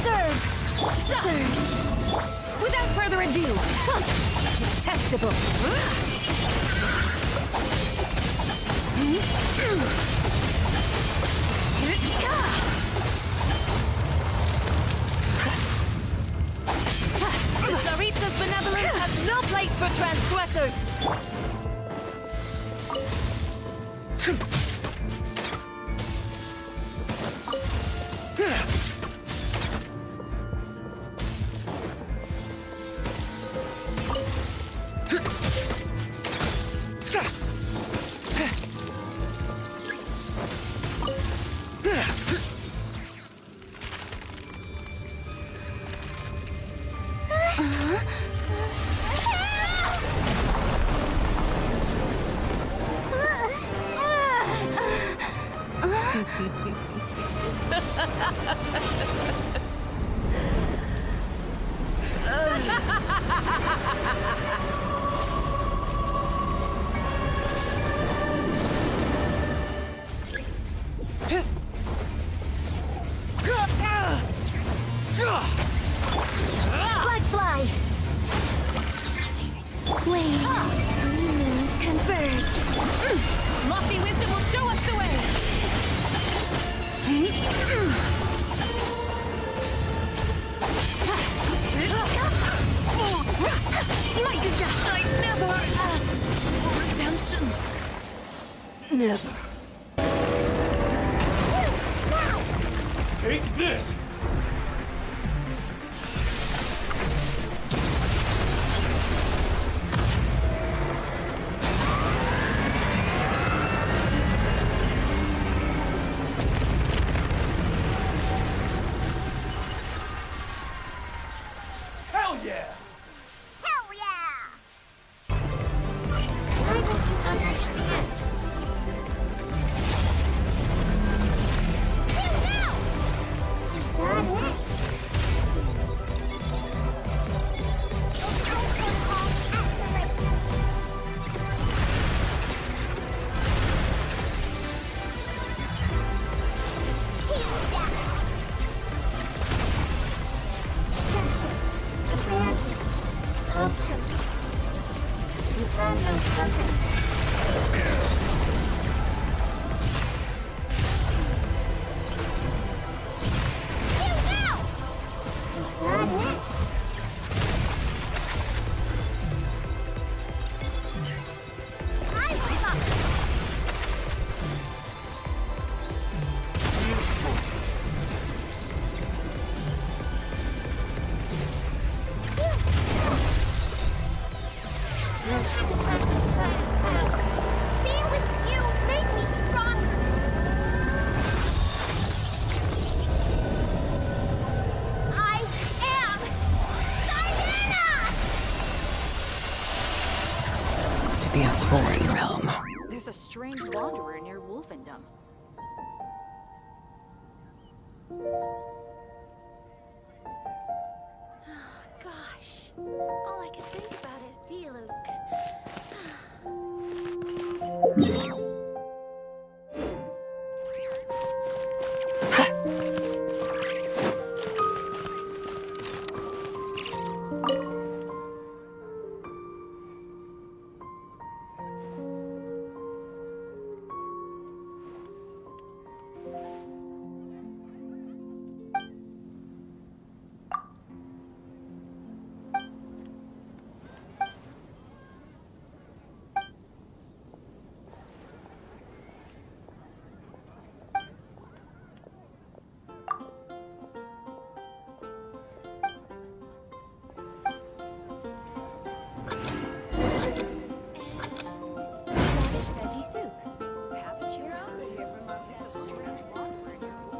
Surge! Surge! Without further ado, detestable! Tsaritsa's benevolence has no place for transgressors! Flags fly! Blade, moons converge. Lofty wisdom will show us the way! Mighty death, I never asked for redemption. Never. Take this! Hell yeah! Hell yeah! Being with you made me stronger. I am Diana! To be a foreign realm. There's a strange wanderer near Wolfendom. Gosh, all I could think about is Diluc.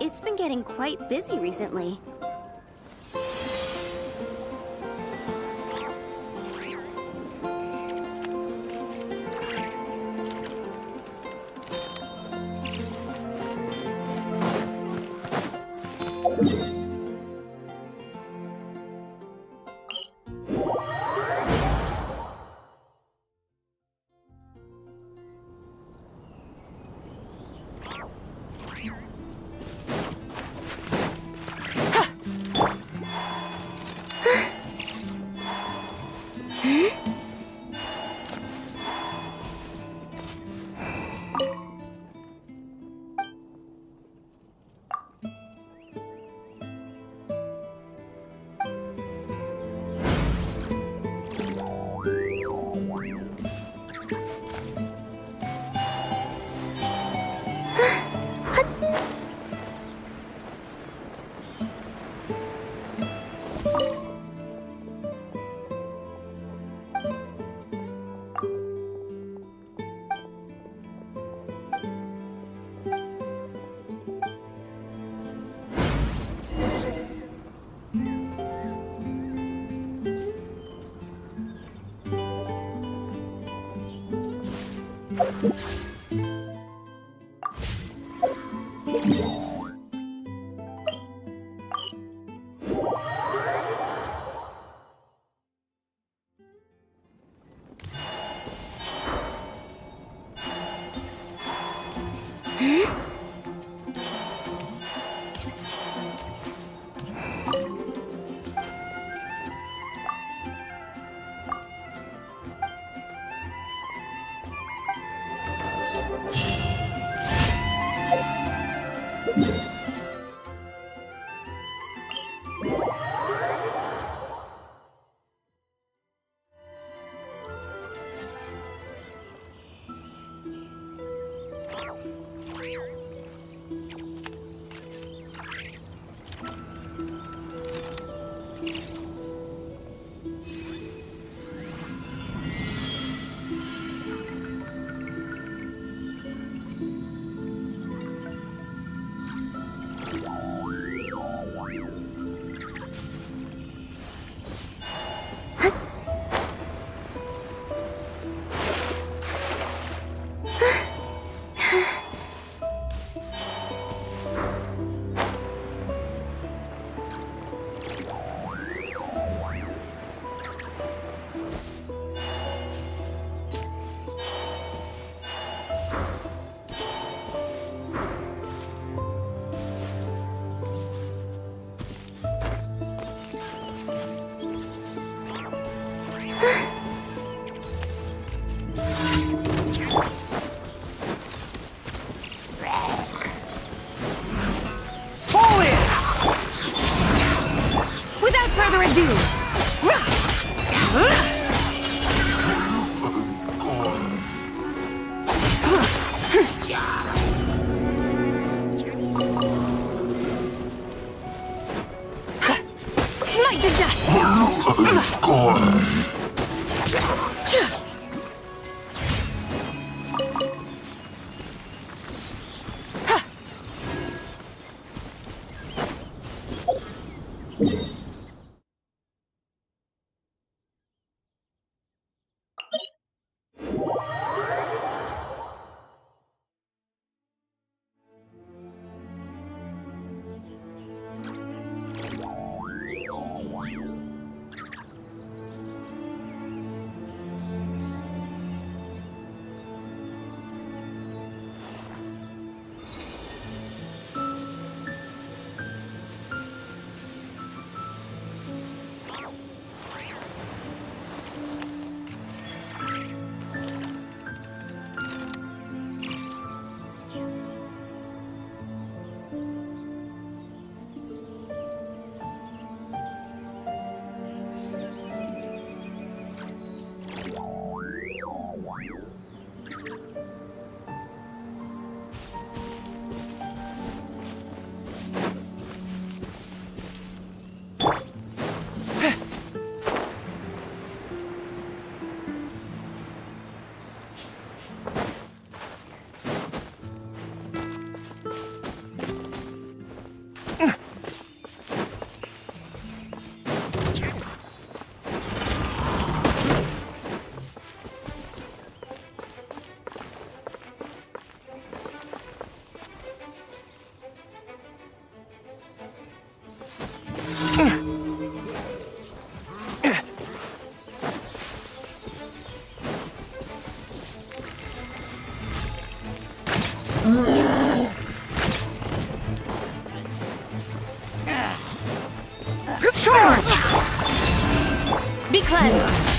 It's been getting quite busy recently. Without further ado, smite the dust. Charge! Be cleansed.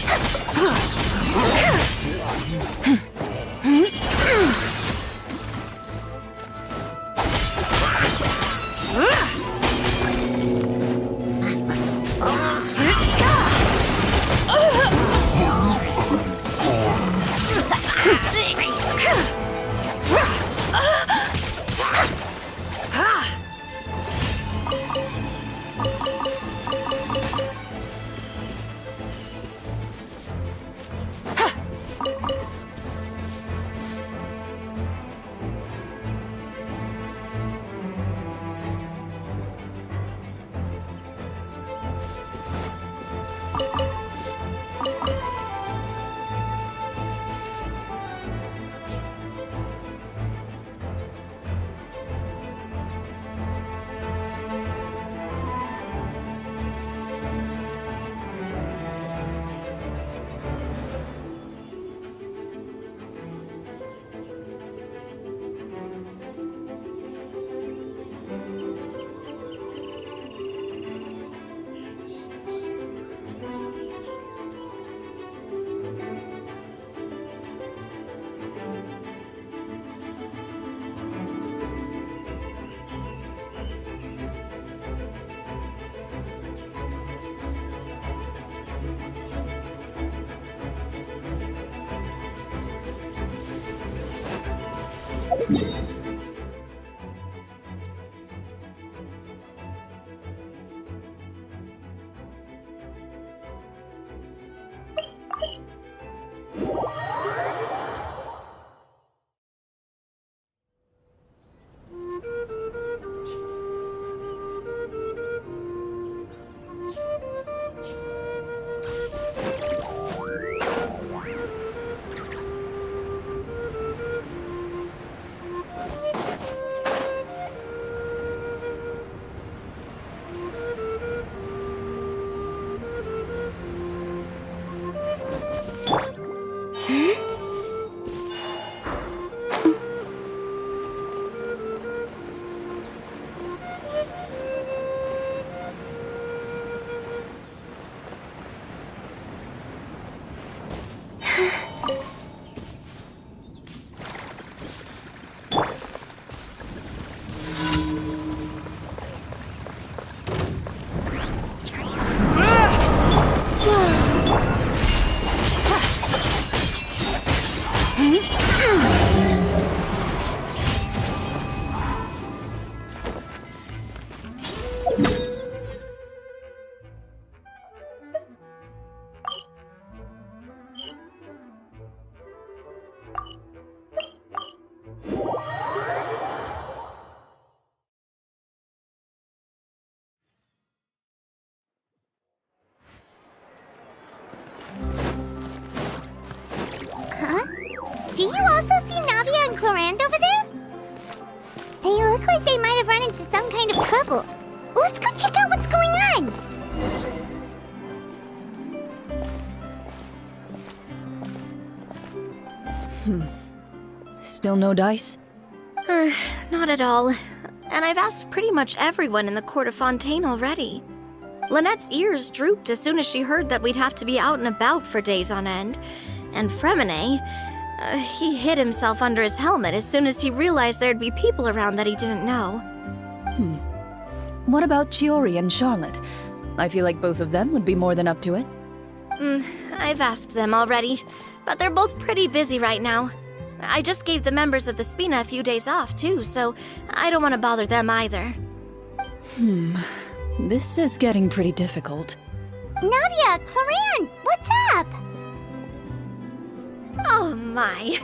also see Navia and Clorand over there? They look like they might have run into some kind of trouble. Let's go check out what's going on! Still no dice? Not at all. And I've asked pretty much everyone in the court of Fontaine already. Lynette's ears drooped as soon as she heard that we'd have to be out and about for days on end. And Fremine, he hid himself under his helmet as soon as he realized there'd be people around that he didn't know. What about Chiori and Charlotte? I feel like both of them would be more than up to it. I've asked them already, but they're both pretty busy right now. I just gave the members of the Spina a few days off, too, so I don't want to bother them either. This is getting pretty difficult. Navia, Clorand, what's up? Oh my.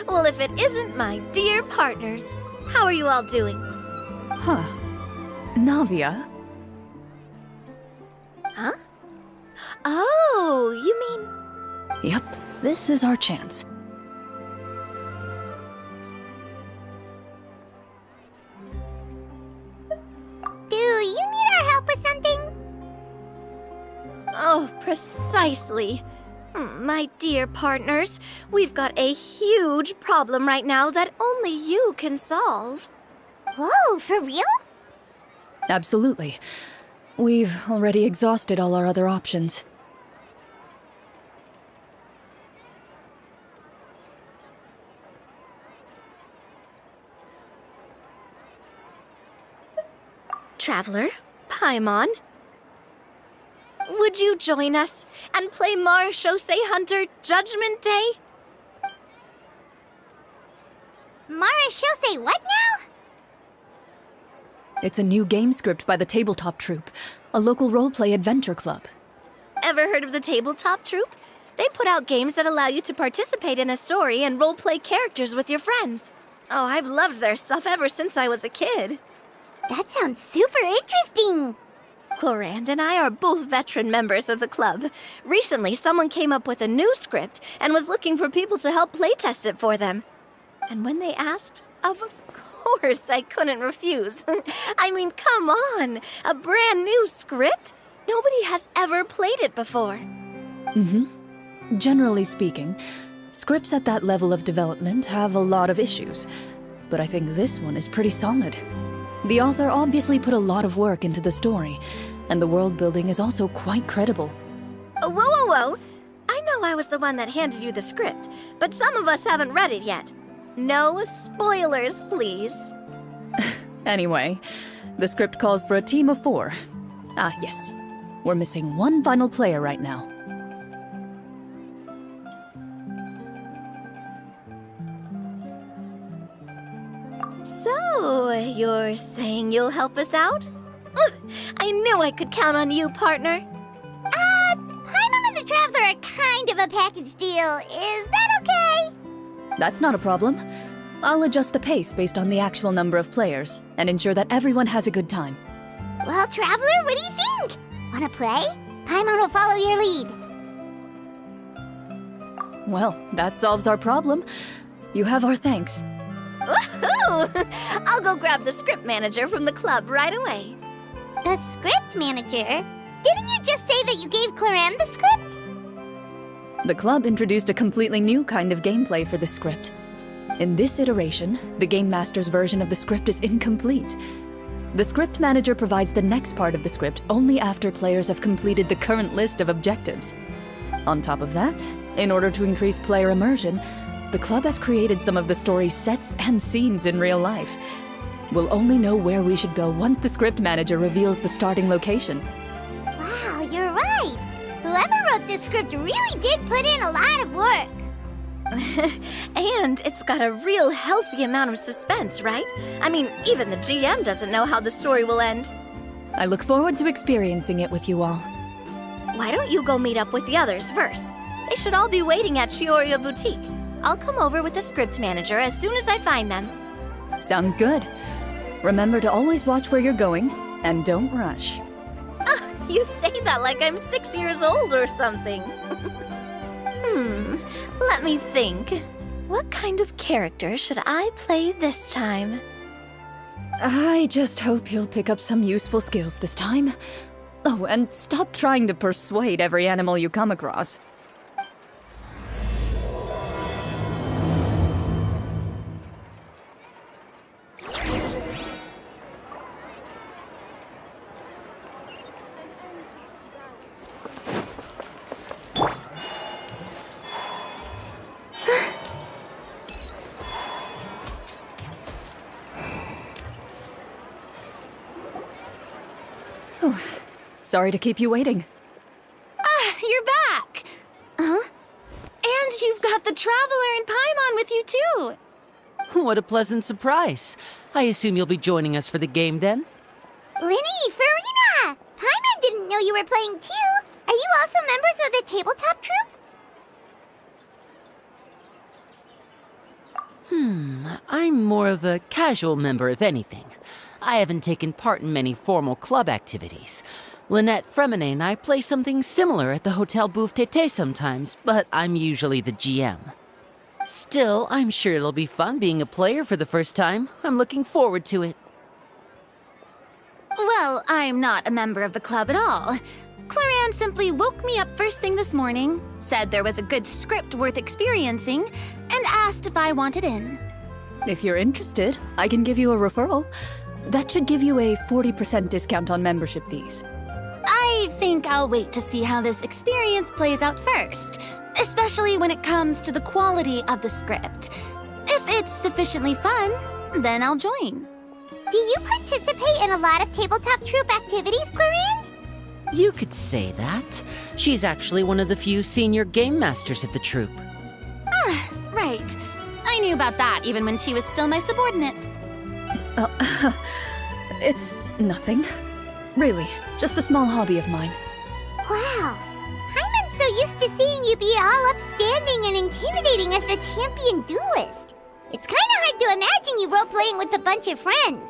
Well, if it isn't my dear partners. How are you all doing? Huh. Navia? Huh? Oh, you mean... Yep, this is our chance. Do you need our help with something? Oh, precisely. My dear partners, we've got a huge problem right now that only you can solve. Whoa, for real? Absolutely. We've already exhausted all our other options. Traveler, Paimon, would you join us and play Marechaussee Hunter Judgment Day? Marechaussee what now? It's a new game script by the Tabletop Troupe, a local roleplay adventure club. Ever heard of the Tabletop Troupe? They put out games that allow you to participate in a story and roleplay characters with your friends. Oh, I've loved their stuff ever since I was a kid. That sounds super interesting. Clorand and I are both veteran members of the club. Recently, someone came up with a new script and was looking for people to help playtest it for them. And when they asked, of course I couldn't refuse. I mean, come on! A brand new script? Nobody has ever played it before. Generally speaking, scripts at that level of development have a lot of issues, but I think this one is pretty solid. The author obviously put a lot of work into the story, and the world building is also quite credible. Whoa. I know I was the one that handed you the script, but some of us haven't read it yet. No spoilers, please. Anyway, the script calls for a team of 4. Ah, yes. We're missing one final player right now. So, you're saying you'll help us out? I knew I could count on you, partner. Paimon and the Traveler are kind of a package deal. Is that okay? That's not a problem. I'll adjust the pace based on the actual number of players, and ensure that everyone has a good time. Well, Traveler, what do you think? Wanna play? Paimon will follow your lead. Well, that solves our problem. You have our thanks. Woohoo! I'll go grab the script manager from the club right away. The script manager? Didn't you just say that you gave Clorand the script? The club introduced a completely new kind of gameplay for the script. In this iteration, the Game Master's version of the script is incomplete. The script manager provides the next part of the script only after players have completed the current list of objectives. On top of that, in order to increase player immersion, the club has created some of the story's sets and scenes in real life. We'll only know where we should go once the script manager reveals the starting location. Wow, you're right. Whoever wrote this script really did put in a lot of work. And it's got a real healthy amount of suspense, right? I mean, even the GM doesn't know how the story will end. I look forward to experiencing it with you all. Why don't you go meet up with the others first? They should all be waiting at Chioria Boutique. I'll come over with the script manager as soon as I find them. Sounds good. Remember to always watch where you're going, and don't rush. You say that like I'm 6 years old or something. Let me think. What kind of character should I play this time? I just hope you'll pick up some useful skills this time. Oh, and stop trying to persuade every animal you come across. Sorry to keep you waiting. Ah, you're back! Huh? And you've got the Traveler and Paimon with you, too! What a pleasant surprise. I assume you'll be joining us for the game then? Linny, Farina! Paimon didn't know you were playing too. Are you also members of the tabletop troupe? I'm more of a casual member, if anything. I haven't taken part in many formal club activities. Lynette, Fremine, and I play something similar at the Hotel Bouffe Tété sometimes, but I'm usually the GM. Still, I'm sure it'll be fun being a player for the first time. I'm looking forward to it. Well, I'm not a member of the club at all. Claran simply woke me up first thing this morning, said there was a good script worth experiencing, and asked if I wanted in. If you're interested, I can give you a referral. That should give you a 40% discount on membership fees. I think I'll wait to see how this experience plays out first, especially when it comes to the quality of the script. If it's sufficiently fun, then I'll join. Do you participate in a lot of tabletop troupe activities, Clarin? You could say that. She's actually one of the few senior game masters of the troupe. Right. I knew about that even when she was still my subordinate. It's nothing. Really, just a small hobby of mine. Wow. Paimon's so used to seeing you be all upstanding and intimidating as the champion duelist. It's kind of hard to imagine you role-playing with a bunch of friends.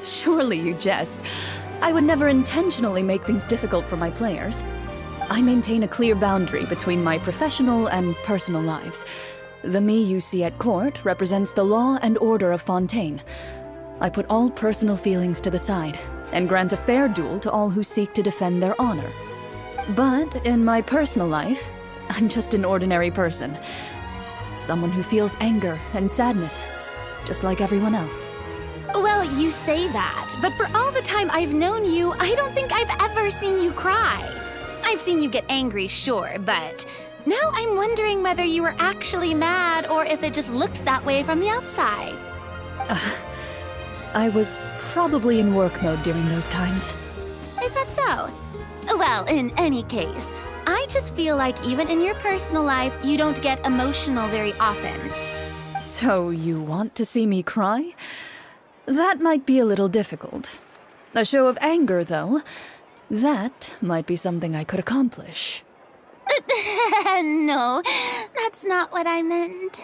Surely you jest. I would never intentionally make things difficult for my players. I maintain a clear boundary between my professional and personal lives. The me you see at court represents the law and order of Fontaine. I put all personal feelings to the side and grant a fair duel to all who seek to defend their honor. But in my personal life, I'm just an ordinary person. Someone who feels anger and sadness, just like everyone else. Well, you say that, but for all the time I've known you, I don't think I've ever seen you cry. I've seen you get angry, sure, but now I'm wondering whether you were actually mad or if it just looked that way from the outside. I was probably in work mode during those times. Is that so? Well, in any case, I just feel like even in your personal life, you don't get emotional very often. So you want to see me cry? That might be a little difficult. A show of anger, though, that might be something I could accomplish. No, that's not what I meant.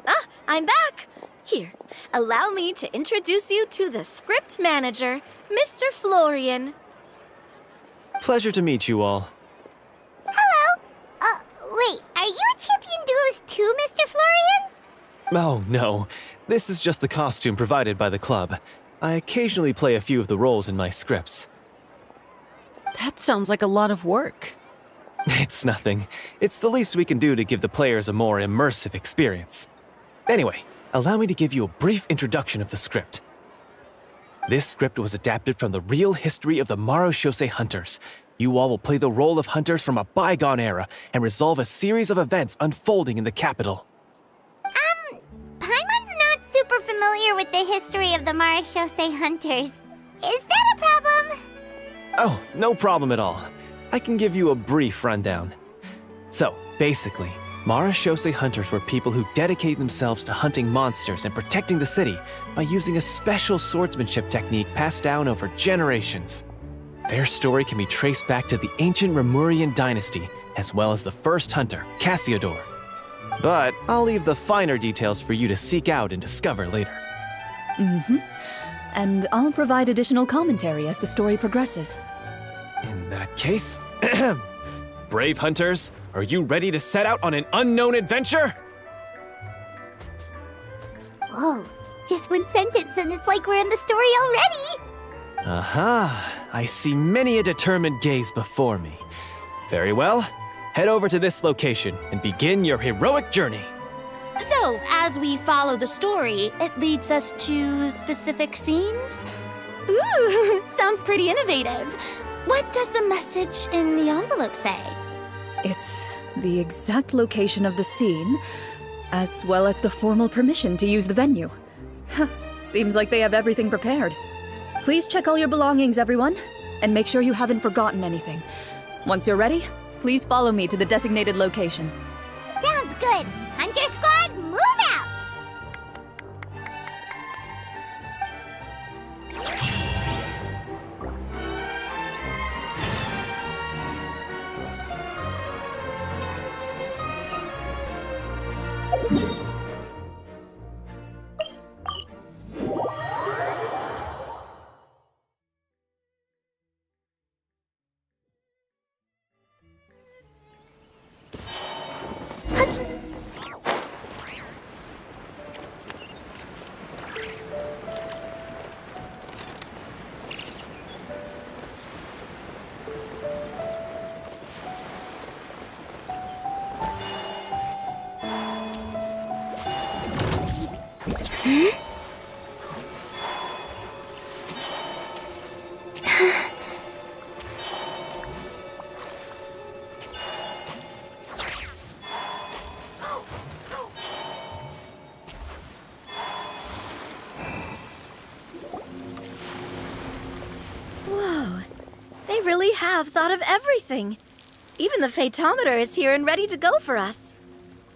Ah, I'm back! Here, allow me to introduce you to the script manager, Mr. Florian. Pleasure to meet you all. Hello. Wait, are you a champion duelist too, Mr. Florian? Oh, no. This is just the costume provided by the club. I occasionally play a few of the roles in my scripts. That sounds like a lot of work. It's nothing. It's the least we can do to give the players a more immersive experience. Anyway, allow me to give you a brief introduction of the script. This script was adapted from the real history of the Marechaussee Hunters. You all will play the role of hunters from a bygone era and resolve a series of events unfolding in the capital. Paimon's not super familiar with the history of the Marechaussee Hunters. Is that a problem? Oh, no problem at all. I can give you a brief rundown. So, basically, Marechaussee Hunters were people who dedicate themselves to hunting monsters and protecting the city by using a special swordsmanship technique passed down over generations. Their story can be traced back to the ancient Remurian dynasty, as well as the first hunter, Cassiodor. But I'll leave the finer details for you to seek out and discover later. And I'll provide additional commentary as the story progresses. In that case, brave hunters, are you ready to set out on an unknown adventure? Whoa, just one sentence and it's like we're in the story already! Aha, I see many a determined gaze before me. Very well, head over to this location and begin your heroic journey. So, as we follow the story, it leads us to specific scenes? Ooh, sounds pretty innovative. What does the message in the envelope say? It's the exact location of the scene, as well as the formal permission to use the venue. Seems like they have everything prepared. Please check all your belongings, everyone, and make sure you haven't forgotten anything. Once you're ready, please follow me to the designated location. Sounds good! Hunter Squad, move out! Whoa, they really have thought of everything. Even the phaetometer is here and ready to go for us.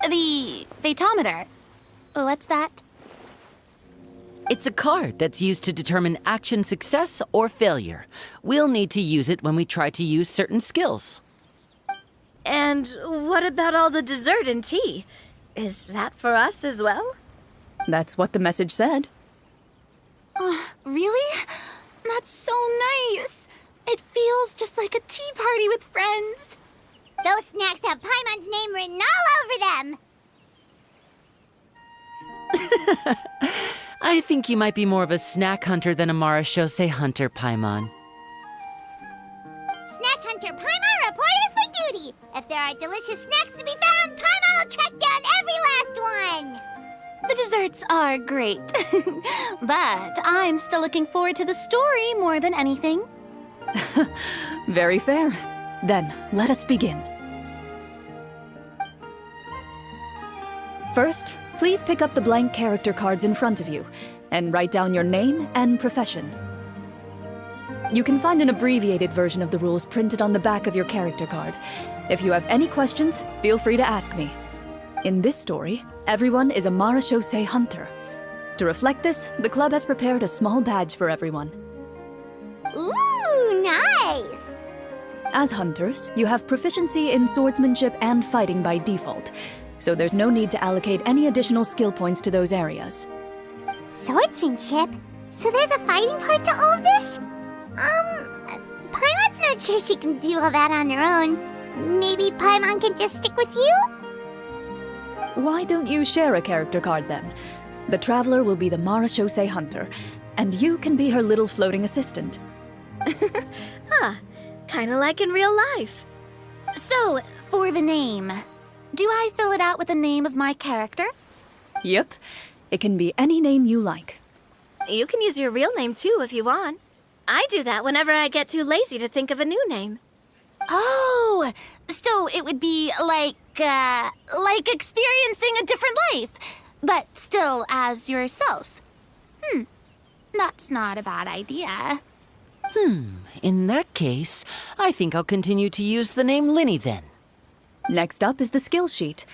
The phaetometer? What's that? It's a card that's used to determine action success or failure. We'll need to use it when we try to use certain skills. And what about all the dessert and tea? Is that for us as well? That's what the message said. Really? That's so nice. It feels just like a tea party with friends. Those snacks have Paimon's name written all over them! I think you might be more of a snack hunter than a Marachose hunter, Paimon. Snack Hunter Paimon reported for duty! If there are delicious snacks to be found, Paimon will track down every last one! The desserts are great, but I'm still looking forward to the story more than anything. Very fair. Then, let us begin. First, please pick up the blank character cards in front of you and write down your name and profession. You can find an abbreviated version of the rules printed on the back of your character card. If you have any questions, feel free to ask me. In this story, everyone is a Marachose hunter. To reflect this, the club has prepared a small badge for everyone. Ooh, nice! As hunters, you have proficiency in swordsmanship and fighting by default, so there's no need to allocate any additional skill points to those areas. Swordsmanship? So there's a fighting part to all of this? Paimon's not sure she can do all that on her own. Maybe Paimon can just stick with you? Why don't you share a character card then? The Traveler will be the Marachose hunter, and you can be her little floating assistant. Kinda like in real life. So, for the name, do I fill it out with the name of my character? Yep, it can be any name you like. You can use your real name too if you want. I do that whenever I get too lazy to think of a new name. Oh, so it would be like experiencing a different life, but still as yourself. That's not a bad idea. In that case, I think I'll continue to use the name Linny then. Next up is the skill sheet.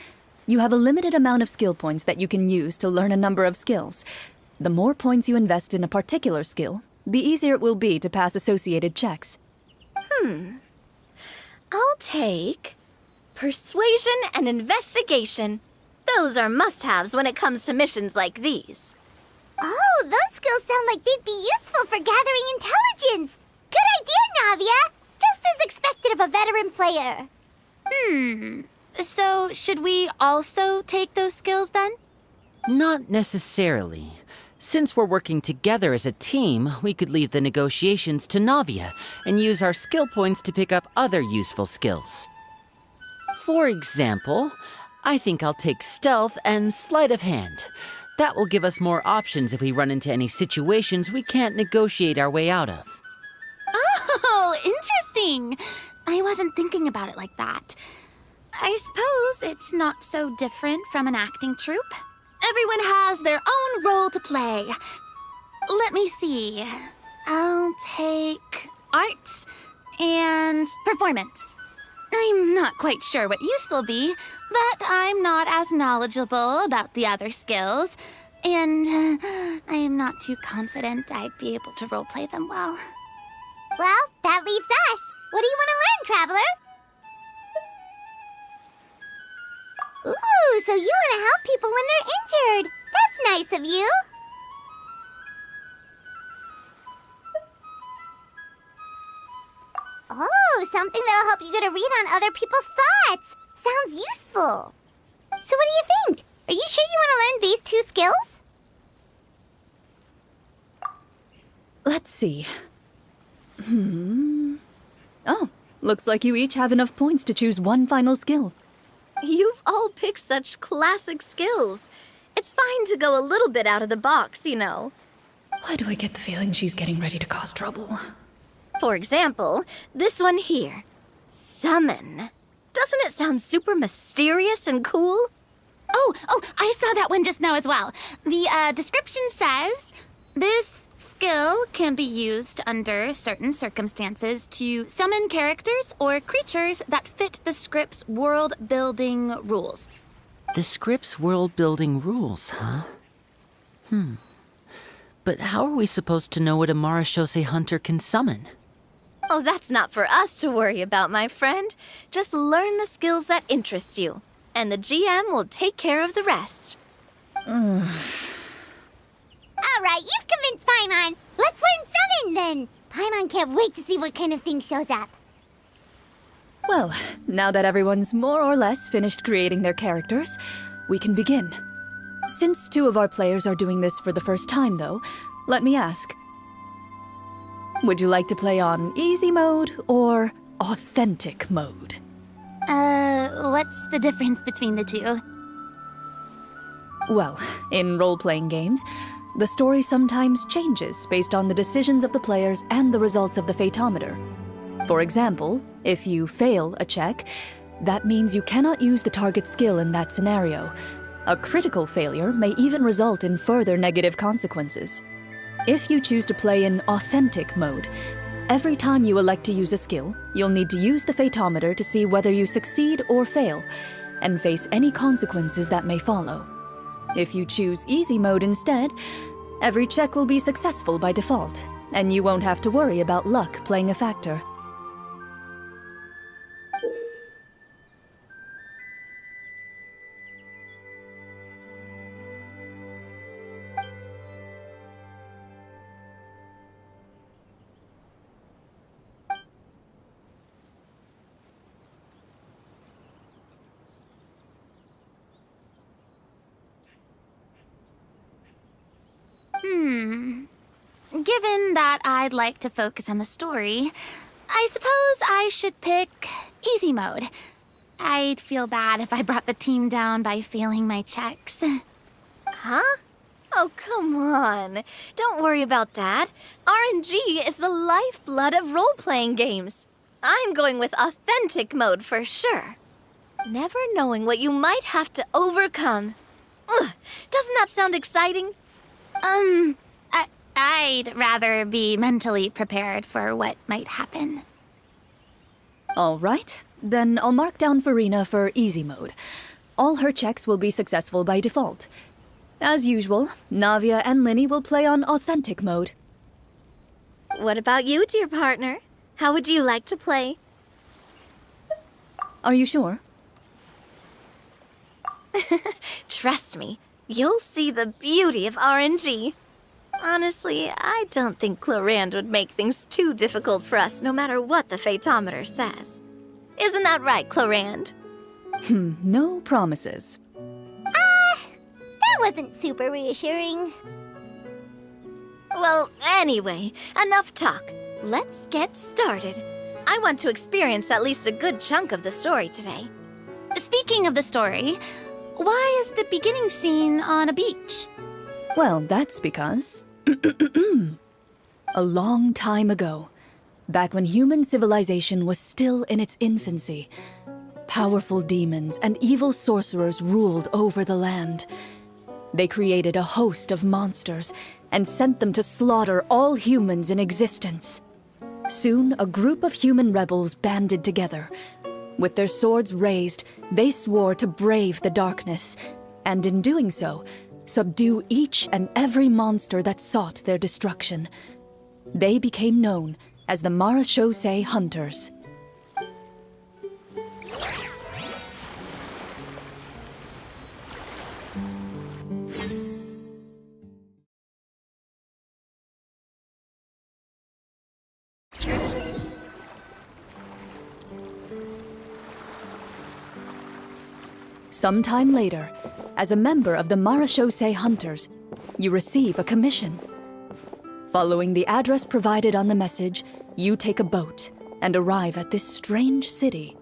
You have a limited amount of skill points that you can use to learn a number of skills. The more points you invest in a particular skill, the easier it will be to pass associated checks. I'll take Persuasion and Investigation. Those are must-haves when it comes to missions like these. Oh, those skills sound like they'd be useful for gathering intelligence. Good idea, Navia. Just as expected of a veteran player. So, should we also take those skills then? Not necessarily. Since we're working together as a team, we could leave the negotiations to Navia and use our skill points to pick up other useful skills. For example, I think I'll take stealth and sleight of hand. That will give us more options if we run into any situations we can't negotiate our way out of. Oh, interesting. I wasn't thinking about it like that. I suppose it's not so different from an acting troupe. Everyone has their own role to play. Let me see. I'll take art and performance. I'm not quite sure what use they'll be, but I'm not as knowledgeable about the other skills, and I am not too confident I'd be able to roleplay them well. Well, that leaves us. What do you want to learn, Traveler? Ooh, so you want to help people when they're injured. That's nice of you. Oh, something that'll help you get a read on other people's thoughts. Sounds useful. So what do you think? Are you sure you want to learn these 2 skills? Let's see. Oh, looks like you each have enough points to choose one final skill. You've all picked such classic skills. It's fine to go a little bit out of the box, you know. Why do I get the feeling she's getting ready to cause trouble? For example, this one here. Summon. Doesn't it sound super mysterious and cool? Oh, I saw that one just now as well. The description says, this skill can be used under certain circumstances to summon characters or creatures that fit the script's world-building rules. The script's world-building rules, huh? But how are we supposed to know what a Marashose hunter can summon? Oh, that's not for us to worry about, my friend. Just learn the skills that interest you, and the GM will take care of the rest. All right, you've convinced Paimon. Let's learn Summon, then. Paimon can't wait to see what kind of thing shows up. Well, now that everyone's more or less finished creating their characters, we can begin. Since 2 of our players are doing this for the first time, though, let me ask. Would you like to play on easy mode or authentic mode? What's the difference between the 2? Well, in role-playing games, the story sometimes changes based on the decisions of the players and the results of the Fatometer. For example, if you fail a check, that means you cannot use the target skill in that scenario. A critical failure may even result in further negative consequences. If you choose to play in authentic mode, every time you elect to use a skill, you'll need to use the Fatometer to see whether you succeed or fail, and face any consequences that may follow. If you choose easy mode instead, every check will be successful by default, and you won't have to worry about luck playing a factor. Given that I'd like to focus on the story, I suppose I should pick easy mode. I'd feel bad if I brought the team down by failing my checks. Huh? Oh, come on. Don't worry about that. RNG is the lifeblood of role-playing games. I'm going with authentic mode for sure. Never knowing what you might have to overcome. Ugh, doesn't that sound exciting? I'd rather be mentally prepared for what might happen. All right, then I'll mark down Farina for easy mode. All her checks will be successful by default. As usual, Navia and Linny will play on authentic mode. What about you, dear partner? How would you like to play? Are you sure? Trust me, you'll see the beauty of RNG. Honestly, I don't think Clorand would make things too difficult for us no matter what the Fatometer says. Isn't that right, Clorand? No promises. That wasn't super reassuring. Well, anyway, enough talk. Let's get started. I want to experience at least a good chunk of the story today. Speaking of the story, why is the beginning scene on a beach? Well, that's because... a long time ago, back when human civilization was still in its infancy, powerful demons and evil sorcerers ruled over the land. They created a host of monsters and sent them to slaughter all humans in existence. Soon, a group of human rebels banded together. With their swords raised, they swore to brave the darkness, and in doing so, subdue each and every monster that sought their destruction. They became known as the Marachose Hunters. Sometime later, as a member of the Marachose Hunters, you receive a commission. Following the address provided on the message, you take a boat and arrive at this strange city.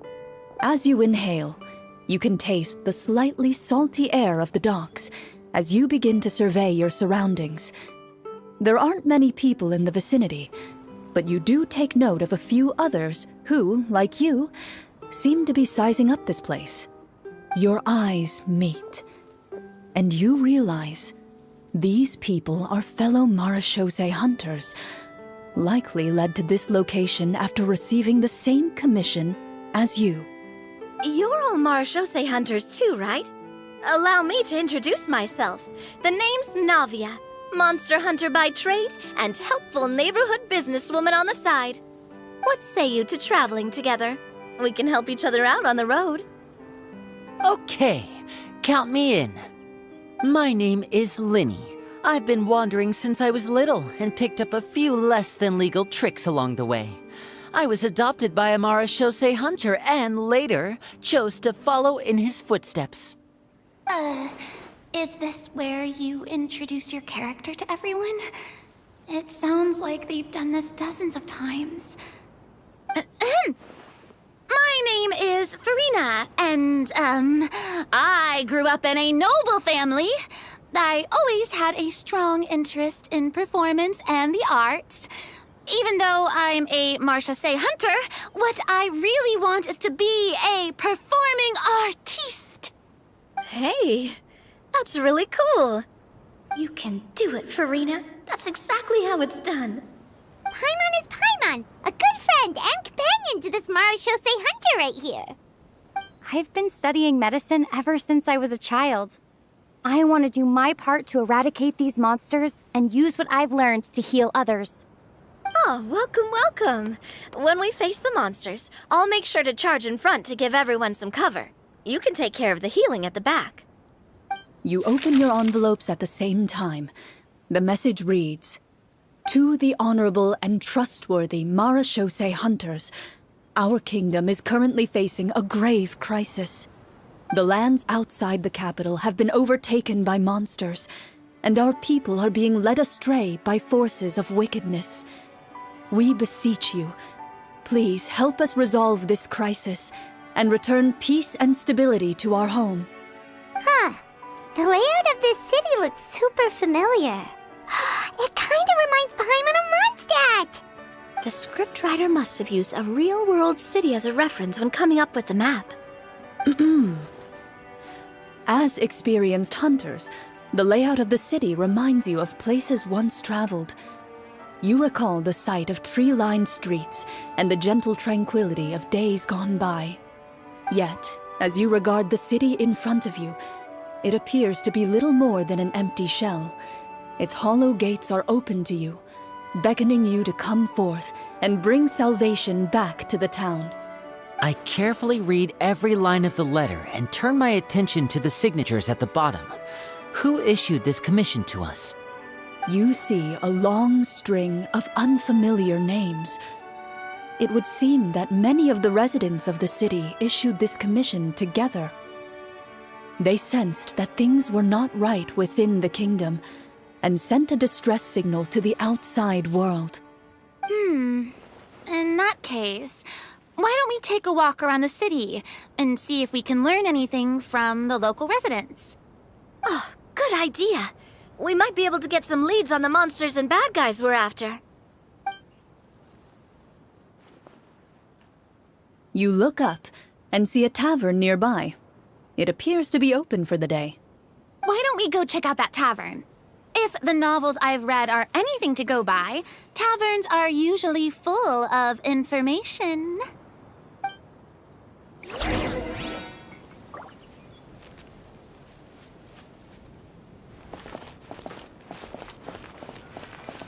As you inhale, you can taste the slightly salty air of the docks as you begin to survey your surroundings. There aren't many people in the vicinity, but you do take note of a few others who, like you, seem to be sizing up this place. Your eyes meet, and you realize these people are fellow Marachose hunters, likely led to this location after receiving the same commission as you. You're all Marachose hunters too, right? Allow me to introduce myself. The name's Navia, monster hunter by trade and helpful neighborhood businesswoman on the side. What say you to traveling together? We can help each other out on the road. Okay, count me in. My name is Linny. I've been wandering since I was little and picked up a few less than legal tricks along the way. I was adopted by a Marachose hunter and later chose to follow in his footsteps. Is this where you introduce your character to everyone? It sounds like they've done this dozens of times. My name is Farina, and, I grew up in a noble family. I always had a strong interest in performance and the arts. Even though I'm a Marachose hunter, what I really want is to be a performing artiste. Hey, that's really cool. You can do it, Farina. That's exactly how it's done. Paimon is Paimon, a good friend and companion to this Marachose hunter right here. I've been studying medicine ever since I was a child. I want to do my part to eradicate these monsters and use what I've learned to heal others. Oh, welcome, welcome. When we face the monsters, I'll make sure to charge in front to give everyone some cover. You can take care of the healing at the back. You open your envelopes at the same time. The message reads, "To the honorable and trustworthy Marachose hunters, our kingdom is currently facing a grave crisis. The lands outside the capital have been overtaken by monsters, and our people are being led astray by forces of wickedness. We beseech you, please help us resolve this crisis and return peace and stability to our home." Huh. The layout of this city looks super familiar. It kinda reminds Paimon of Mondstadt! The scriptwriter must have used a real-world city as a reference when coming up with the map. As experienced hunters, the layout of the city reminds you of places once traveled. You recall the sight of tree-lined streets and the gentle tranquility of days gone by. Yet, as you regard the city in front of you, it appears to be little more than an empty shell. Its hollow gates are open to you, beckoning you to come forth and bring salvation back to the town. I carefully read every line of the letter and turn my attention to the signatures at the bottom. Who issued this commission to us? You see a long string of unfamiliar names. It would seem that many of the residents of the city issued this commission together. They sensed that things were not right within the kingdom and sent a distress signal to the outside world. In that case, why don't we take a walk around the city and see if we can learn anything from the local residents? Oh, good idea. We might be able to get some leads on the monsters and bad guys we're after. You look up and see a tavern nearby. It appears to be open for the day. Why don't we go check out that tavern? If the novels I've read are anything to go by, taverns are usually full of information.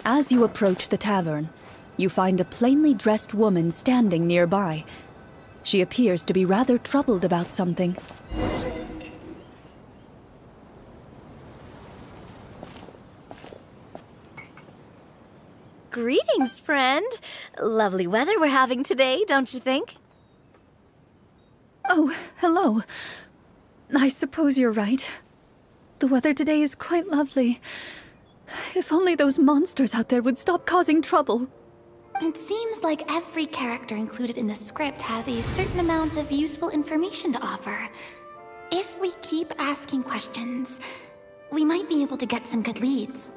As you approach the tavern, you find a plainly dressed woman standing nearby. She appears to be rather troubled about something. Greetings, friend. Lovely weather we're having today, don't you think? Oh, hello. I suppose you're right. The weather today is quite lovely. If only those monsters out there would stop causing trouble. It seems like every character included in the script has a certain amount of useful information to offer. If we keep asking questions, we might be able to get some good leads.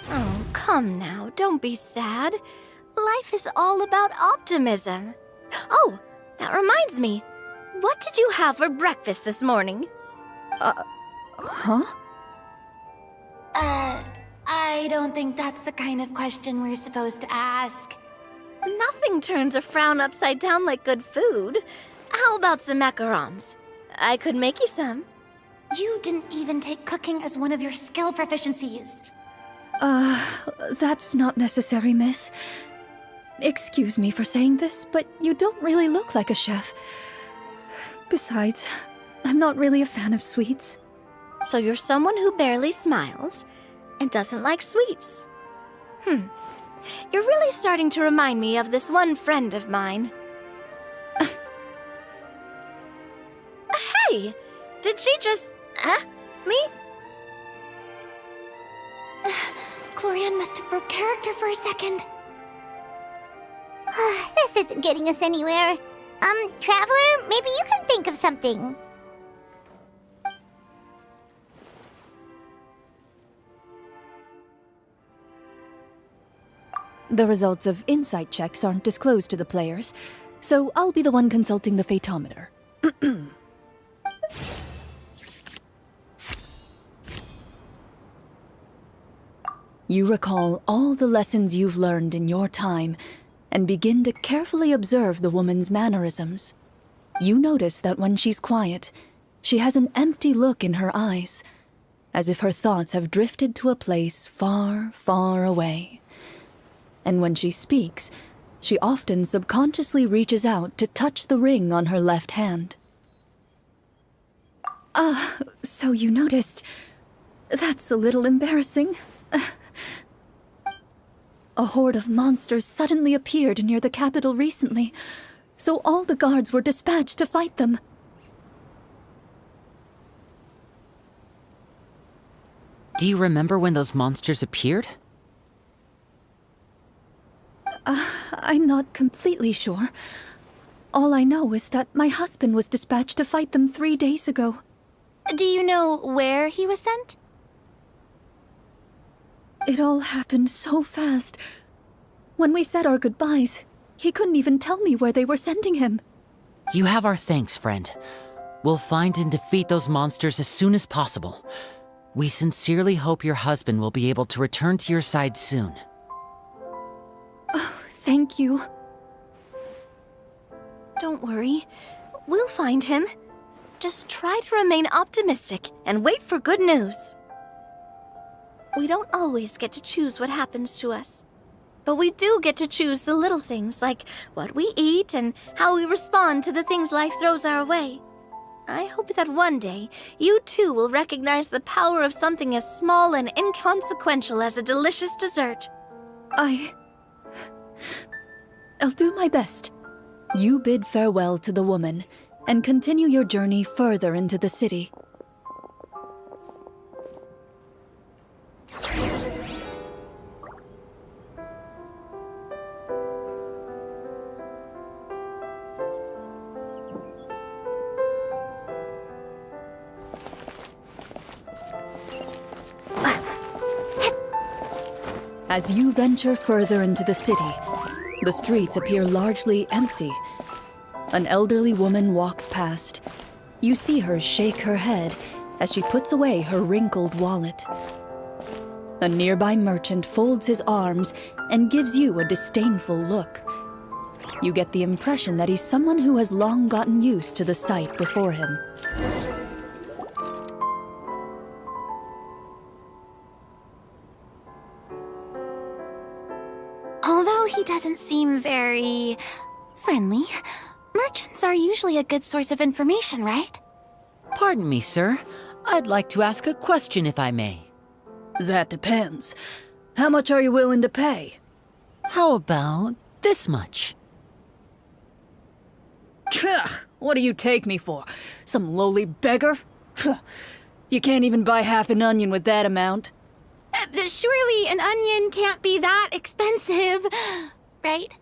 Oh, come now, don't be sad. Life is all about optimism. Oh, that reminds me. What did you have for breakfast this morning? Huh? I don't think that's the kind of question we're supposed to ask. Nothing turns a frown upside down like good food. How about some macarons? I could make you some. You didn't even take cooking as one of your skill proficiencies. That's not necessary, miss. Excuse me for saying this, but you don't really look like a chef. Besides, I'm not really a fan of sweets. So you're someone who barely smiles and doesn't like sweets. You're really starting to remind me of this one friend of mine. Hey! Did she just... me? Clorian must have broke character for a second. This isn't getting us anywhere. Traveler, maybe you can think of something. The results of insight checks aren't disclosed to the players, so I'll be the one consulting the photometer. You recall all the lessons you've learned in your time and begin to carefully observe the woman's mannerisms. You notice that when she's quiet, she has an empty look in her eyes, as if her thoughts have drifted to a place far, far away. And when she speaks, she often subconsciously reaches out to touch the ring on her left hand. So you noticed. That's a little embarrassing. A horde of monsters suddenly appeared near the capital recently, so all the guards were dispatched to fight them. Do you remember when those monsters appeared? I'm not completely sure. All I know is that my husband was dispatched to fight them 3 days ago. Do you know where he was sent? It all happened so fast. When we said our goodbyes, he couldn't even tell me where they were sending him. You have our thanks, friend. We'll find and defeat those monsters as soon as possible. We sincerely hope your husband will be able to return to your side soon. Oh, thank you. Don't worry. We'll find him. Just try to remain optimistic and wait for good news. We don't always get to choose what happens to us. But we do get to choose the little things, like what we eat and how we respond to the things life throws our way. I hope that one day, you too will recognize the power of something as small and inconsequential as a delicious dessert. I'll do my best. You bid farewell to the woman, and continue your journey further into the city. As you venture further into the city, the streets appear largely empty. An elderly woman walks past. You see her shake her head as she puts away her wrinkled wallet. A nearby merchant folds his arms and gives you a disdainful look. You get the impression that he's someone who has long gotten used to the sight before him. Although he doesn't seem very friendly, merchants are usually a good source of information, right? Pardon me, sir. I'd like to ask a question if I may. That depends. How much are you willing to pay? How about this much? What do you take me for? Some lowly beggar? You can't even buy half an onion with that amount. Surely an onion can't be that expensive, right?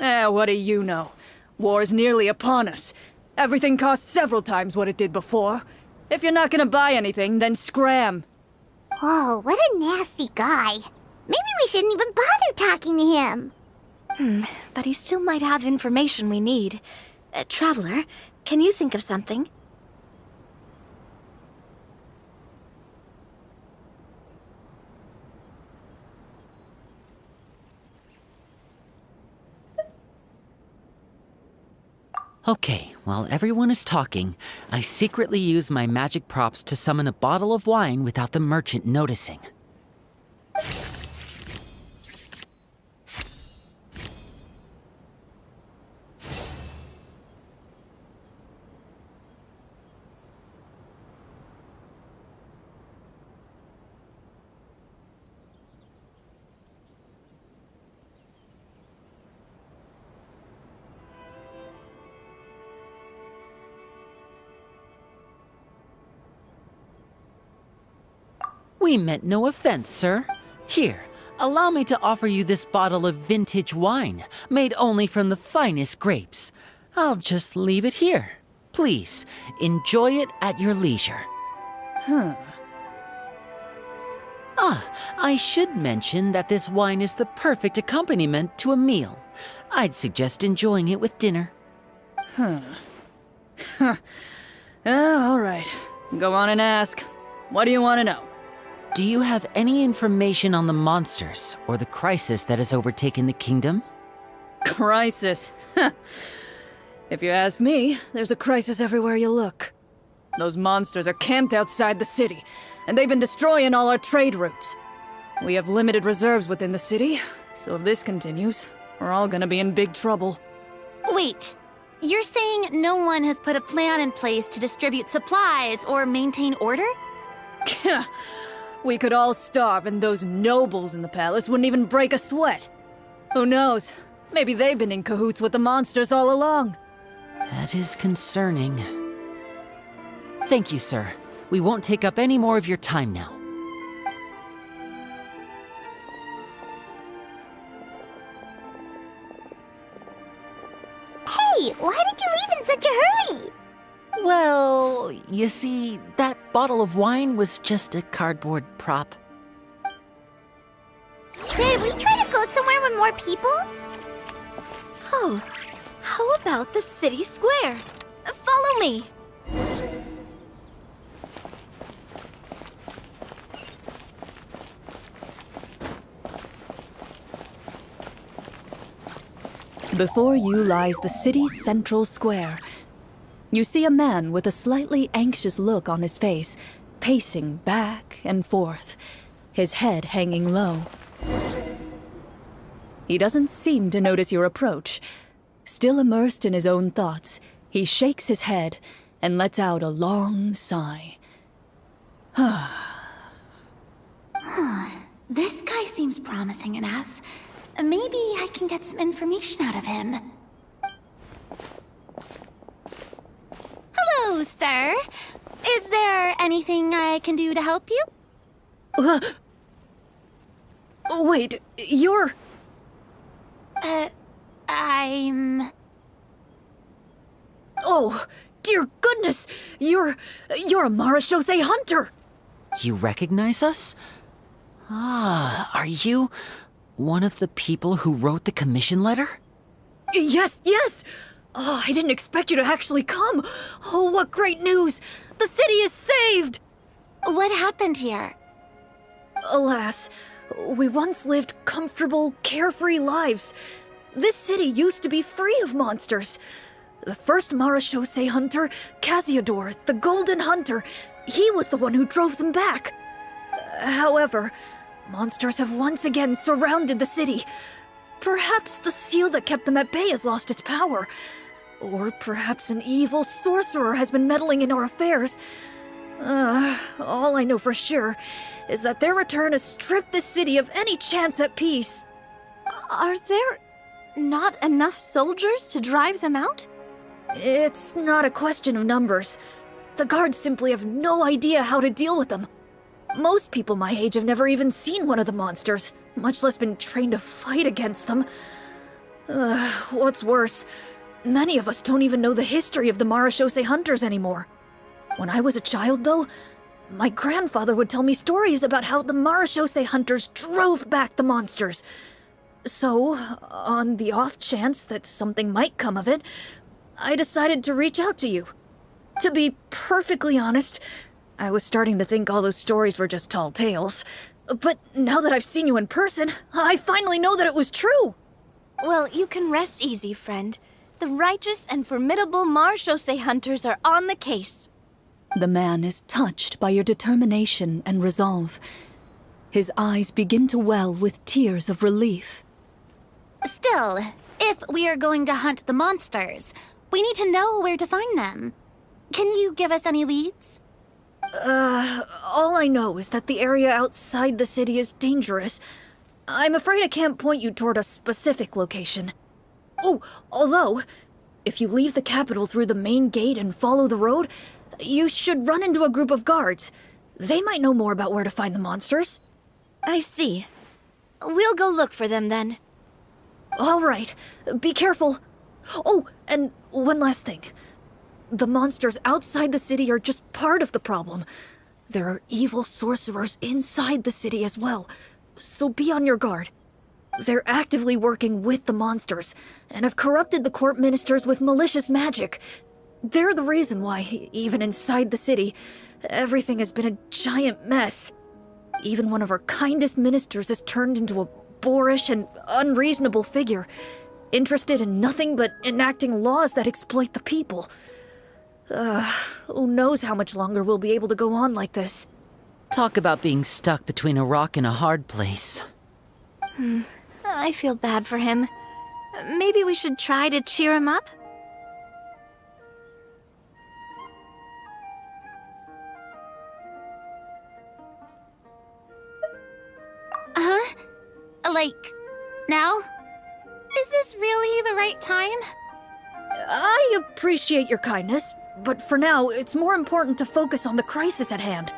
What do you know? War's nearly upon us. Everything costs several times what it did before. If you're not gonna buy anything, then scram. Whoa, what a nasty guy. Maybe we shouldn't even bother talking to him. But he still might have information we need. Traveler, can you think of something? Okay, while everyone is talking, I secretly use my magic props to summon a bottle of wine without the merchant noticing. We meant no offense, sir. Here, allow me to offer you this bottle of vintage wine, made only from the finest grapes. I'll just leave it here. Please, enjoy it at your leisure. I should mention that this wine is the perfect accompaniment to a meal. I'd suggest enjoying it with dinner. All right. Go on and ask. What do you want to know? Do you have any information on the monsters or the crisis that has overtaken the kingdom? Crisis? If you ask me, there's a crisis everywhere you look. Those monsters are camped outside the city, and they've been destroying all our trade routes. We have limited reserves within the city, so if this continues, we're all gonna be in big trouble. Wait, you're saying no one has put a plan in place to distribute supplies or maintain order? We could all starve and those nobles in the palace wouldn't even break a sweat. Who knows? Maybe they've been in cahoots with the monsters all along. That is concerning. Thank you, sir. We won't take up any more of your time now. Hey, why did you leave in such a hurry? Well, you see, that bottle of wine was just a cardboard prop. Should we try to go somewhere with more people? Oh, how about the city square? Follow me. Before you lies the city's central square. You see a man with a slightly anxious look on his face, pacing back and forth, his head hanging low. He doesn't seem to notice your approach. Still immersed in his own thoughts, he shakes his head and lets out a long sigh. This guy seems promising enough. Maybe I can get some information out of him. Hello, sir. Is there anything I can do to help you? Wait, you're... I'm... Oh, dear goodness! You're a Marashose hunter! You recognize us? Ah, are you one of the people who wrote the commission letter? Yes, yes! Oh, I didn't expect you to actually come! Oh, what great news! The city is saved! What happened here? Alas, we once lived comfortable, carefree lives. This city used to be free of monsters. The first Marashose hunter, Casiodor, the Golden Hunter, he was the one who drove them back. However, monsters have once again surrounded the city. Perhaps the seal that kept them at bay has lost its power. Or perhaps an evil sorcerer has been meddling in our affairs. All I know for sure is that their return has stripped this city of any chance at peace. Are there not enough soldiers to drive them out? It's not a question of numbers. The guards simply have no idea how to deal with them. Most people my age have never even seen one of the monsters, much less been trained to fight against them. What's worse, many of us don't even know the history of the Marashose hunters anymore. When I was a child, though, my grandfather would tell me stories about how the Marashose hunters drove back the monsters. So, on the off chance that something might come of it, I decided to reach out to you. To be perfectly honest, I was starting to think all those stories were just tall tales. But now that I've seen you in person, I finally know that it was true! Well, you can rest easy, friend. The righteous and formidable Marashose hunters are on the case. The man is touched by your determination and resolve. His eyes begin to well with tears of relief. Still, if we are going to hunt the monsters, we need to know where to find them. Can you give us any leads? All I know is that the area outside the city is dangerous. I'm afraid I can't point you toward a specific location. Oh, although, if you leave the capital through the main gate and follow the road, you should run into a group of guards. They might know more about where to find the monsters. I see. We'll go look for them then. All right, be careful. Oh, and one last thing. The monsters outside the city are just part of the problem. There are evil sorcerers inside the city as well, so be on your guard. They're actively working with the monsters, and have corrupted the court ministers with malicious magic. They're the reason why, even inside the city, everything has been a giant mess. Even one of our kindest ministers has turned into a boorish and unreasonable figure, interested in nothing but enacting laws that exploit the people. Who knows how much longer we'll be able to go on like this. Talk about being stuck between a rock and a hard place. I feel bad for him. Maybe we should try to cheer him up? Huh? Like, now? Is this really the right time? I appreciate your kindness, but for now, it's more important to focus on the crisis at hand.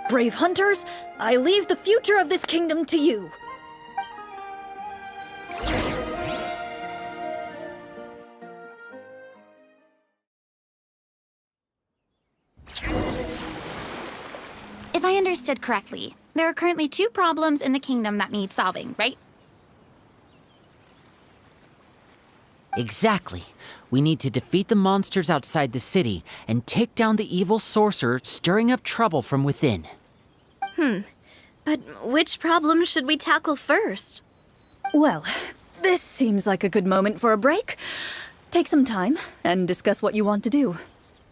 Brave hunters, I leave the future of this kingdom to you. If I understood correctly, there are currently 2 problems in the kingdom that need solving, right? Exactly. We need to defeat the monsters outside the city and take down the evil sorcerer stirring up trouble from within. But which problem should we tackle first? Well, this seems like a good moment for a break. Take some time and discuss what you want to do.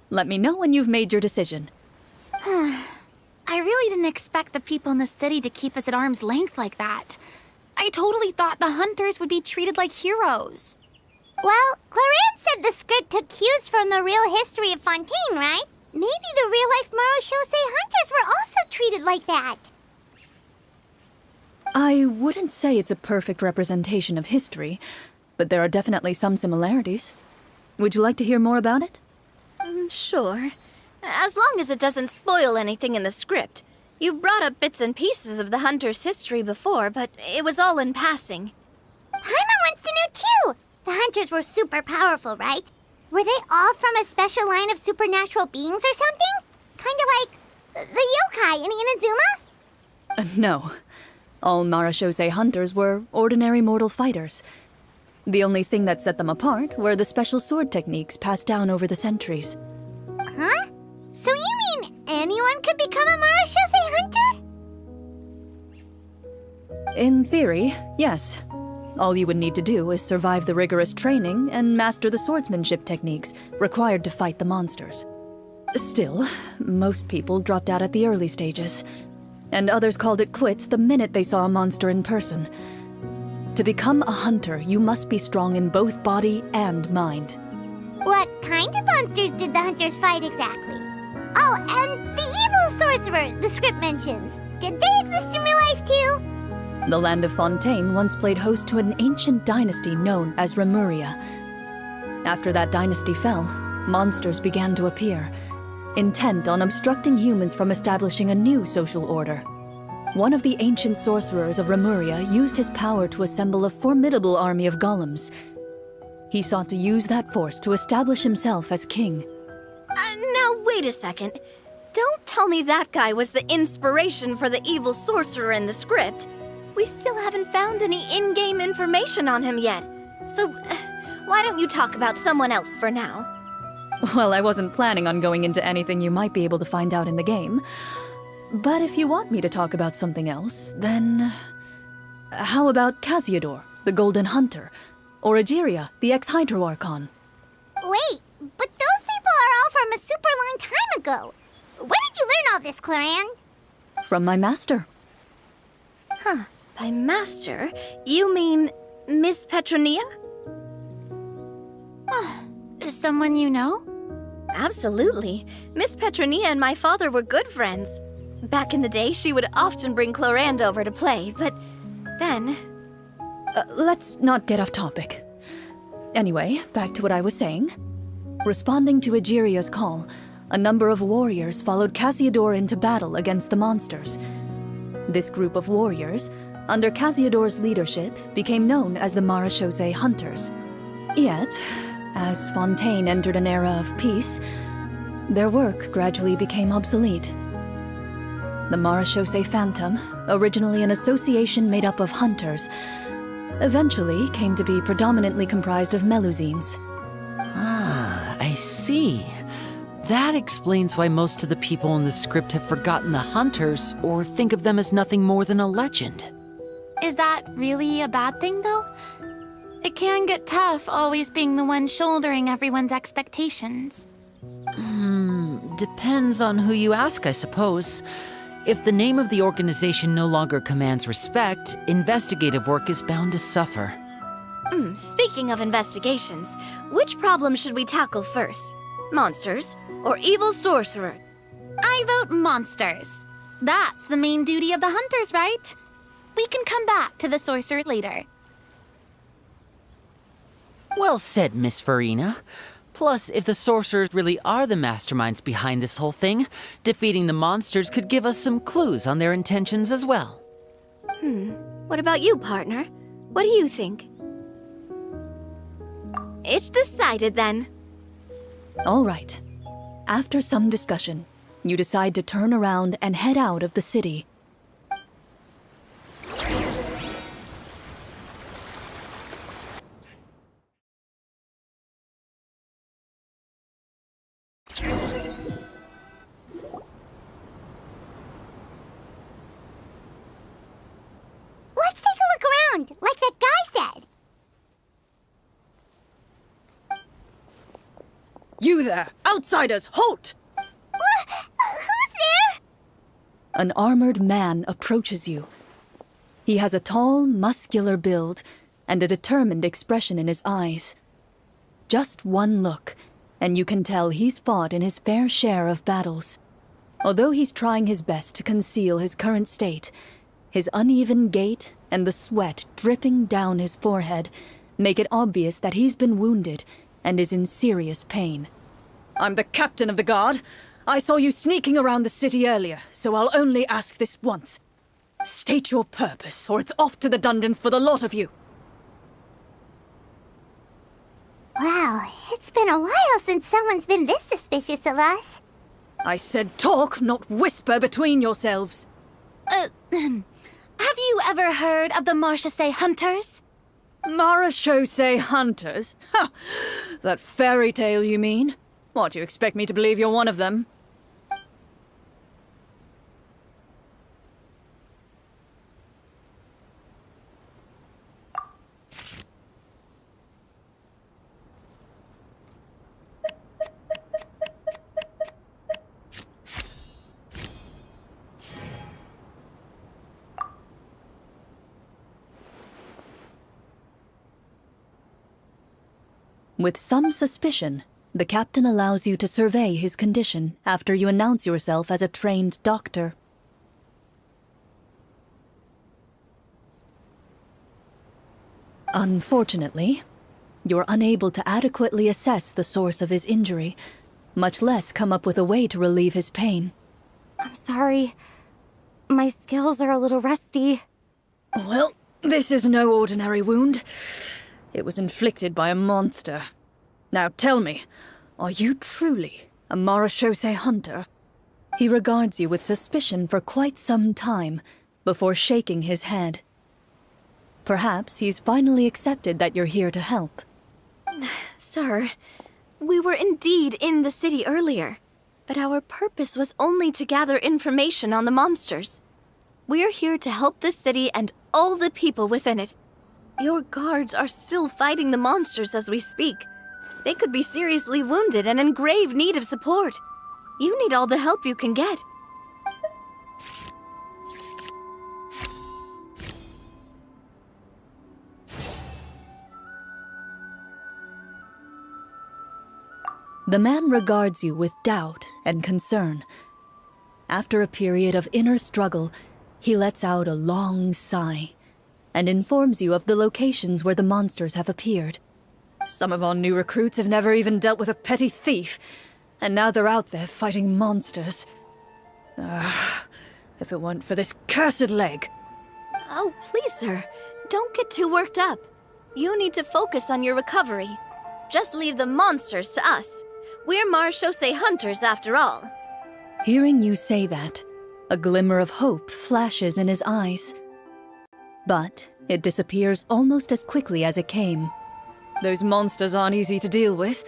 Let me know when you've made your decision. I really didn't expect the people in the city to keep us at arm's length like that. I totally thought the hunters would be treated like heroes. Well, Claran said the script took cues from the real history of Fontaine, right? Maybe the real-life Marachose hunters were also treated like that. I wouldn't say it's a perfect representation of history, but there are definitely some similarities. Would you like to hear more about it? Sure. As long as it doesn't spoil anything in the script. You brought up bits and pieces of the hunter's history before, but it was all in passing. Paimon wants to know too! The hunters were super powerful, right? Were they all from a special line of supernatural beings or something? Kind of like the yokai in Inazuma? No. All Marachose hunters were ordinary mortal fighters. The only thing that set them apart were the special sword techniques passed down over the centuries. Huh? So you mean anyone could become a Marachose hunter? In theory, yes. All you would need to do is survive the rigorous training and master the swordsmanship techniques required to fight the monsters. Still, most people dropped out at the early stages, and others called it quits the minute they saw a monster in person. To become a hunter, you must be strong in both body and mind. What kind of monsters did the hunters fight exactly? Oh, and the evil sorcerer the script mentions. Did they exist in real life too? The land of Fontaine once played host to an ancient dynasty known as Remuria. After that dynasty fell, monsters began to appear, intent on obstructing humans from establishing a new social order. One of the ancient sorcerers of Remuria used his power to assemble a formidable army of golems. He sought to use that force to establish himself as king. Now wait a second. Don't tell me that guy was the inspiration for the evil sorcerer in the script. We still haven't found any in-game information on him yet. So, why don't you talk about someone else for now? Well, I wasn't planning on going into anything you might be able to find out in the game. But if you want me to talk about something else, then... How about Casiodor, the Golden Hunter? Or Egeria, the ex-Hydro Archon? Wait, but those people are all from a super long time ago. Where did you learn all this, Claran? From my master. Huh. By master, you mean Miss Petronia? Someone you know? Absolutely. Miss Petronia and my father were good friends. Back in the day, she would often bring Clorand over to play, but then... Let's not get off topic. Anyway, back to what I was saying. Responding to Egeria's call, a number of warriors followed Casiodor into battle against the monsters. This group of warriors, under Casiodor's leadership, became known as the Marachose Hunters. Yet, as Fontaine entered an era of peace, their work gradually became obsolete. The Marachose Phantom, originally an association made up of hunters, eventually came to be predominantly comprised of Melusines. Ah, I see. That explains why most of the people in the script have forgotten the hunters or think of them as nothing more than a legend. Is that really a bad thing, though? It can get tough always being the one shouldering everyone's expectations. Depends on who you ask, I suppose. If the name of the organization no longer commands respect, investigative work is bound to suffer. Speaking of investigations, which problem should we tackle first? Monsters or evil sorcerer? I vote monsters. That's the main duty of the hunters, right? We can come back to the sorcerer later. Well said, Miss Farina. Plus, if the sorcerers really are the masterminds behind this whole thing, defeating the monsters could give us some clues on their intentions as well. What about you, partner? What do you think? It's decided then. All right. After some discussion, you decide to turn around and head out of the city. Let's take a look around, like that guy said. You there! Outsiders, halt! Who's there? An armored man approaches you. He He has a tall, muscular build and a determined expression in his eyes. Just one look, and you can tell he's fought in his fair share of battles. Although he's trying his best to conceal his current state, his uneven gait and the sweat dripping down his forehead make it obvious that he's been wounded and is in serious pain. I'm the captain of the guard. I saw you sneaking around the city earlier, so I'll only ask this once. State your purpose, or it's off to the dungeons for the lot of you. Wow, it's been a while since someone's been this suspicious of us. I said talk, not whisper between yourselves. Have you ever heard of the Marchese Hunters? Marachose hunters? Ha! That fairy tale, you mean? What, you expect me to believe you're one of them? With some suspicion, the captain allows you to survey his condition after you announce yourself as a trained doctor. Unfortunately, you're unable to adequately assess the source of his injury, much less come up with a way to relieve his pain. I'm sorry. My skills are a little rusty. Well, this is no ordinary wound. It was inflicted by a monster. Now tell me, are you truly a Marachose hunter? He regards you with suspicion for quite some time, before shaking his head. Perhaps he's finally accepted that you're here to help. Sir, we were indeed in the city earlier, but our purpose was only to gather information on the monsters. We're here to help the city and all the people within it. Your guards are still fighting the monsters as we speak. They could be seriously wounded and in grave need of support. You need all the help you can get. The man regards you with doubt and concern. After a period of inner struggle, he lets out a long sigh and informs you of the locations where the monsters have appeared. Some of our new recruits have never even dealt with a petty thief, and now they're out there fighting monsters. If it weren't for this cursed leg. Oh, please, sir. Don't get too worked up. You need to focus on your recovery. Just leave the monsters to us. We're Marachose hunters, after all. Hearing you say that, a glimmer of hope flashes in his eyes. But it disappears almost as quickly as it came. Those monsters aren't easy to deal with.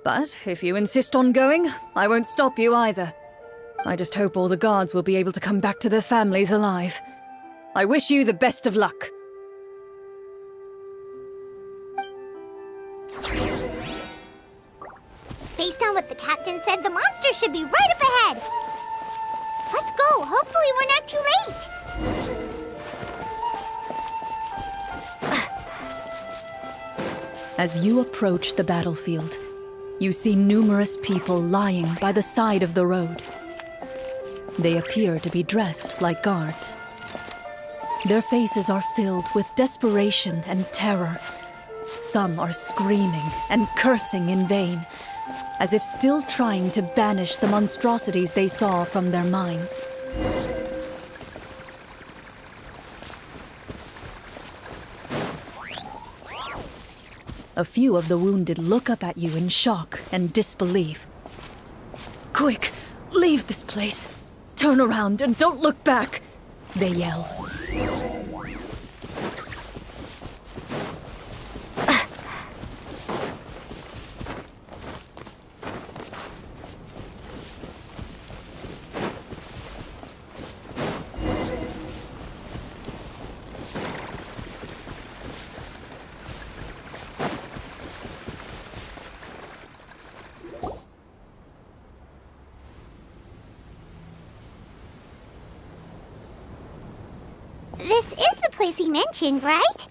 But if you insist on going, I won't stop you either. I just hope all the guards will be able to come back to their families alive. I wish you the best of luck. Based on what the captain said, the monster should be right up ahead. Let's go. Hopefully we're not too late. As you approach the battlefield, you see numerous people lying by the side of the road. They appear to be dressed like guards. Their faces are filled with desperation and terror. Some are screaming and cursing in vain, as if still trying to banish the monstrosities they saw from their minds. A few of the wounded look up at you in shock and disbelief. Quick, leave this place. Turn around and don't look back, they yell. this is the place he mentioned, right?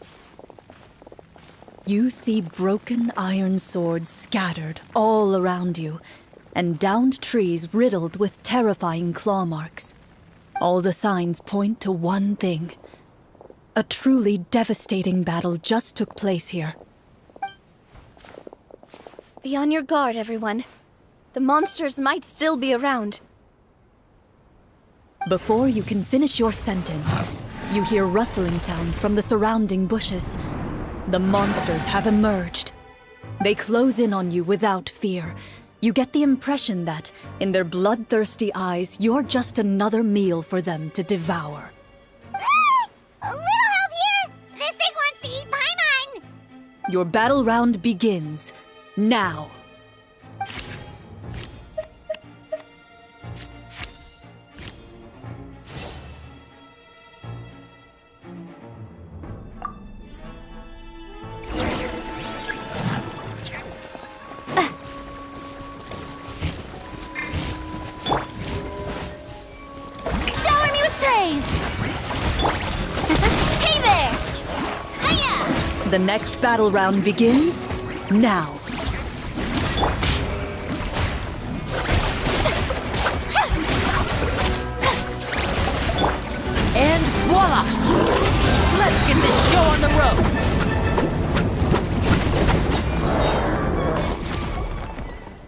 You see broken iron swords scattered all around you, and downed trees riddled with terrifying claw marks. All the signs point to one thing. A truly devastating battle just took place here. Be on your guard, everyone. The monsters might still be around. Before you can finish your sentence, you hear rustling sounds from the surrounding bushes. The monsters have emerged. They close in on you without fear. You get the impression that, in their bloodthirsty eyes, you're just another meal for them to devour. A little help here! This thing wants to eat Paimon! Your battle round begins now. Shower me with praise! Hey there! Hiya! The next battle round begins now. And voila! Let's get this show on the road!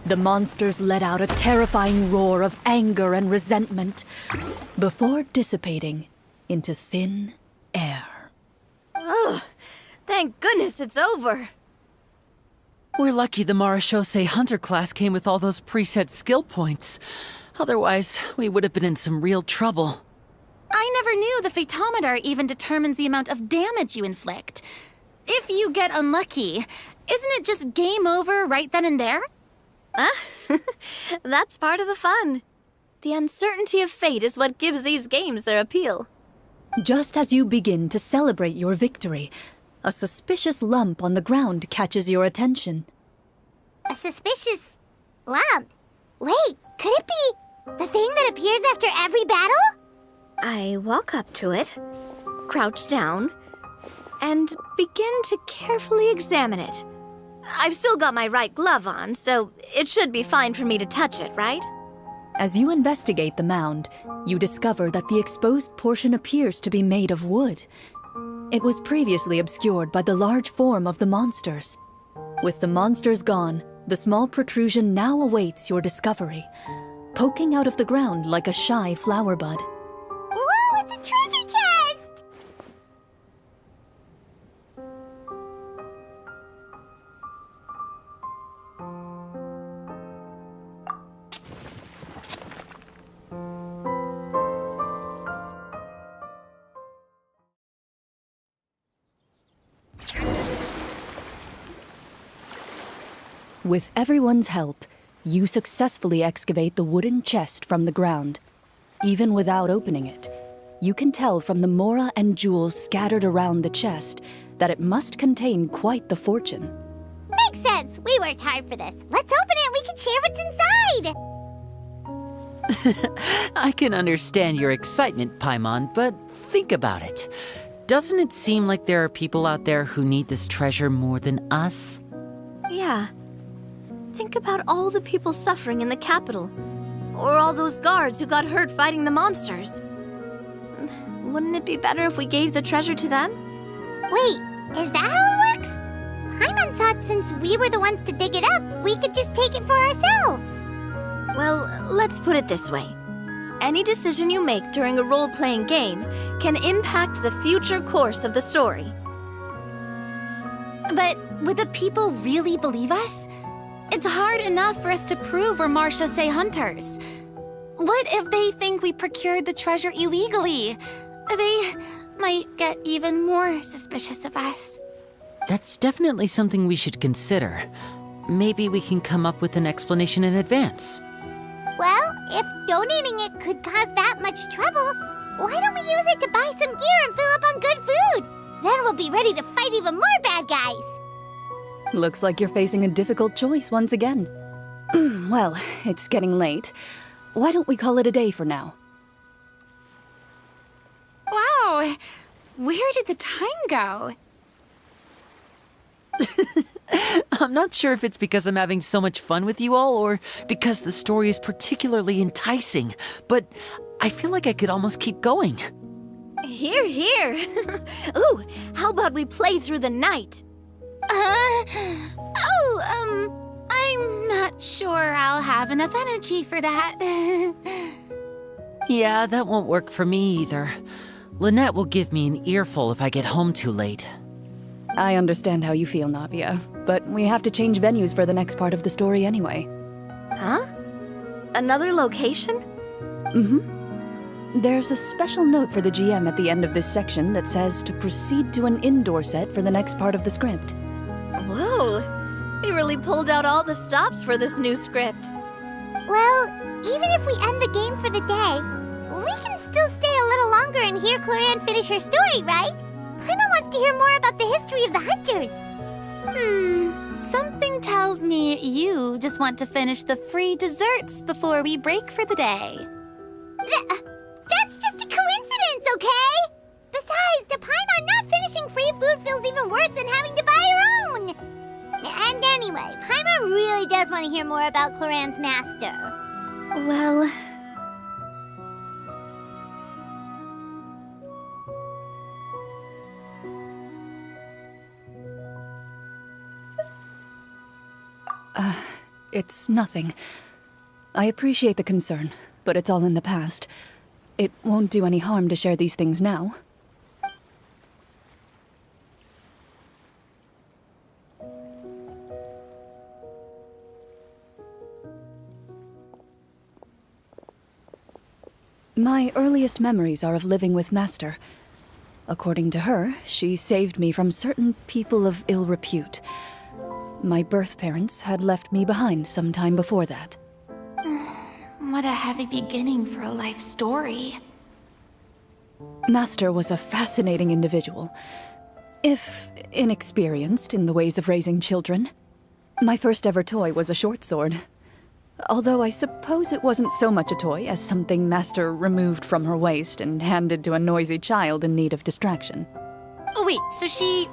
The monsters let out a terrifying roar of anger and resentment before dissipating into thin air. Ugh, thank goodness it's over. We're lucky the Marashose Hunter class came with all those preset skill points. Otherwise, we would have been in some real trouble. I never knew the Fatometer even determines the amount of damage you inflict. If you get unlucky, isn't it just game over right then and there? That's part of the fun. The uncertainty of fate is what gives these games their appeal. Just as you begin to celebrate your victory, a suspicious lump on the ground catches your attention. A suspicious lump? Wait, could it be the thing that appears after every battle? I walk up to it, crouch down, and begin to carefully examine it. I've still got my right glove on, so it should be fine for me to touch it, right? As you investigate the mound, you discover that the exposed portion appears to be made of wood. It was previously obscured by the large form of the monsters. With the monsters gone, the small protrusion now awaits your discovery, poking out of the ground like a shy flower bud. Whoa, it's a treasure chest! With everyone's help, you successfully excavate the wooden chest from the ground. Even without opening it, you can tell from the mora and jewels scattered around the chest that it must contain quite the fortune. Makes sense. We worked hard for this. Let's open it and we can share what's inside. I can understand your excitement, Paimon, but think about it. Doesn't it seem like there are people out there who need this treasure more than us? Yeah. Think about all the people suffering in the capital. Or all those guards who got hurt fighting the monsters. Wouldn't it be better if we gave the treasure to them? Wait, is that how it works? Paimon thought since we were the ones to dig it up, we could just take it for ourselves. Well, let's put it this way. Any decision you make during a role-playing game can impact the future course of the story. But would the people really believe us? It's hard enough for us to prove we're Marashose hunters. What if they think we procured the treasure illegally? They might get even more suspicious of us. That's definitely something we should consider. Maybe we can come up with an explanation in advance. Well, if donating it could cause that much trouble, why don't we use it to buy some gear and fill up on good food? Then we'll be ready to fight even more bad guys. Looks like you're facing a difficult choice once again. Well, it's getting late. Why don't we call it a day for now? Wow, Where did the time go? I'm not sure if it's because I'm having so much fun with you all or because the story is particularly enticing, but I feel like I could almost keep going. Here, here. Ooh, how about we play through the night? I'm not sure I'll have enough energy for that. Yeah, that won't work for me either. Lynette will give me an earful if I get home too late. I understand how you feel, Navia, but we have to change venues for the next part of the story anyway. Huh? Another location? There's a special note for the GM at the end of this section that says to proceed to an indoor set for the next part of the script. Whoa, they really pulled out all the stops for this new script. Well, even if we end the game for the day, we can still stay a little longer and hear Cloran finish her story, right? Paimon wants to hear more about the history of the Hunters. Something tells me you just want to finish the free desserts before we break for the day. That's just a coincidence, okay? Besides, to Paimon, not finishing free food feels even worse than having to buy her own. And anyway, Paimon really does want to hear more about Cloran's master. Well, It's nothing. I appreciate the concern, but it's all in the past. It won't do any harm to share these things now. My earliest memories are of living with Master. According to her, she saved me from certain people of ill repute. My birth parents had left me behind some time before that. what a heavy beginning for a life story. Master was a fascinating individual, if inexperienced in the ways of raising children. My first ever toy was a short sword. Although I suppose it wasn't so much a toy as something Master removed from her waist and handed to a noisy child in need of distraction. Oh, wait, so she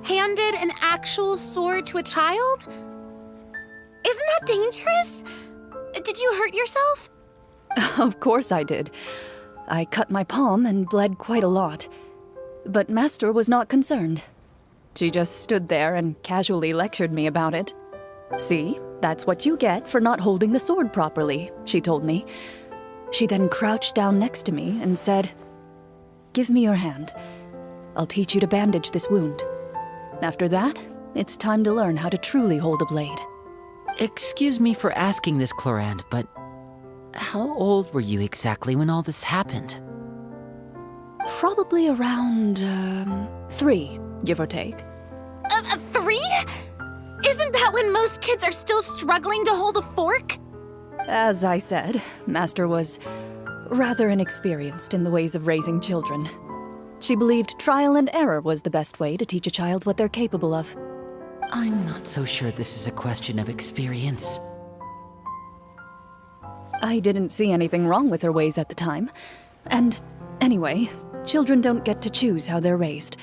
handed an actual sword to a child? Isn't that dangerous? Did you hurt yourself? Of course I did. I cut my palm and bled quite a lot. But Master was not concerned. She just stood there and casually lectured me about it. See, that's what you get for not holding the sword properly, she told me. She then crouched down next to me and said, "Give me your hand. I'll teach you to bandage this wound. After that, it's time to learn how to truly hold a blade." Excuse me for asking this, Cloran, but how old were you exactly when all this happened? Probably around, 3, give or take. 3? Isn't that when most kids are still struggling to hold a fork? As I said, Master was rather inexperienced in the ways of raising children. She believed trial and error was the best way to teach a child what they're capable of. I'm not so sure this is a question of experience. I didn't see anything wrong with her ways at the time. And anyway, children don't get to choose how they're raised.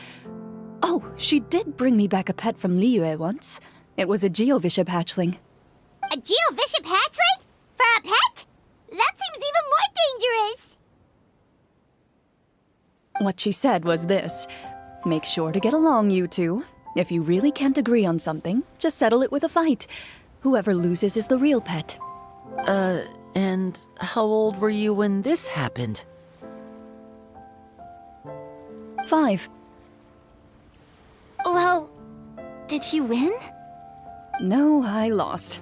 Oh, she did bring me back a pet from Liyue once. It was a Geovishap hatchling. A Geovishap hatchling? For a pet? That seems even more dangerous. What she said was this: make sure to get along, you two. If you really can't agree on something, just settle it with a fight. Whoever loses is the real pet. And how old were you when this happened? 5. Well, did you win? No, I lost.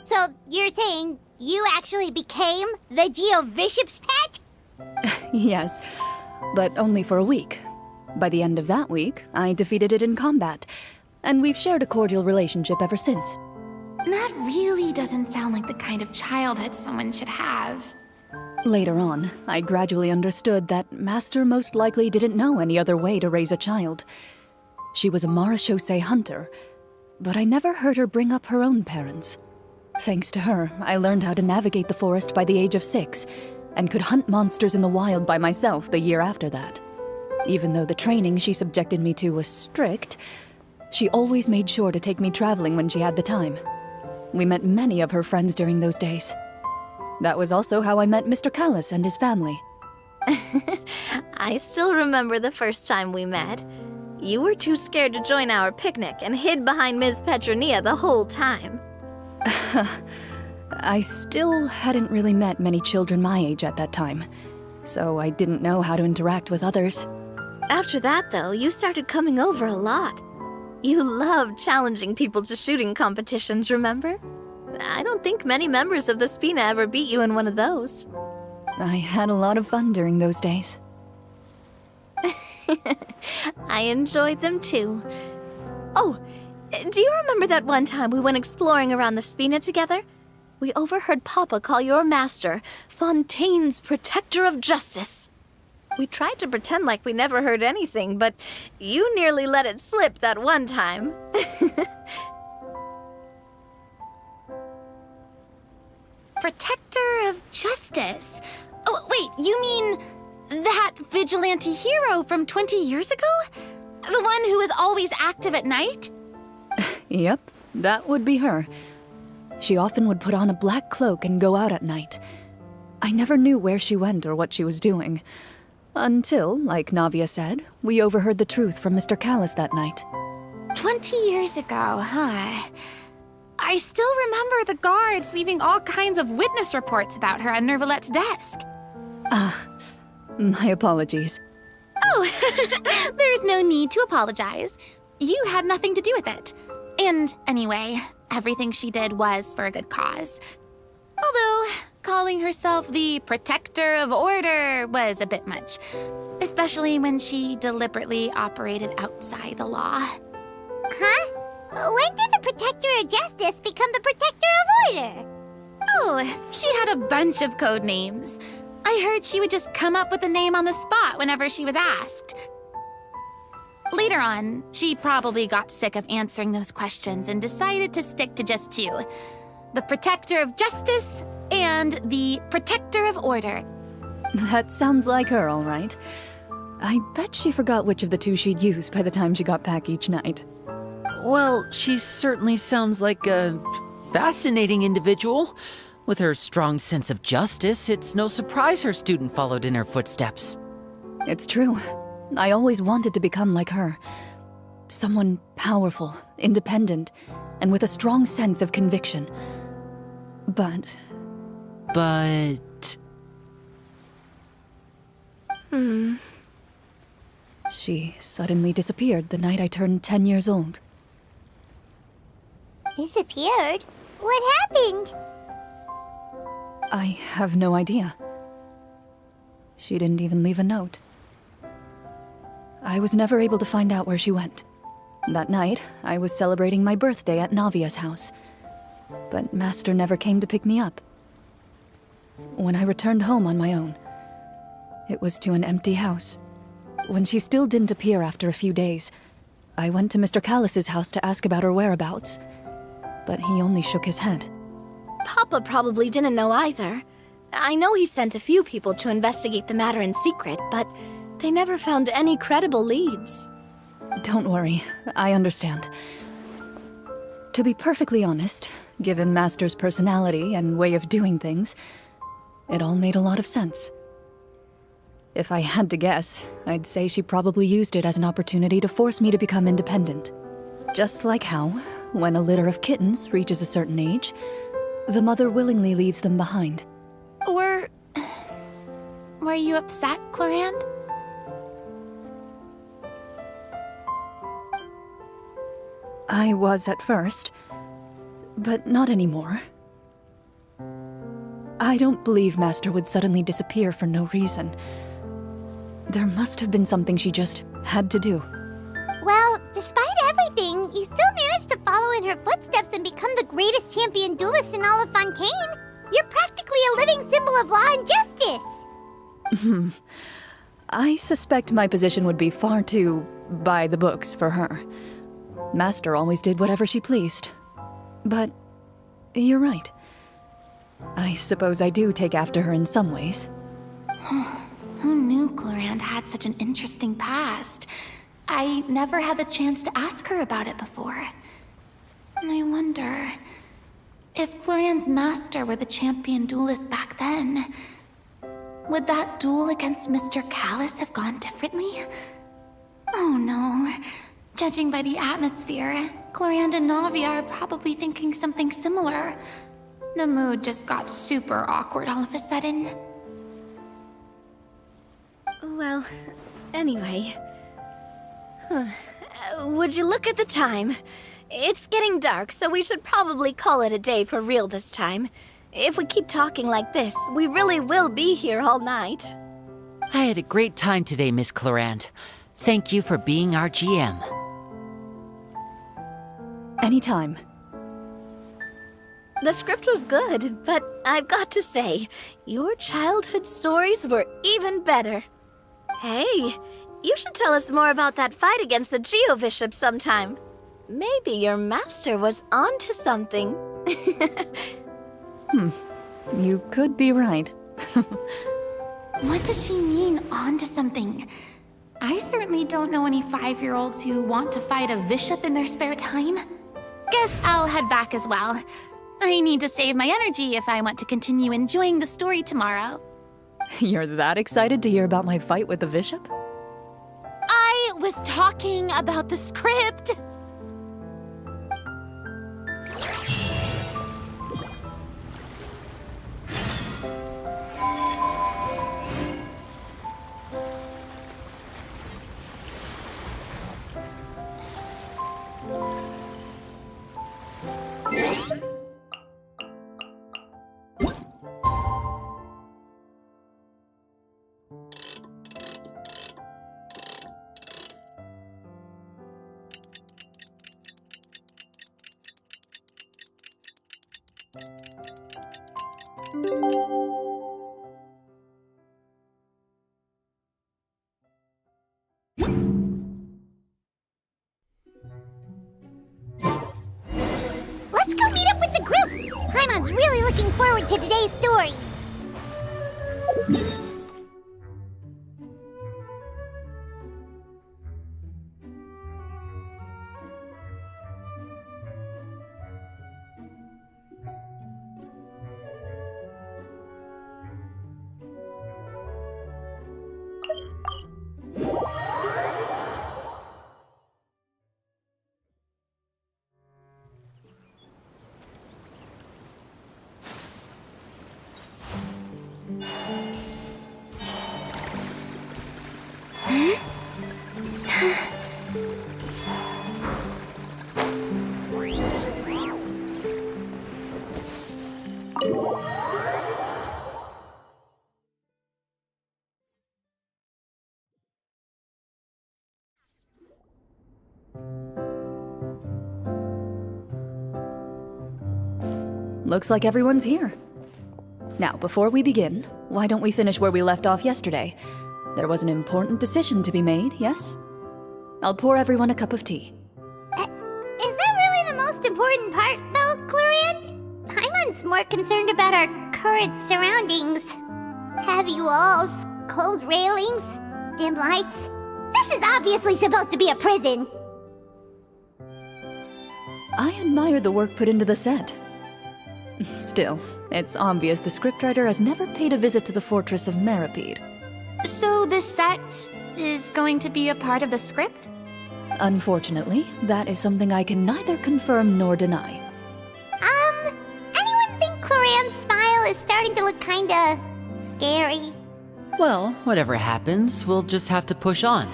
So you're saying you actually became the Geovishap's pet? Yes, but only for a week. By the end of that week, I defeated it in combat, and we've shared a cordial relationship ever since. That really doesn't sound like the kind of childhood someone should have. Later on, I gradually understood that Master most likely didn't know any other way to raise a child. She was a Marechaussee hunter, but I never heard her bring up her own parents. Thanks to her, I learned how to navigate the forest by the age of 6, and could hunt monsters in the wild by myself the year after that. Even though the training she subjected me to was strict, she always made sure to take me traveling when she had the time. We met many of her friends during those days. That was also how I met Mr. Callis and his family. I still remember the first time we met. You were too scared to join our picnic and hid behind Ms. Petronia the whole time. I still hadn't really met many children my age at that time, so I didn't know how to interact with others. After that, though, you started coming over a lot. You loved challenging people to shooting competitions, remember? I don't think many members of the Spina ever beat you in one of those. I had a lot of fun during those days. I enjoyed them too. Oh, do you remember that one time we went exploring around the Spina together? We overheard Papa call your master Fontaine's Protector of Justice. We tried to pretend like we never heard anything, but you nearly let it slip that one time. Protector of Justice? Oh, wait, you mean that vigilante hero from 20 years ago? The one who was always active at night? Yep, that would be her. She often would put on a black cloak and go out at night. I never knew where she went or what she was doing. Until, like Navia said, we overheard the truth from Mr. Callis that night. 20 years ago, huh? I still remember the guards leaving all kinds of witness reports about her on Nervalette's desk. My apologies. Oh, there's no need to apologize. You had nothing to do with it. And anyway, everything she did was for a good cause. Although, calling herself the Protector of Order was a bit much. Especially when she deliberately operated outside the law. Huh? When did the Protector of Justice become the Protector of Order? Oh, she had a bunch of code names. I heard she would just come up with a name on the spot whenever she was asked. Later on, she probably got sick of answering those questions and decided to stick to just two. The Protector of Justice and the Protector of Order. That sounds like her, all right. I bet she forgot which of the two she'd use by the time she got back each night. Well, she certainly sounds like a fascinating individual. With her strong sense of justice, it's no surprise her student followed in her footsteps. It's true. I always wanted to become like her. Someone powerful, independent, and with a strong sense of conviction. But... She suddenly disappeared the night I turned 10 years old. Disappeared? What happened? I have no idea. She didn't even leave a note. I was never able to find out where she went. That night, I was celebrating my birthday at Navia's house. But Master never came to pick me up. When I returned home on my own, it was to an empty house. When she still didn't appear after a few days, I went to Mr. Callis's house to ask about her whereabouts. But he only shook his head. Papa probably didn't know either. I know he sent a few people to investigate the matter in secret, but they never found any credible leads. Don't worry, I understand. To be perfectly honest, given Master's personality and way of doing things, it all made a lot of sense. If I had to guess, I'd say she probably used it as an opportunity to force me to become independent. Just like how, when a litter of kittens reaches a certain age, the mother willingly leaves them behind. Were you upset, Clorinde? I was at first, but not anymore. I don't believe Master would suddenly disappear for no reason. There must have been something she just had to do. Well, despite everything, you still managed to follow in her footsteps and become the greatest champion duelist in all of Fontaine. You're practically a living symbol of law and justice. I suspect my position would be far too by the books for her. Master always did whatever she pleased. But you're right. I suppose I do take after her in some ways. Who knew Clorand had such an interesting past? I never had the chance to ask her about it before. And I wonder... if Clorand's master were the champion duelist back then, would that duel against Mr. Callus have gone differently? Oh no. Judging by the atmosphere, Clorand and Navi are probably thinking something similar. The mood just got super awkward all of a sudden. Well, anyway. Would you look at the time? It's getting dark, so we should probably call it a day for real this time. If we keep talking like this, we really will be here all night. I had a great time today, Miss Clorand. Thank you for being our GM. Anytime. The script was good, but I've got to say, your childhood stories were even better. Hey, you should tell us more about that fight against the Geo-Bishop sometime. Maybe your master was onto something. You could be right. What does she mean, onto something? I certainly don't know any 5-year-olds who want to fight a bishop in their spare time. Guess I'll head back as well. I need to save my energy if I want to continue enjoying the story tomorrow. You're that excited to hear about my fight with the bishop? I was talking about the script. Let's go meet up with the group! Paimon's really looking forward to today's story. Looks like everyone's here. Now, before we begin, why don't we finish where we left off yesterday? There was an important decision to be made, yes? I'll pour everyone a cup of tea. Is that really the most important part, though, Clorand? Paimon's more concerned about our current surroundings. Heavy walls, cold railings, dim lights. This is obviously supposed to be a prison. I admire the work put into the set. Still, it's obvious the scriptwriter has never paid a visit to the fortress of Meripede. So this set is going to be a part of the script? Unfortunately, that is something I can neither confirm nor deny. Anyone think Clorand's smile is starting to look kinda scary? Well, whatever happens, we'll just have to push on.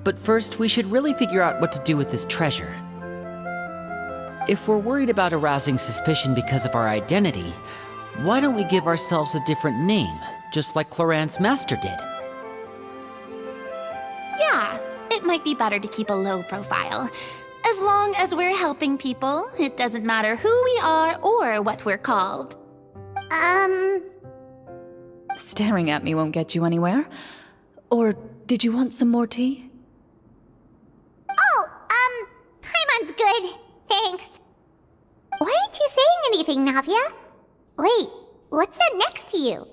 But first, we should really figure out what to do with this treasure. If we're worried about arousing suspicion because of our identity, why don't we give ourselves a different name, just like Clorand's master did? Yeah, it might be better to keep a low profile. As long as we're helping people, it doesn't matter who we are or what we're called. Staring at me won't get you anywhere. Or did you want some more tea? Oh, Paimon's good. Thanks. Why aren't you saying anything, Navia? Wait, what's that next to you?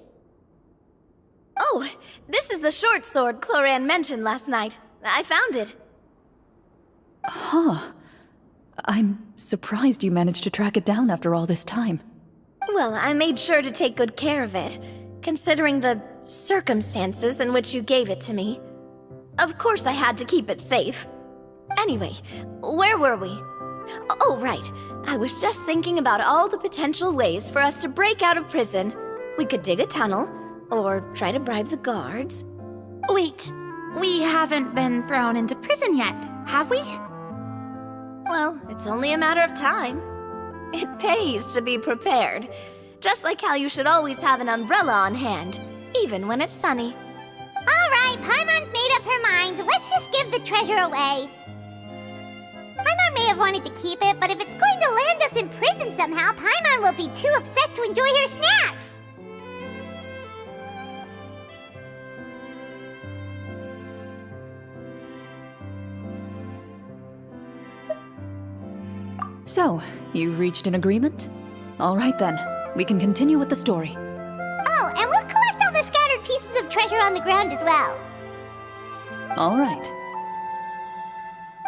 Oh, this is the short sword Cloran mentioned last night. I found it. Huh. I'm surprised you managed to track it down after all this time. Well, I made sure to take good care of it, considering the circumstances in which you gave it to me. Of course I had to keep it safe. Anyway, where were we? Oh, right. I was just thinking about all the potential ways for us to break out of prison. We could dig a tunnel, or try to bribe the guards. Wait, we haven't been thrown into prison yet, have we? Well, it's only a matter of time. It pays to be prepared. Just like how you should always have an umbrella on hand, even when it's sunny. All right, Paimon's made up her mind. Let's just give the treasure away. Paimon may have wanted to keep it, but if it's going to land us in prison somehow, Paimon will be too upset to enjoy her snacks. So, you've reached an agreement? All right then, we can continue with the story. Oh, and we'll collect all the scattered pieces of treasure on the ground as well. All right.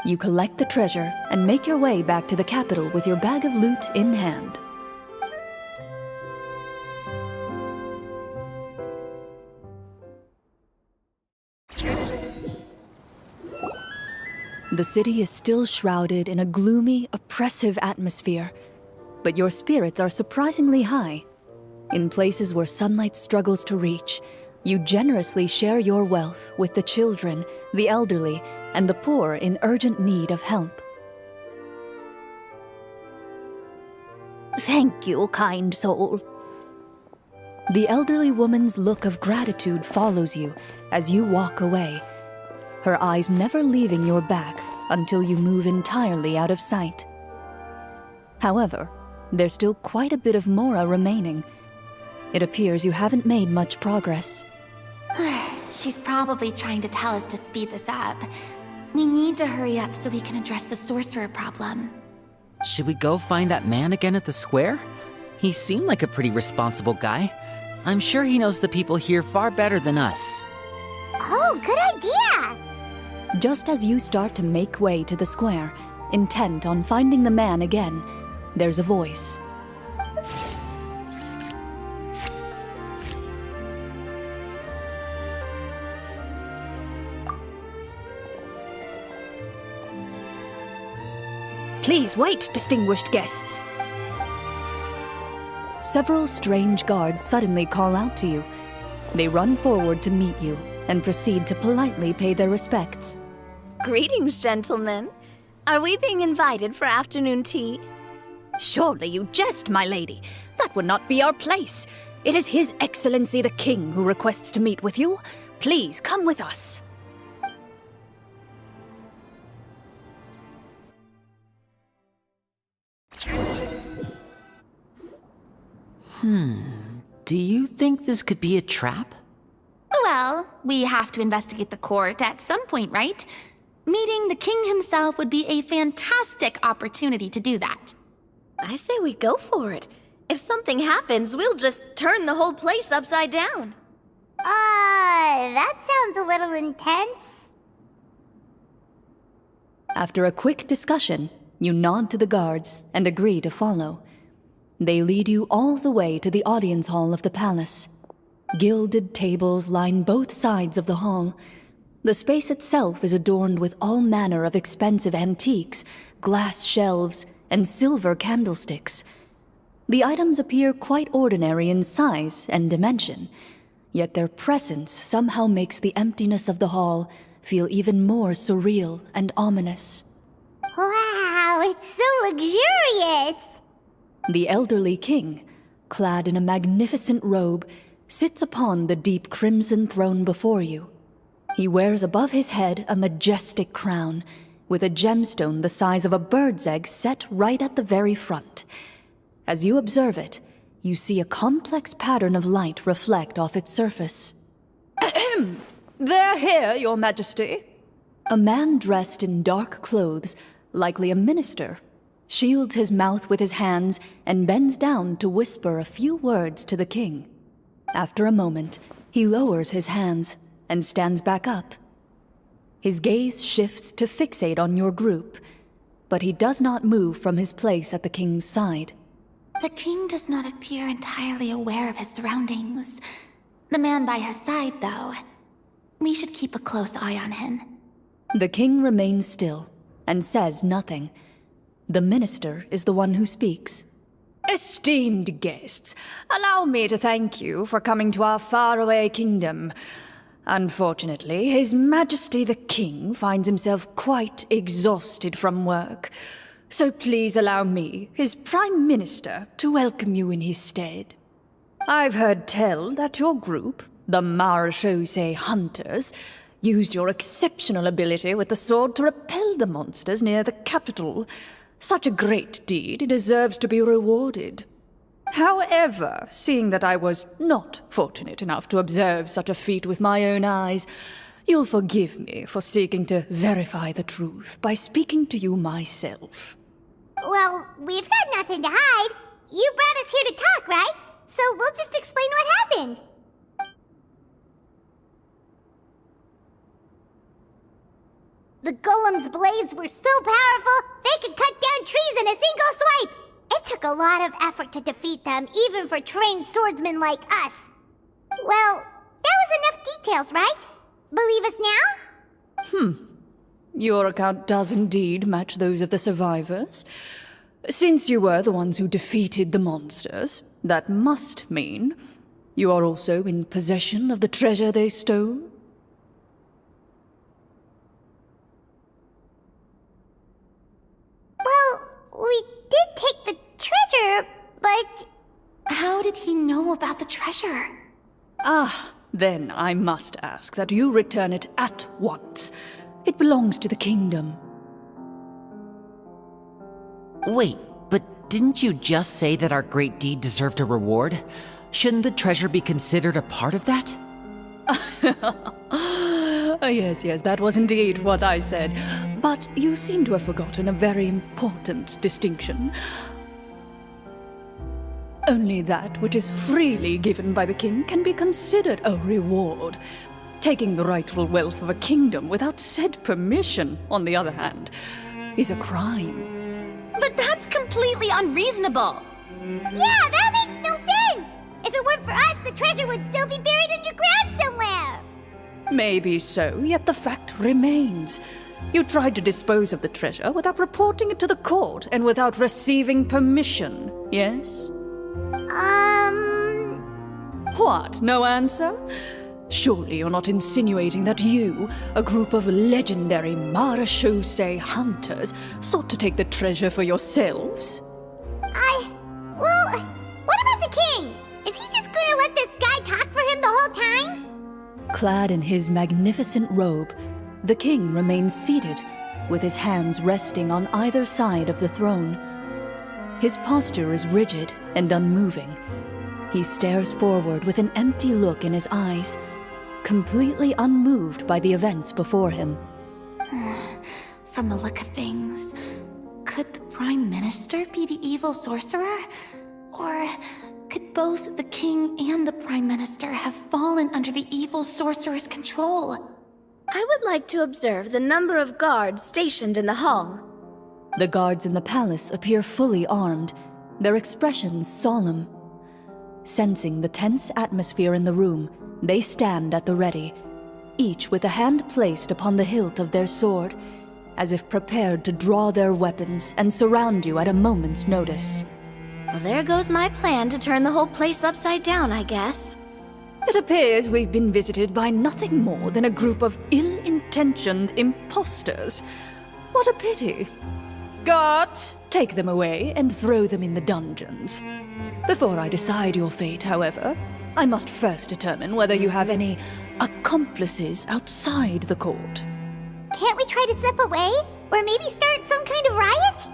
You collect the treasure and make your way back to the capital with your bag of loot in hand. The city is still shrouded in a gloomy, oppressive atmosphere, but your spirits are surprisingly high. In places where sunlight struggles to reach, you generously share your wealth with the children, the elderly, and the poor in urgent need of help. Thank you, kind soul. The elderly woman's look of gratitude follows you as you walk away, her eyes never leaving your back until you move entirely out of sight. However, there's still quite a bit of Mora remaining. It appears you haven't made much progress. She's probably trying to tell us to speed this up. We need to hurry up so we can address the sorcerer problem. Should we go find that man again at the square? He seemed like a pretty responsible guy. I'm sure he knows the people here far better than us. Oh, good idea! Just as you start to make way to the square, intent on finding the man again, there's a voice. Please wait, distinguished guests. Several strange guards suddenly call out to you. They run forward to meet you and proceed to politely pay their respects. Greetings, gentlemen. Are we being invited for afternoon tea? Surely you jest, my lady. That would not be our place. It is His Excellency the King who requests to meet with you. Please come with us. Do you think this could be a trap? Well, we have to investigate the court at some point, right? Meeting the king himself would be a fantastic opportunity to do that. I say we go for it. If something happens, we'll just turn the whole place upside down. That sounds a little intense. After a quick discussion, you nod to the guards and agree to follow. They lead you all the way to the audience hall of the palace. Gilded tables line both sides of the hall. The space itself is adorned with all manner of expensive antiques, glass shelves, and silver candlesticks. The items appear quite ordinary in size and dimension, yet their presence somehow makes the emptiness of the hall feel even more surreal and ominous. Wow, it's so luxurious! The elderly king, clad in a magnificent robe, sits upon the deep crimson throne before you. He wears above his head a majestic crown, with a gemstone the size of a bird's egg set right at the very front. As you observe it, you see a complex pattern of light reflect off its surface. They're here, Your Majesty. A man dressed in dark clothes, likely a minister, shields his mouth with his hands and bends down to whisper a few words to the king. After a moment, He lowers his hands and stands back up. His gaze shifts to fixate on your group, but he does not move from his place at the king's side. The king does not appear entirely aware of his surroundings. The man by his side, though. We should keep a close eye on him. The king remains still and says nothing. The minister is the one who speaks. Esteemed guests, allow me to thank you for coming to our faraway kingdom. Unfortunately, His Majesty the King finds himself quite exhausted from work. So please allow me, his Prime Minister, to welcome you in his stead. I've heard tell that your group, the Marechaussee Hunters, used your exceptional ability with the sword to repel the monsters near the capital. Such a great deed deserves to be rewarded. However, seeing that I was not fortunate enough to observe such a feat with my own eyes, you'll forgive me for seeking to verify the truth by speaking to you myself. Well, we've got nothing to hide. You brought us here to talk, right? So we'll just explain what happened. The golem's blades were so powerful, they could cut down trees in a single swipe! It took a lot of effort to defeat them, even for trained swordsmen like us. Well, that was enough details, right? Believe us now? Your account does indeed match those of the survivors. Since you were the ones who defeated the monsters, that must mean you are also in possession of the treasure they stole? Well, we did take the treasure, but... How did he know about the treasure? Then I must ask that you return it at once. It belongs to the kingdom. Wait, but didn't you just say that our great deed deserved a reward? Shouldn't the treasure be considered a part of that? Yes, that was indeed what I said. But you seem to have forgotten a very important distinction. Only that which is freely given by the king can be considered a reward. Taking the rightful wealth of a kingdom without said permission, on the other hand, is a crime. But that's completely unreasonable! Yeah, that makes no sense! If it weren't for us, the treasure would still be buried underground somewhere! Maybe so, yet the fact remains. You tried to dispose of the treasure without reporting it to the court and without receiving permission, yes? What, no answer? Surely you're not insinuating that you, a group of legendary Marechaussee hunters, sought to take the treasure for yourselves? Well, what about the king? Is he just gonna let this guy talk for him the whole time? Clad in his magnificent robe, the king remains seated, with his hands resting on either side of the throne. His posture is rigid and unmoving. He stares forward with an empty look in his eyes, completely unmoved by the events before him. From the look of things, could the Prime Minister be the evil sorcerer? Or could both the King and the Prime Minister have fallen under the evil sorcerer's control? I would like to observe the number of guards stationed in the hall. The guards in the palace appear fully armed, their expressions solemn. Sensing the tense atmosphere in the room, they stand at the ready, each with a hand placed upon the hilt of their sword, as if prepared to draw their weapons and surround you at a moment's notice. Well, there goes my plan to turn the whole place upside down, I guess. It appears we've been visited by nothing more than a group of ill-intentioned imposters. What a pity. Guards, take them away and throw them in the dungeons. Before I decide your fate, however, I must first determine whether you have any accomplices outside the court. Can't we try to slip away? Or maybe start some kind of riot?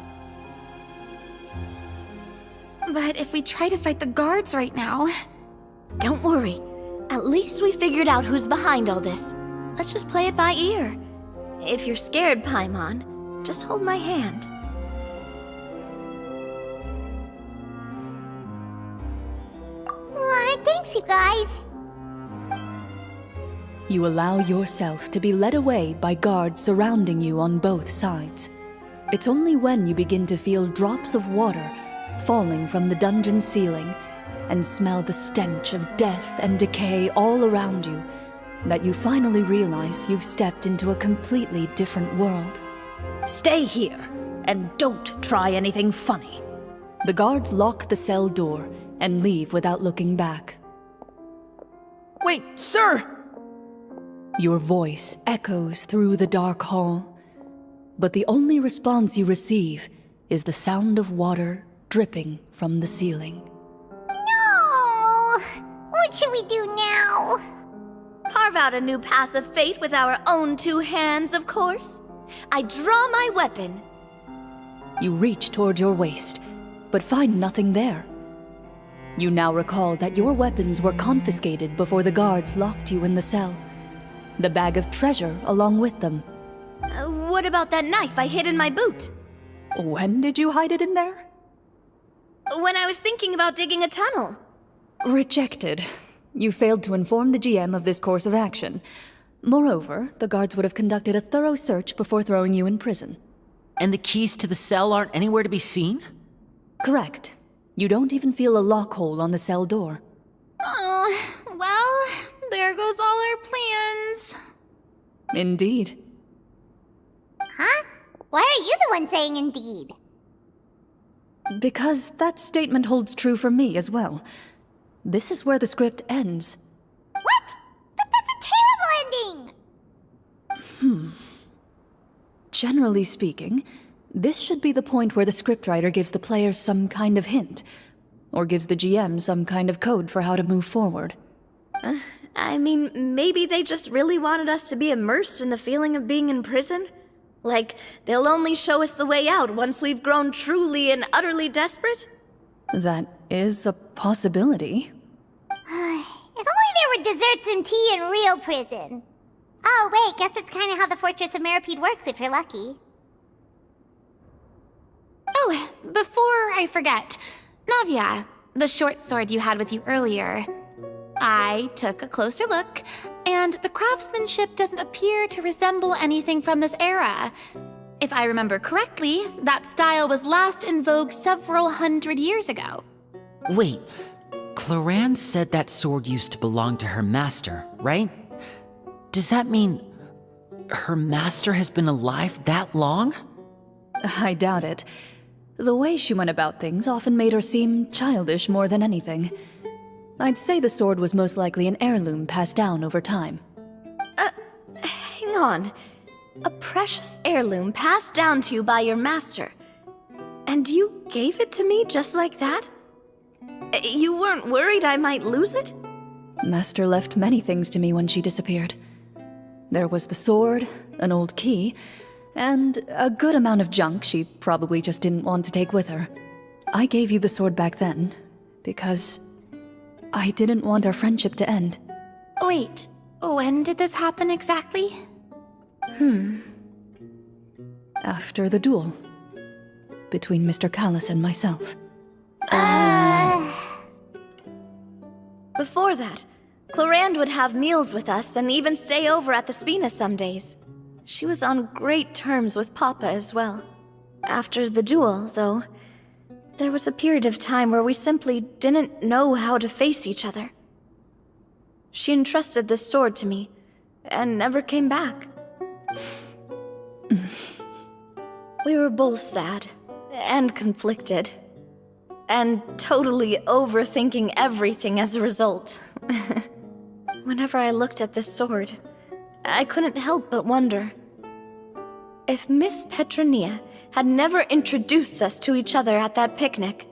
But if we try to fight the guards right now... Don't worry. At least we figured out who's behind all this. Let's just play it by ear. If you're scared, Paimon, just hold my hand. Aw, thanks, you guys. You allow yourself to be led away by guards surrounding you on both sides. It's only when you begin to feel drops of water falling from the dungeon ceiling and smell the stench of death and decay all around you that you finally realize you've stepped into a completely different world. Stay here, and don't try anything funny. The guards lock the cell door and leave without looking back. Wait, sir! Your voice echoes through the dark hall, but the only response you receive is the sound of water dripping from the ceiling. No! What should we do now? Carve out a new path of fate with our own two hands, of course. I draw my weapon. You reach toward your waist, but find nothing there. You now recall that your weapons were confiscated before the guards locked you in the cell. The bag of treasure along with them. What about that knife I hid in my boot? When did you hide it in there? When I was thinking about digging a tunnel. Rejected. You failed to inform the GM of this course of action. Moreover, the guards would have conducted a thorough search before throwing you in prison. And the keys to the cell aren't anywhere to be seen? Correct. You don't even feel a lock hole on the cell door. Oh, well, there goes all our plans. Indeed. Huh? Why are you the one saying indeed? Because that statement holds true for me as well. This is where the script ends. What? But that's a terrible ending! Generally speaking, this should be the point where the scriptwriter gives the players some kind of hint, or gives the GM some kind of code for how to move forward. I mean, maybe they just really wanted us to be immersed in the feeling of being in prison? Like, they'll only show us the way out once we've grown truly and utterly desperate? That is a possibility. If only there were desserts and tea in real prison. Oh, wait, guess that's kind of how the Fortress of Meripede works if you're lucky. Oh, before I forget, Navia, the short sword you had with you earlier. I took a closer look, and the craftsmanship doesn't appear to resemble anything from this era. If I remember correctly, that style was last in vogue several hundred years ago. Wait, Cloran said that sword used to belong to her master, right? Does that mean her master has been alive that long? I doubt it. The way she went about things often made her seem childish more than anything. I'd say the sword was most likely an heirloom passed down over time. Hang on. A precious heirloom passed down to you by your master. And you gave it to me just like that? You weren't worried I might lose it? Master left many things to me when she disappeared. There was the sword, an old key, and a good amount of junk she probably just didn't want to take with her. I gave you the sword back then, because I didn't want our friendship to end. Wait, when did this happen exactly? After the duel. Between Mr. Callis and myself. Before that, Clorand would have meals with us and even stay over at the Spina some days. She was on great terms with Papa as well. After the duel, though, there was a period of time where we simply didn't know how to face each other. She entrusted this sword to me, and never came back. We were both sad, and conflicted, and totally overthinking everything as a result. Whenever I looked at this sword, I couldn't help but wonder if Miss Petronia had never introduced us to each other at that picnic.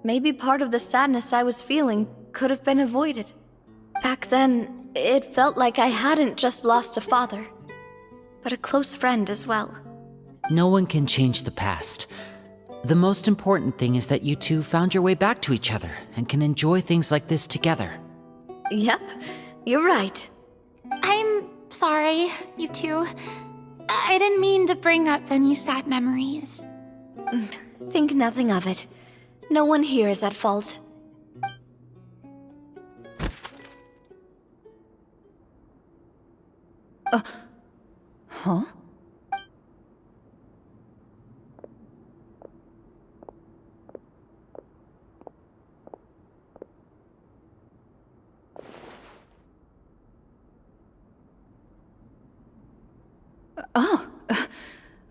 Maybe part of the sadness I was feeling could have been avoided. Back then, it felt like I hadn't just lost a father, but a close friend as well. No one can change the past. The most important thing is that you two found your way back to each other and can enjoy things like this together. Yep, you're right. I'm sorry, you two. I didn't mean to bring up any sad memories. Think nothing of it. No one here is at fault. Huh?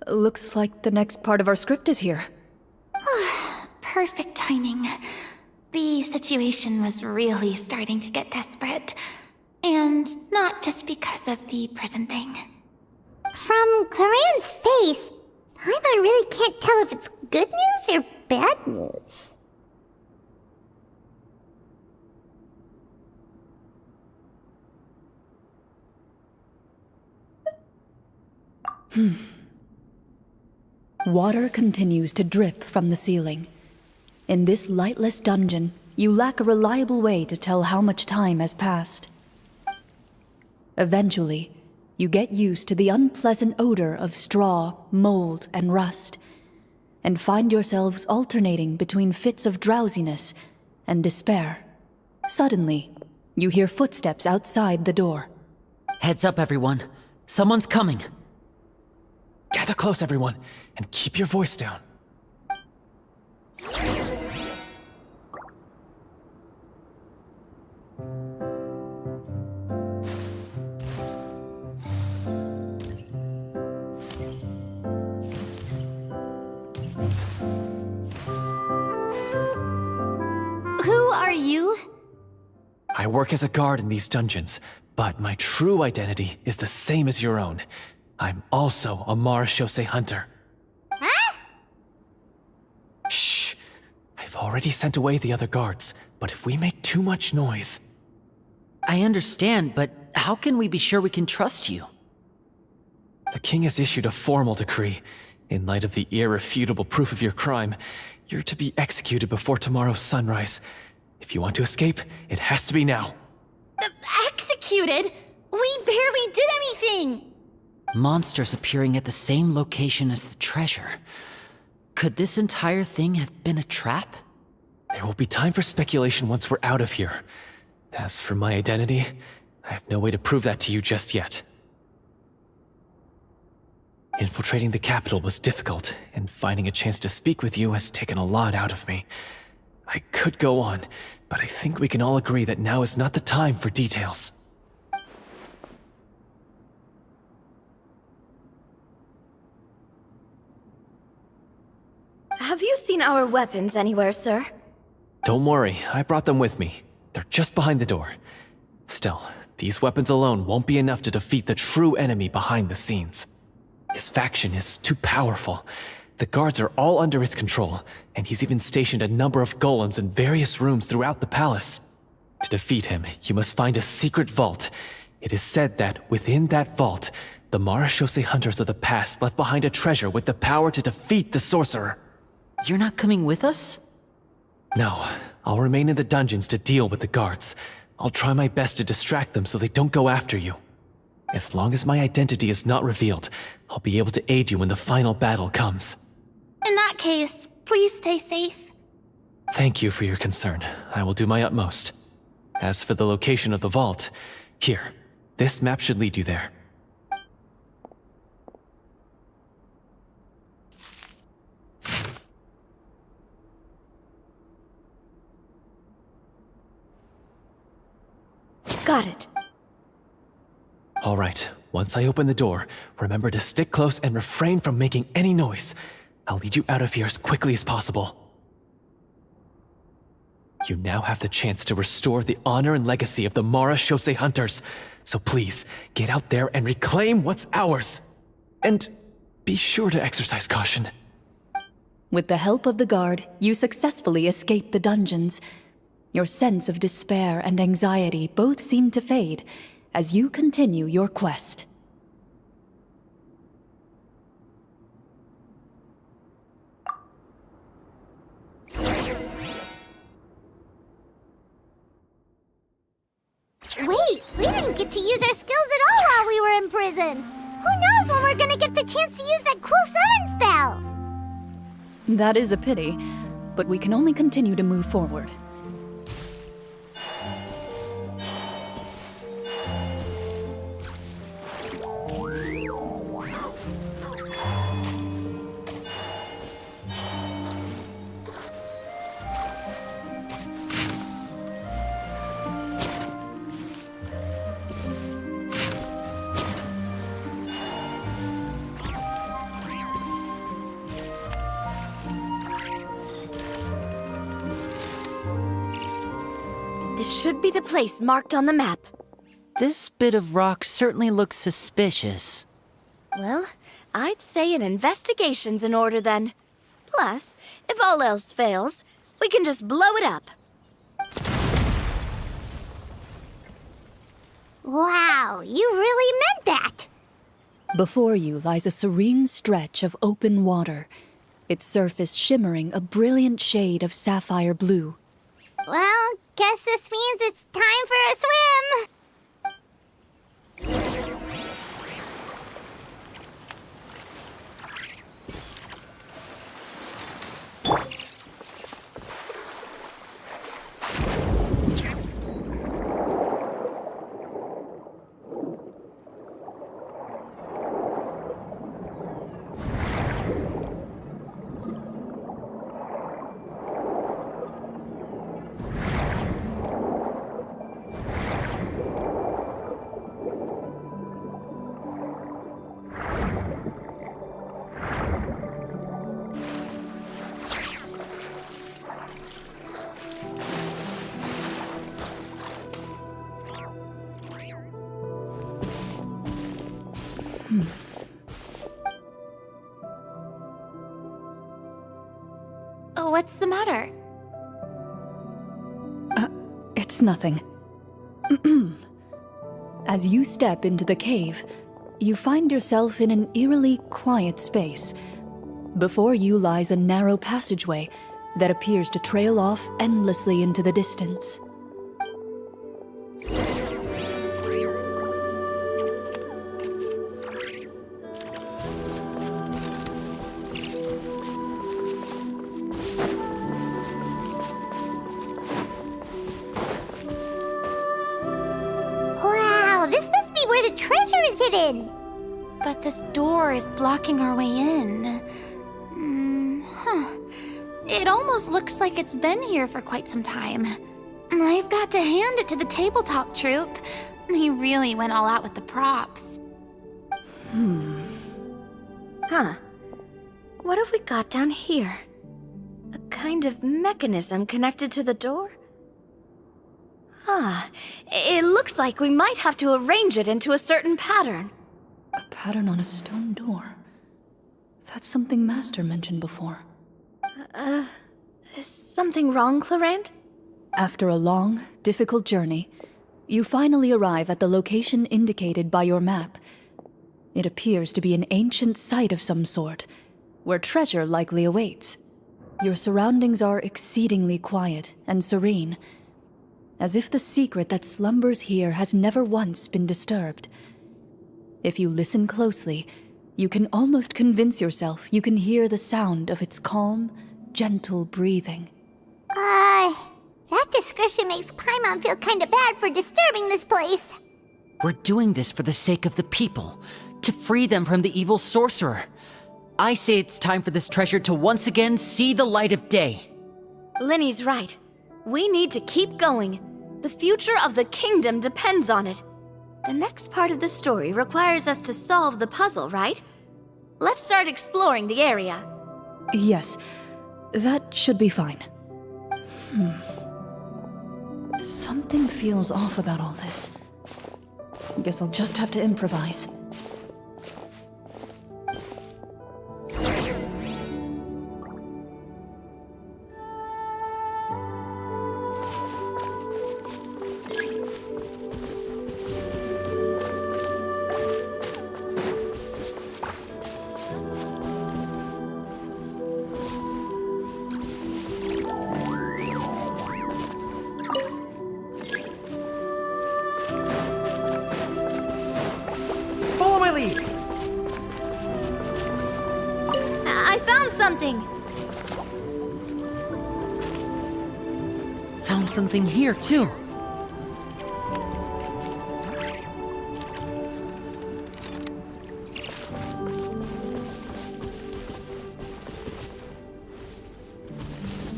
Looks like the next part of our script is here. Perfect timing. The situation was really starting to get desperate. And not just because of the prison thing. From Claren's face, Paimon really can't tell if it's good news or bad news. Water continues to drip from the ceiling. In this lightless dungeon, you lack a reliable way to tell how much time has passed. Eventually, you get used to the unpleasant odor of straw, mold, and rust, and find yourselves alternating between fits of drowsiness and despair. Suddenly, you hear footsteps outside the door. Heads up, everyone. Someone's coming. Gather close, everyone, and keep your voice down. Who are you? I work as a guard in these dungeons, but my true identity is the same as your own. I'm also a marechaussee hunter. Huh? Shh! I've already sent away the other guards, but if we make too much noise... I understand, but how can we be sure we can trust you? The king has issued a formal decree. In light of the irrefutable proof of your crime, you're to be executed before tomorrow's sunrise. If you want to escape, it has to be now. Executed? We barely did anything! Monsters appearing at the same location as the treasure. Could this entire thing have been a trap? There will be time for speculation once we're out of here. As for my identity, I have no way to prove that to you just yet. Infiltrating the capital was difficult, and finding a chance to speak with you has taken a lot out of me. I could go on, but I think we can all agree that now is not the time for details. Have you seen our weapons anywhere, sir? Don't worry, I brought them with me. They're just behind the door. Still, these weapons alone won't be enough to defeat the true enemy behind the scenes. His faction is too powerful. The guards are all under his control, and he's even stationed a number of golems in various rooms throughout the palace. To defeat him, you must find a secret vault. It is said that within that vault, the marechaussee hunters of the past left behind a treasure with the power to defeat the sorcerer. You're not coming with us? No, I'll remain in the dungeons to deal with the guards. I'll try my best to distract them so they don't go after you. As long as my identity is not revealed, I'll be able to aid you when the final battle comes. In that case, please stay safe. Thank you for your concern. I will do my utmost. As for the location of the vault, here, this map should lead you there. Got it. All right, once I open the door, remember to stick close and refrain from making any noise. I'll lead you out of here as quickly as possible. You now have the chance to restore the honor and legacy of the marechaussee hunters. So please, get out there and reclaim what's ours. And be sure to exercise caution. With the help of the guard, you successfully escape the dungeons. Your sense of despair and anxiety both seem to fade as you continue your quest. Wait, we didn't get to use our skills at all while we were in prison. Who knows when we're gonna get the chance to use that cool summon spell? That is a pity, but we can only continue to move forward. This should be the place marked on the map. This bit of rock certainly looks suspicious. Well, I'd say an investigation's in order then. Plus, if all else fails, we can just blow it up. Wow, you really meant that! Before you lies a serene stretch of open water, its surface shimmering a brilliant shade of sapphire blue. Well, guess this means it's time for a swim! What's the matter? It's nothing. As you step into the cave, you find yourself in an eerily quiet space. Before you lies a narrow passageway that appears to trail off endlessly into the distance. Wow, this must be where the treasure is hidden! But this door is blocking our way in. It almost looks like it's been here for quite some time. I've got to hand it to the tabletop troupe. They really went all out with the props. Huh. What have we got down here? A kind of mechanism connected to the door? It looks like we might have to arrange it into a certain pattern. A pattern on a stone door. That's something Master mentioned before. Is something wrong, Clarant? After a long, difficult journey, you finally arrive at the location indicated by your map. It appears to be an ancient site of some sort, where treasure likely awaits. Your surroundings are exceedingly quiet and serene, as if the secret that slumbers here has never once been disturbed. If you listen closely, you can almost convince yourself you can hear the sound of its calm, gentle breathing. That description makes Paimon feel kinda bad for disturbing this place. We're doing this for the sake of the people, to free them from the evil sorcerer. I say it's time for this treasure to once again see the light of day. Linny's right. We need to keep going. The future of the kingdom depends on it. The next part of the story requires us to solve the puzzle, right? Let's start exploring the area. Yes, that should be fine. Something feels off about all this. Guess I'll just have to improvise. Follow my lead! I found something! Found something here, too.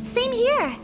Same here.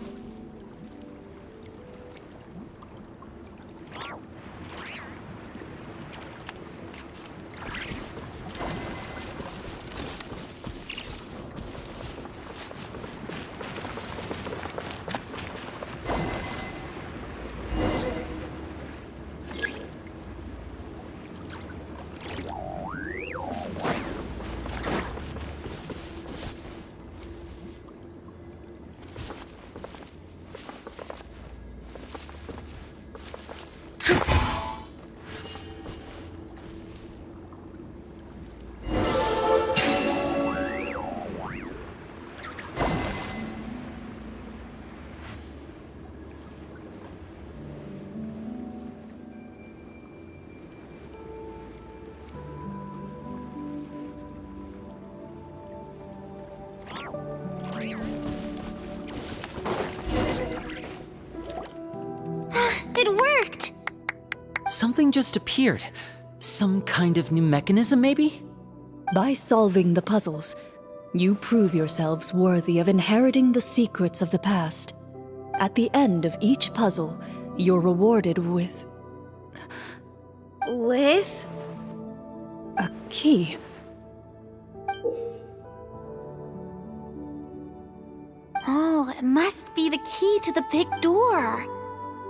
It worked! Something just appeared. Some kind of new mechanism, maybe? By solving the puzzles, you prove yourselves worthy of inheriting the secrets of the past. At the end of each puzzle, you're rewarded with With? a key. Oh, it must be the key to the big door.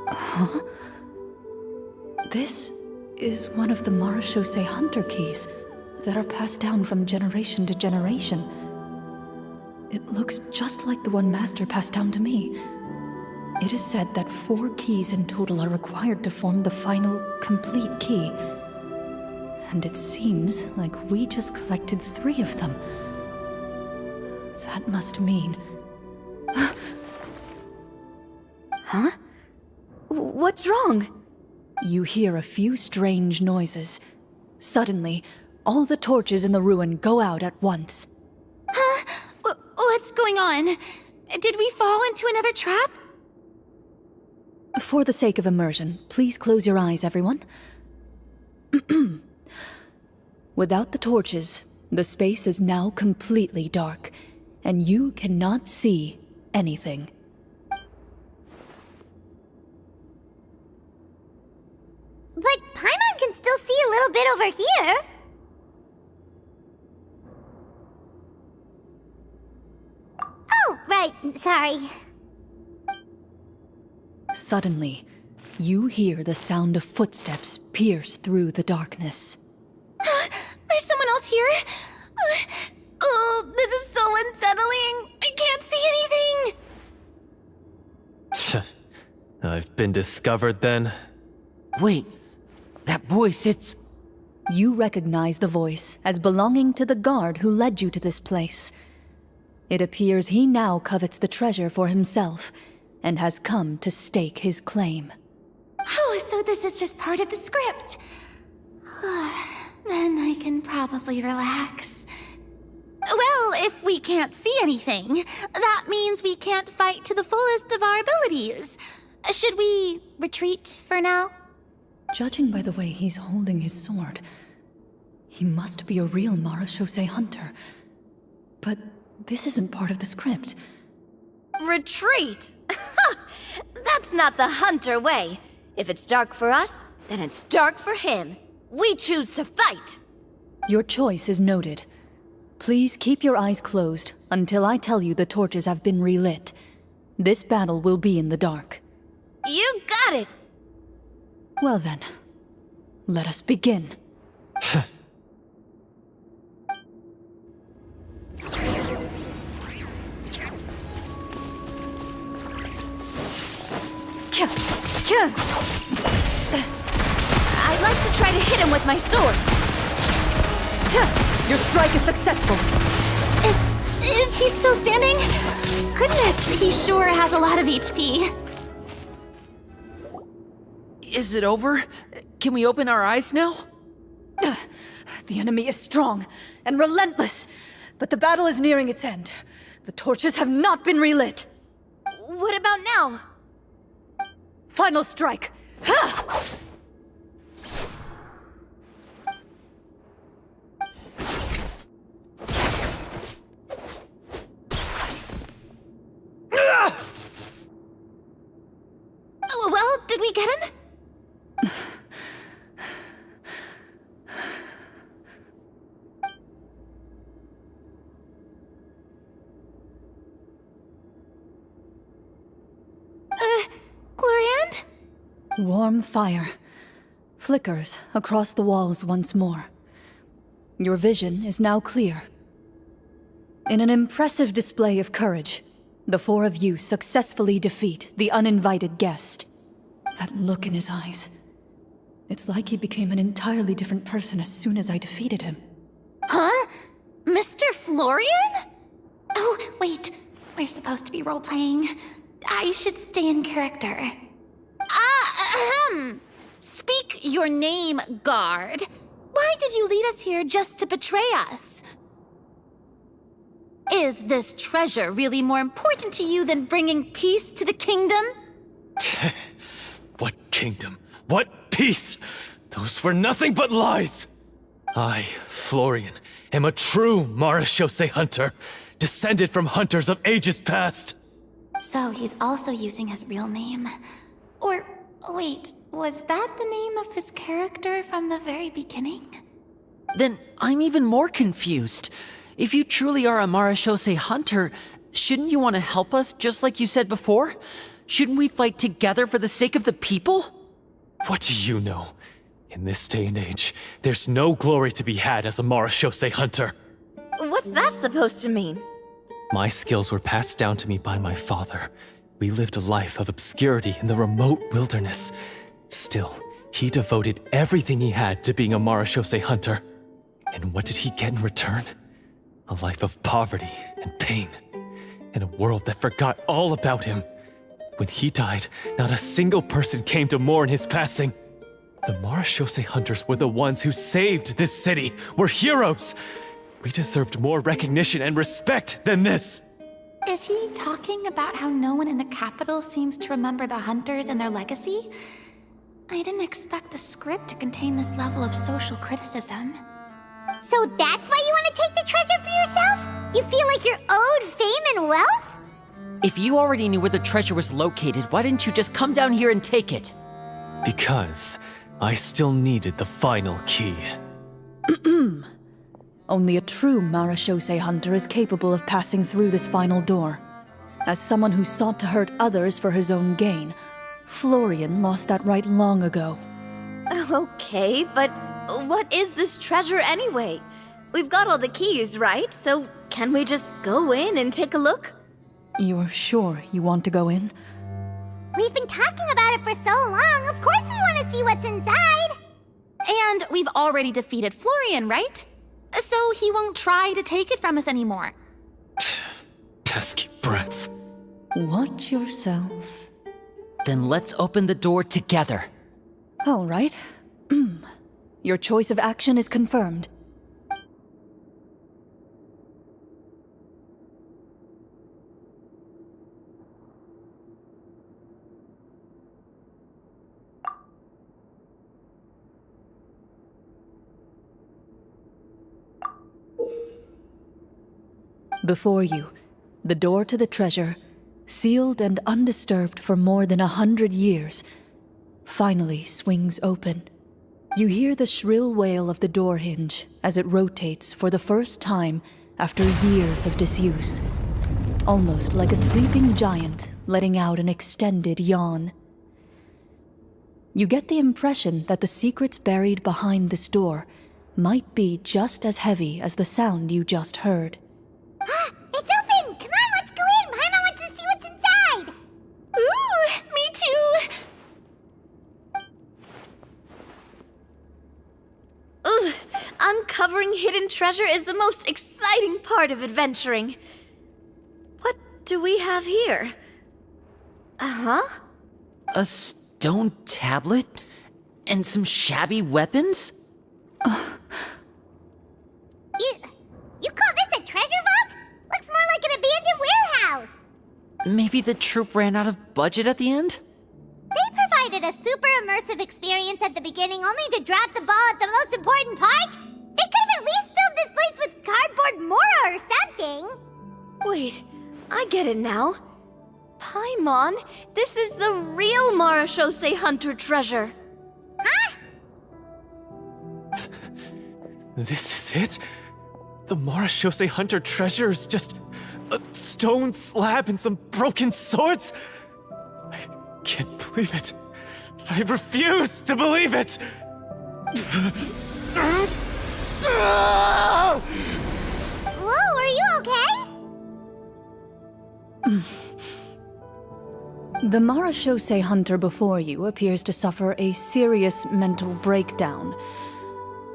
Huh? This is one of the Marechaussee Hunter keys that are passed down from generation to generation. It looks just like the one Master passed down to me. It is said that 4 keys in total are required to form the final, complete key. And it seems like we just collected 3 of them. That must mean... Huh? What's wrong? You hear a few strange noises. Suddenly, all the torches in the ruin go out at once. Huh? What's going on? Did we fall into another trap? For the sake of immersion, please close your eyes, everyone. Without the torches, the space is now completely dark, and you cannot see anything. But Paimon can still see a little bit over here. Oh, right. Sorry. Suddenly, you hear the sound of footsteps pierce through the darkness. There's someone else here? Oh, this is so unsettling. I can't see anything. I've been discovered then. Wait, that voice, it's... You recognize the voice as belonging to the guard who led you to this place. It appears he now covets the treasure for himself, and has come to stake his claim. Oh, so this is just part of the script. Then I can probably relax. Well, if we can't see anything, that means we can't fight to the fullest of our abilities. Should we retreat for now? Judging by the way he's holding his sword, he must be a real Marechaussee hunter. But this isn't part of the script. Retreat? That's not the hunter way. If it's dark for us, then it's dark for him. We choose to fight. Your choice is noted. Please keep your eyes closed until I tell you the torches have been relit. This battle will be in the dark. You got it. Well then, let us begin. I'd like to try to hit him with my sword. Your strike is successful. Is he still standing? Goodness, he sure has a lot of HP. Is it over? Can we open our eyes now? The enemy is strong and relentless, but the battle is nearing its end. The torches have not been relit. What about now? Final strike. Ha! Oh, well, did we get him? Glorian? Warm fire flickers across the walls once more. Your vision is now clear. In an impressive display of courage, the 4 of you successfully defeat the uninvited guest. That look in his eyes, It's like he became an entirely different person as soon as I defeated him. Huh? Mr. Florian? Oh, wait. We're supposed to be role-playing. I should stay in character. Speak your name, guard. Why did you lead us here just to betray us? Is this treasure really more important to you than bringing peace to the kingdom? What kingdom? What peace? Those were nothing but lies! I, Florian, am a true Marechaussee hunter, descended from hunters of ages past. So he's also using his real name. Or, wait, was that the name of his character from the very beginning? Then I'm even more confused. If you truly are a Marechaussee hunter, shouldn't you want to help us just like you said before? Shouldn't we fight together for the sake of the people? What do you know? In this day and age, there's no glory to be had as a Marechaussee hunter. What's that supposed to mean? My skills were passed down to me by my father. We lived a life of obscurity in the remote wilderness. Still, he devoted everything he had to being a Marechaussee hunter. And what did he get in return? A life of poverty and pain, in a world that forgot all about him. When he died, not a single person came to mourn his passing. The Marechaussee hunters were the ones who saved this city, were heroes. We deserved more recognition and respect than this. Is he talking about how no one in the capital seems to remember the hunters and their legacy? I didn't expect the script to contain this level of social criticism. So that's why you want to take the treasure for yourself? You feel like you're owed fame and wealth? If you already knew where the treasure was located, why didn't you just come down here and take it? Because I still needed the final key. Only a true Marechaussee hunter is capable of passing through this final door. As someone who sought to hurt others for his own gain, Florian lost that right long ago. Okay, but what is this treasure anyway? We've got all the keys, right? So can we just go in and take a look? You're sure you want to go in? We've been talking about it for so long, of course we want to see what's inside! And we've already defeated Florian, right? So he won't try to take it from us anymore. Pesky brats. Watch yourself. Then let's open the door together. All right. Your choice of action is confirmed. Before you, the door to the treasure, sealed and undisturbed for more than 100 years, finally swings open. You hear the shrill wail of the door hinge as it rotates for the first time after years of disuse, almost like a sleeping giant letting out an extended yawn. You get the impression that the secrets buried behind this door might be just as heavy as the sound you just heard. It's open! Come on, let's go in! Paimon wants to see what's inside! Ooh, me too! Ugh, uncovering hidden treasure is the most exciting part of adventuring. What do we have here? Uh-huh. A stone tablet? And some shabby weapons? You call this a treasure vault? Looks more like an abandoned warehouse! Maybe the troop ran out of budget at the end? They provided a super immersive experience at the beginning only to drop the ball at the most important part? They could have at least filled this place with cardboard mora or something! Wait, I get it now. Paimon, this is the real Marechaussee hunter treasure. Huh? This is it? The Marechaussee hunter treasure is just a stone slab and some broken swords? I can't believe it. I refuse to believe it! Whoa, are you okay? The Marashose hunter before you appears to suffer a serious mental breakdown.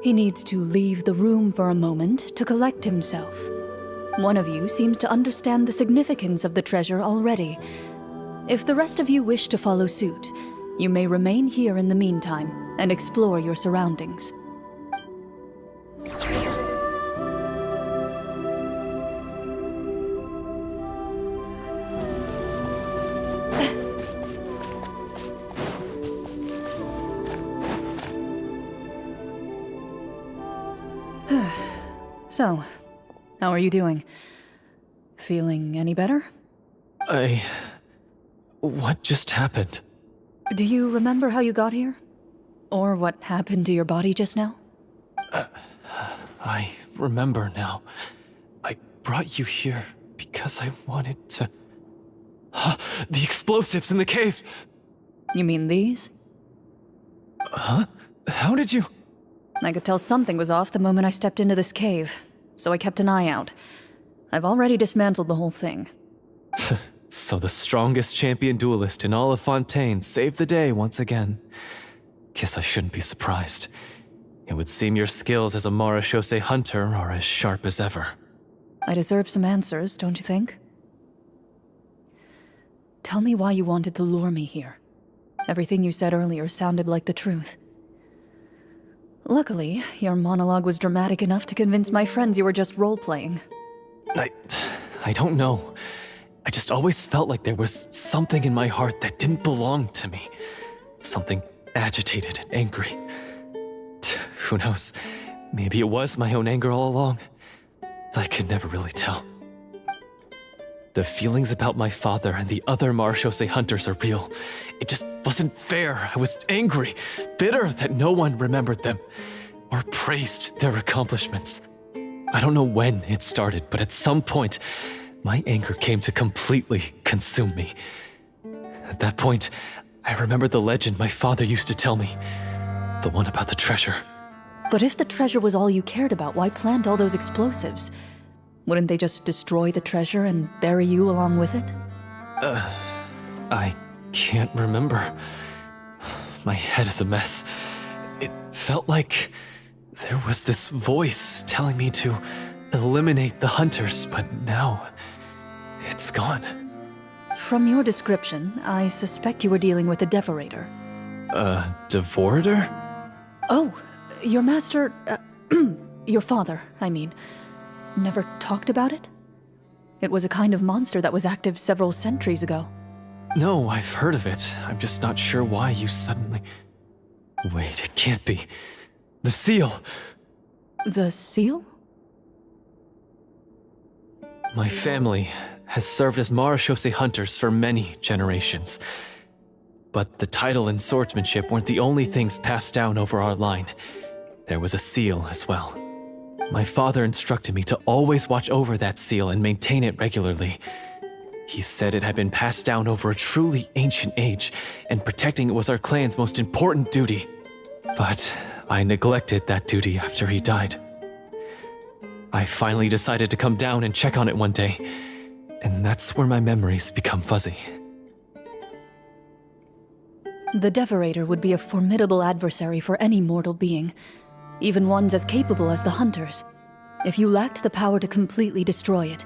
He needs to leave the room for a moment to collect himself. One of you seems to understand the significance of the treasure already. If the rest of you wish to follow suit, you may remain here in the meantime and explore your surroundings. So, how are you doing? Feeling any better? What just happened? Do you remember how you got here? Or what happened to your body just now? I remember now. I brought you here because I wanted to... The explosives in the cave! You mean these? Huh? How did you... I could tell something was off the moment I stepped into this cave, so I kept an eye out. I've already dismantled the whole thing. So the strongest champion duelist in all of Fontaine saved the day once again. Guess I shouldn't be surprised. It would seem your skills as a Marashose hunter are as sharp as ever. I deserve some answers, don't you think? Tell me why you wanted to lure me here. Everything you said earlier sounded like the truth. Luckily, your monologue was dramatic enough to convince my friends you were just role-playing. I don't know. I just always felt like there was something in my heart that didn't belong to me. Something agitated and angry. Who knows? Maybe it was my own anger all along. I could never really tell. The feelings about my father and the other Marashose hunters are real. It just wasn't fair. I was angry, bitter that no one remembered them or praised their accomplishments. I don't know when it started, but at some point, my anger came to completely consume me. At that point, I remembered the legend my father used to tell me. The one about the treasure. But if the treasure was all you cared about, why plant all those explosives? Wouldn't they just destroy the treasure and bury you along with it? I can't remember. My head is a mess. It felt like there was this voice telling me to eliminate the hunters, but now it's gone. From your description, I suspect you were dealing with a devorator. Devorator? Oh, your master... your father, I mean. Never talked about it? It was a kind of monster that was active several centuries ago. No, I've heard of it. I'm just not sure why you suddenly... Wait, it can't be. The seal! The seal? My family has served as Marashose hunters for many generations. But the title and swordsmanship weren't the only things passed down over our line. There was a seal as well. My father instructed me to always watch over that seal and maintain it regularly. He said it had been passed down over a truly ancient age, and protecting it was our clan's most important duty. But I neglected that duty after he died. I finally decided to come down and check on it one day, and that's where my memories become fuzzy. The Devorator would be a formidable adversary for any mortal being, even ones as capable as the Hunters. If you lacked the power to completely destroy it,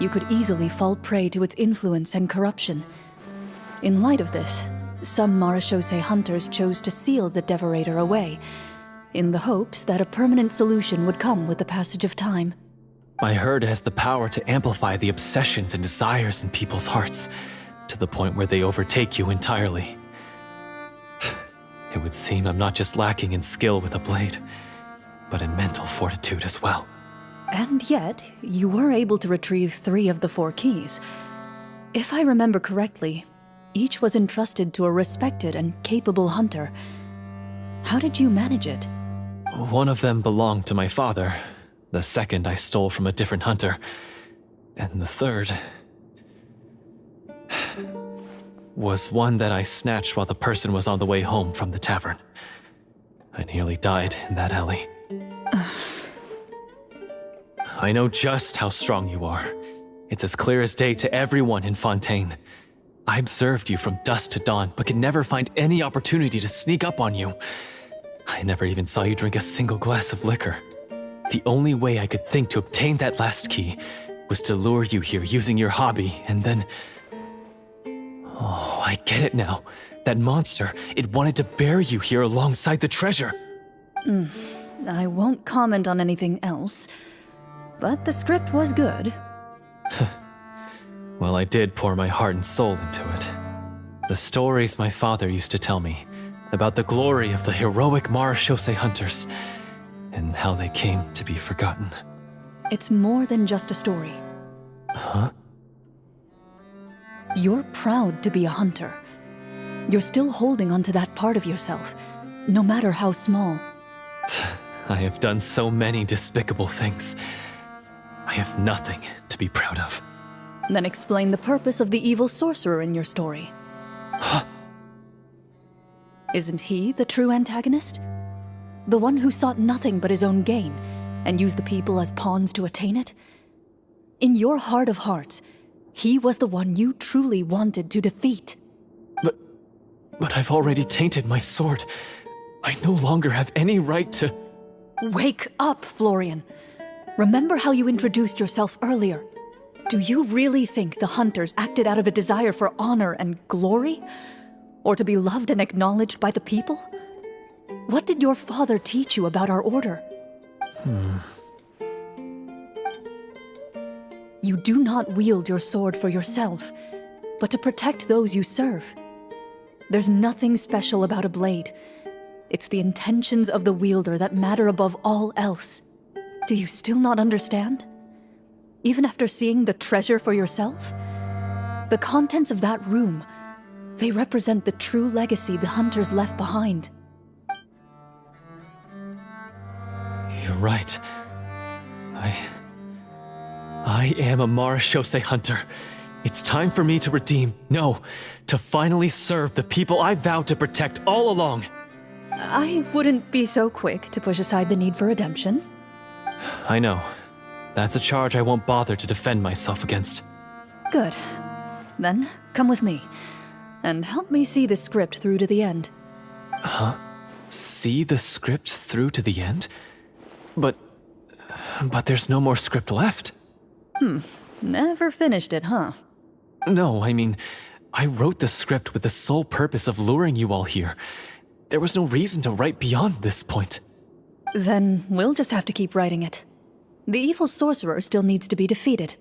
you could easily fall prey to its influence and corruption. In light of this, some Marashose hunters chose to seal the Devorator away, in the hopes that a permanent solution would come with the passage of time. I heard it has the power to amplify the obsessions and desires in people's hearts, to the point where they overtake you entirely. It would seem I'm not just lacking in skill with a blade, but in mental fortitude as well. And yet, you were able to retrieve 3 of the 4 keys. If I remember correctly, each was entrusted to a respected and capable hunter. How did you manage it? One of them belonged to my father. The second I stole from a different hunter. And the third... was one that I snatched while the person was on the way home from the tavern. I nearly died in that alley. I know just how strong you are. It's as clear as day to everyone in Fontaine. I observed you from dusk to dawn, but could never find any opportunity to sneak up on you. I never even saw you drink a single glass of liquor. The only way I could think to obtain that last key was to lure you here using your hobby, and then... Oh, I get it now. That monster, it wanted to bury you here alongside the treasure. I won't comment on anything else, but the script was good. Well, I did pour my heart and soul into it. The stories my father used to tell me about the glory of the heroic Marechaussee hunters and how they came to be forgotten. It's more than just a story. Huh? You're proud to be a hunter. You're still holding onto that part of yourself, no matter how small. I have done so many despicable things. I have nothing to be proud of. Then explain the purpose of the evil sorcerer in your story. Isn't he the true antagonist? The one who sought nothing but his own gain, and used the people as pawns to attain it? In your heart of hearts, he was the one you truly wanted to defeat. But I've already tainted my sword. I no longer have any right to... Wake up, Florian. Remember how you introduced yourself earlier. Do you really think the hunters acted out of a desire for honor and glory? Or to be loved and acknowledged by the people? What did your father teach you about our order? You do not wield your sword for yourself, but to protect those you serve. There's nothing special about a blade. It's the intentions of the wielder that matter above all else. Do you still not understand? Even after seeing the treasure for yourself? The contents of that room, they represent the true legacy the hunters left behind. You're right. I am a Marechaussee hunter. It's time for me to redeem, no, to finally serve the people I vowed to protect all along. I wouldn't be so quick to push aside the need for redemption. I know. That's a charge I won't bother to defend myself against. Good. Then, come with me, and help me see the script through to the end. Huh? See the script through to the end? But there's no more script left. Never finished it, huh? No, I mean, I wrote the script with the sole purpose of luring you all here. There was no reason to write beyond this point. Then we'll just have to keep writing it. The evil sorcerer still needs to be defeated.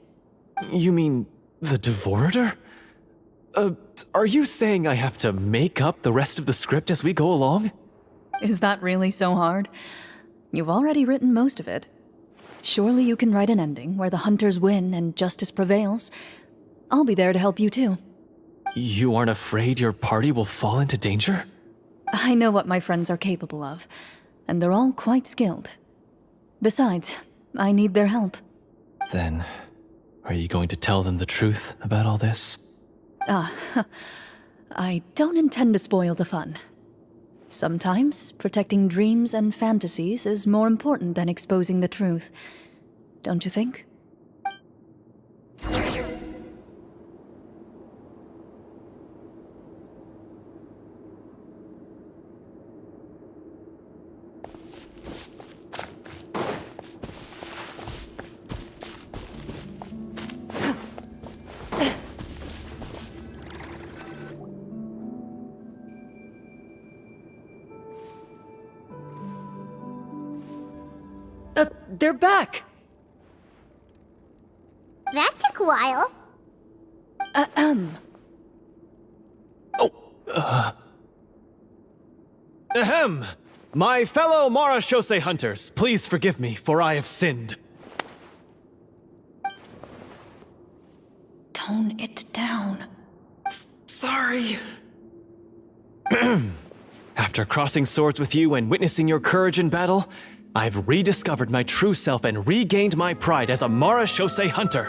You mean the Devorator? Are you saying I have to make up the rest of the script as we go along? Is that really so hard? You've already written most of it. Surely you can write an ending where the hunters win and justice prevails. I'll be there to help you too. You aren't afraid your party will fall into danger? I know what my friends are capable of, and they're all quite skilled. Besides, I need their help. Then, are you going to tell them the truth about all this? I don't intend to spoil the fun. Sometimes, protecting dreams and fantasies is more important than exposing the truth. Don't you think? They're back! That took a while. Ahem! My fellow Marechaussee hunters, please forgive me, for I have sinned. Tone it down. Sorry. After crossing swords with you and witnessing your courage in battle, I've rediscovered my true self and regained my pride as a Marechaussee hunter.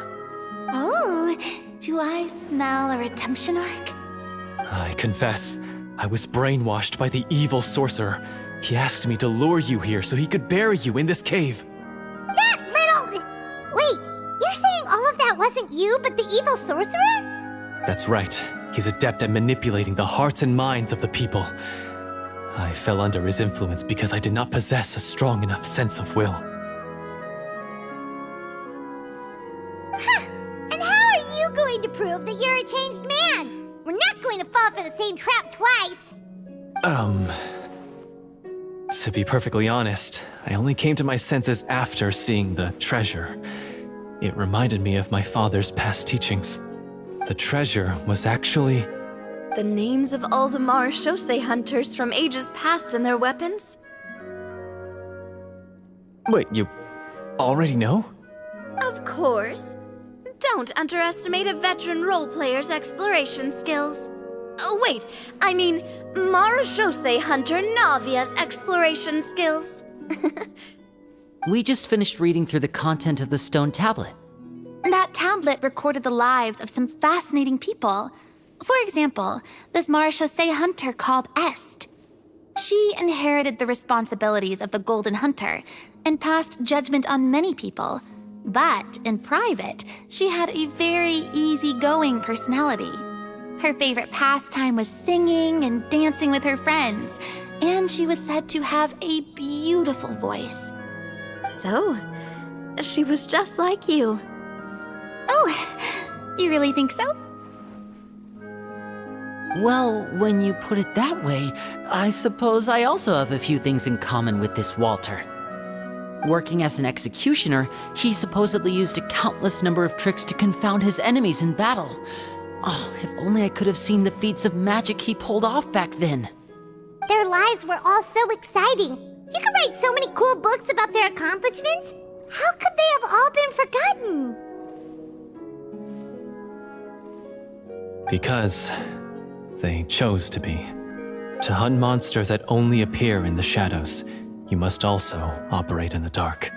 Oh, do I smell a redemption arc? I confess, I was brainwashed by the evil sorcerer. He asked me to lure you here so he could bury you in this cave. That little... Wait, you're saying all of that wasn't you, but the evil sorcerer? That's right. He's adept at manipulating the hearts and minds of the people. I fell under his influence because I did not possess a strong enough sense of will. And how are you going to prove that you're a changed man? We're not going to fall for the same trap twice. To be perfectly honest, I only came to my senses after seeing the treasure. It reminded me of my father's past teachings. The treasure was actually... The names of all the Marashose hunters from ages past and their weapons? Wait, you already know? Of course. Don't underestimate a veteran role player's exploration skills. Oh, wait, I mean Marashose hunter Navia's exploration skills. We just finished reading through the content of the stone tablet. That tablet recorded the lives of some fascinating people. For example, this Marashose hunter called Est. She inherited the responsibilities of the Golden Hunter and passed judgment on many people. But in private, she had a very easygoing personality. Her favorite pastime was singing and dancing with her friends, and she was said to have a beautiful voice. So, she was just like you. Oh, you really think so? Well, when you put it that way, I suppose I also have a few things in common with this Walter. Working as an executioner, he supposedly used a countless number of tricks to confound his enemies in battle. Oh, if only I could have seen the feats of magic he pulled off back then. Their lives were all so exciting. You could write so many cool books about their accomplishments. How could they have all been forgotten? Because they chose to be. To hunt monsters that only appear in the shadows, you must also operate in the dark.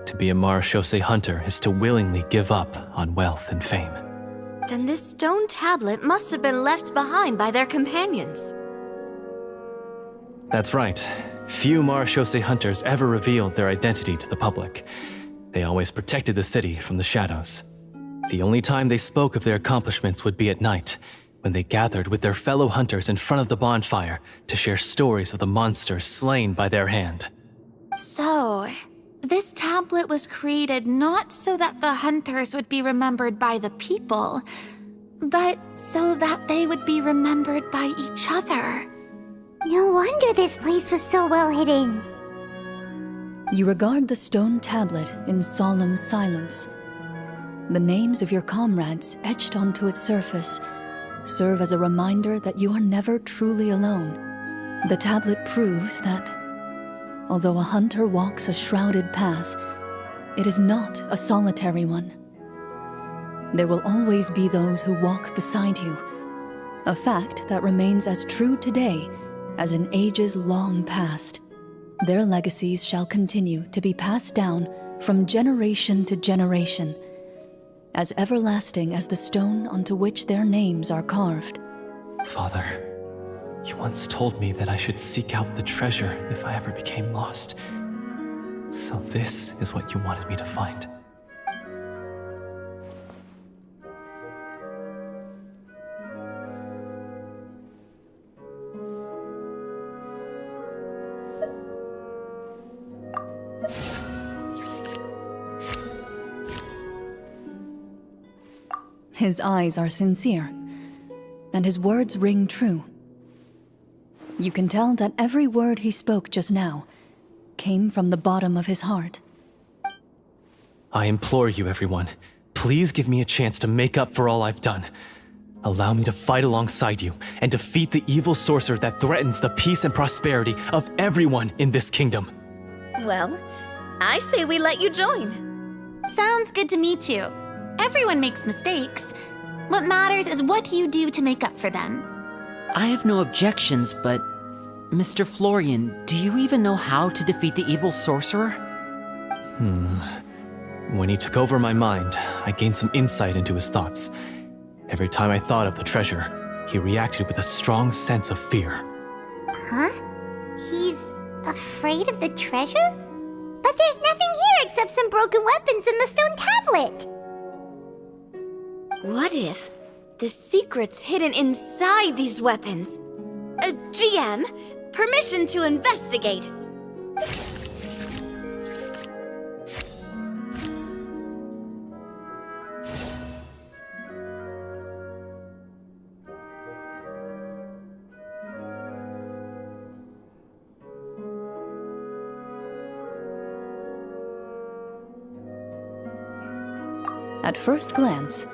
To be a Marashose hunter is to willingly give up on wealth and fame. Then this stone tablet must have been left behind by their companions. That's right. Few Marashose hunters ever revealed their identity to the public. They always protected the city from the shadows. The only time they spoke of their accomplishments would be at night, when they gathered with their fellow hunters in front of the bonfire to share stories of the monsters slain by their hand. So, this tablet was created not so that the hunters would be remembered by the people, but so that they would be remembered by each other. No wonder this place was so well hidden. You regard the stone tablet in solemn silence. The names of your comrades etched onto its surface serve as a reminder that you are never truly alone. The tablet proves that, although a hunter walks a shrouded path, it is not a solitary one. There will always be those who walk beside you, a fact that remains as true today as in ages long past. Their legacies shall continue to be passed down from generation to generation, as everlasting as the stone onto which their names are carved. Father, you once told me that I should seek out the treasure if I ever became lost. So this is what you wanted me to find. His eyes are sincere, and his words ring true. You can tell that every word he spoke just now came from the bottom of his heart. I implore you, everyone, please give me a chance to make up for all I've done. Allow me to fight alongside you and defeat the evil sorcerer that threatens the peace and prosperity of everyone in this kingdom. Well, I say we let you join. Sounds good to me too. Everyone makes mistakes. What matters is what you do to make up for them. I have no objections, but... Mr. Florian, do you even know how to defeat the evil sorcerer? When he took over my mind, I gained some insight into his thoughts. Every time I thought of the treasure, he reacted with a strong sense of fear. Huh? He's afraid of the treasure? But there's nothing here except some broken weapons and the stone tablet. What if the secrets hidden inside these weapons. GM, permission to investigate. At first glance,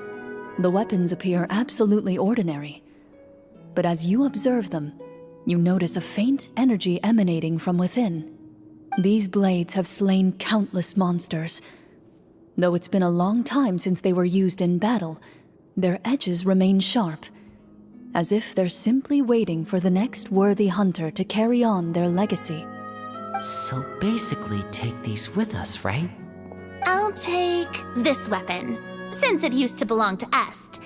the weapons appear absolutely ordinary. But as you observe them, you notice a faint energy emanating from within. These blades have slain countless monsters. Though it's been a long time since they were used in battle, their edges remain sharp, as if they're simply waiting for the next worthy hunter to carry on their legacy. So basically, take these with us, right? I'll take this weapon, since it used to belong to Est.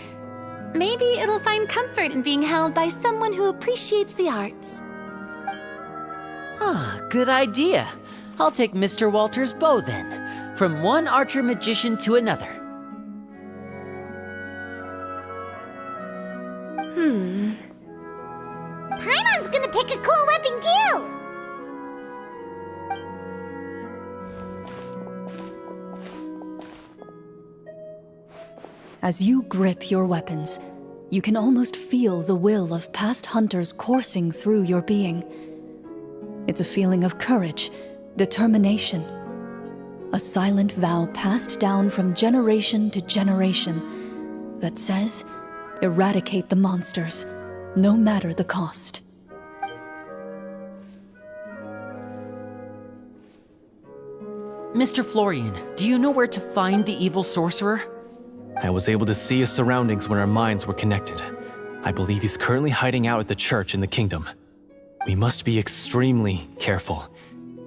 Maybe it'll find comfort in being held by someone who appreciates the arts. Ah, good idea. I'll take Mr. Walter's bow then, from one archer magician to another. Paimon's gonna pick a cool weapon too! As you grip your weapons, you can almost feel the will of past hunters coursing through your being. It's a feeling of courage, determination, a silent vow passed down from generation to generation that says, eradicate the monsters, no matter the cost. Mr. Florian, do you know where to find the evil sorcerer? I was able to see his surroundings when our minds were connected. I believe he's currently hiding out at the church in the kingdom. We must be extremely careful.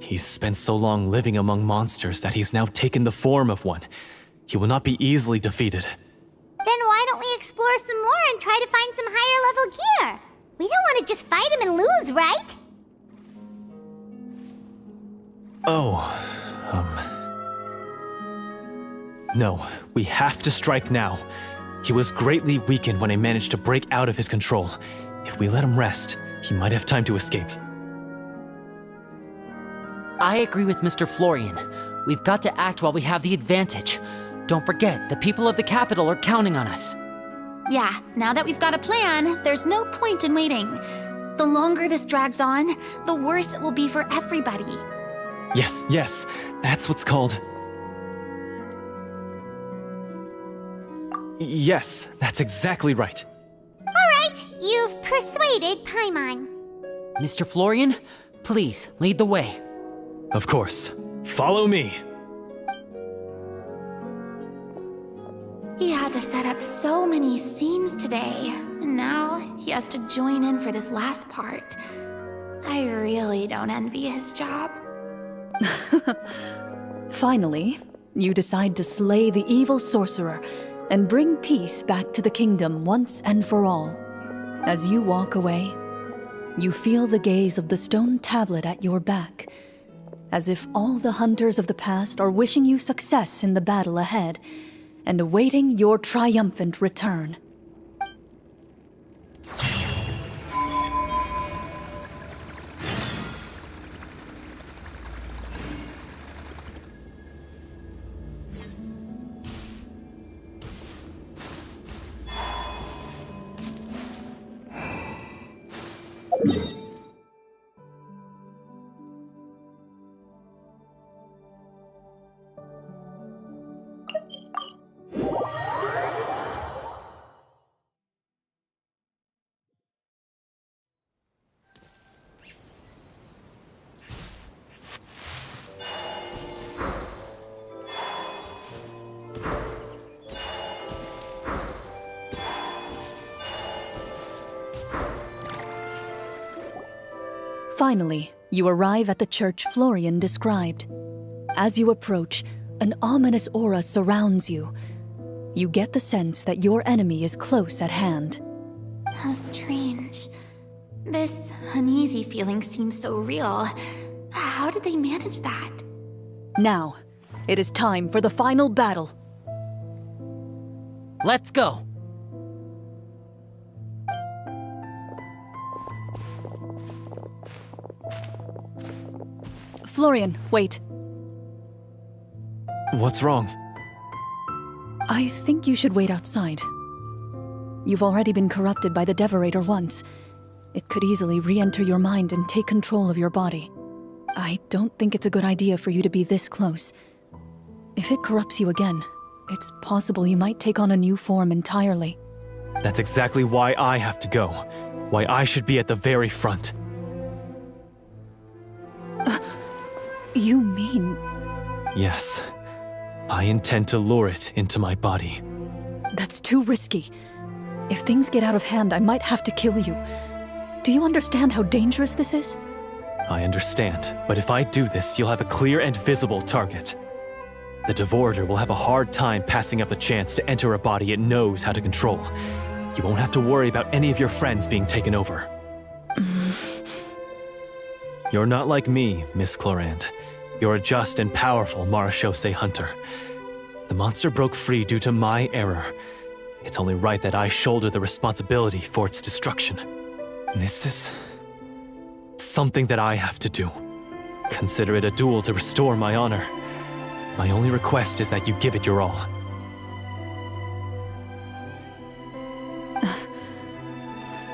He's spent so long living among monsters that he's now taken the form of one. He will not be easily defeated. Then why don't we explore some more and try to find some higher level gear? We don't want to just fight him and lose, right? No, we have to strike now. He was greatly weakened when I managed to break out of his control. If we let him rest, he might have time to escape. I agree with Mr. Florian. We've got to act while we have the advantage. Don't forget, the people of the capital are counting on us. Yeah, now that we've got a plan, there's no point in waiting. The longer this drags on, the worse it will be for everybody. Yes, that's what's called... Yes, that's exactly right. Alright, you've persuaded Paimon. Mr. Florian, please, lead the way. Of course. Follow me. He had to set up so many scenes today, and now he has to join in for this last part. I really don't envy his job. Finally, you decide to slay the evil sorcerer and bring peace back to the kingdom once and for all. As you walk away, you feel the gaze of the stone tablet at your back, as if all the hunters of the past are wishing you success in the battle ahead and awaiting your triumphant return. Finally, you arrive at the church Florian described. As you approach, an ominous aura surrounds you. You get the sense that your enemy is close at hand. How strange. This uneasy feeling seems so real. How did they manage that? Now, it is time for the final battle. Let's go. Florian, wait. What's wrong? I think you should wait outside. You've already been corrupted by the Devorator once. It could easily re-enter your mind and take control of your body. I don't think it's a good idea for you to be this close. If it corrupts you again, it's possible you might take on a new form entirely. That's exactly why I have to go. Why I should be at the very front. You mean... Yes. I intend to lure it into my body. That's too risky. If things get out of hand, I might have to kill you. Do you understand how dangerous this is? I understand, but if I do this, you'll have a clear and visible target. The Devorator will have a hard time passing up a chance to enter a body it knows how to control. You won't have to worry about any of your friends being taken over. You're not like me, Miss Clorand. You're a just and powerful Marechaussee hunter. The monster broke free due to my error. It's only right that I shoulder the responsibility for its destruction. This is... something that I have to do. Consider it a duel to restore my honor. My only request is that you give it your all.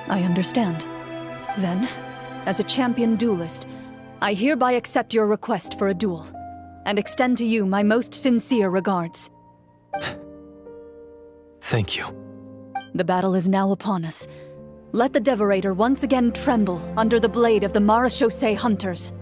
I understand. Then, as a champion duelist, I hereby accept your request for a duel, and extend to you my most sincere regards. Thank you. The battle is now upon us. Let the Devorator once again tremble under the blade of the Marechaussee hunters.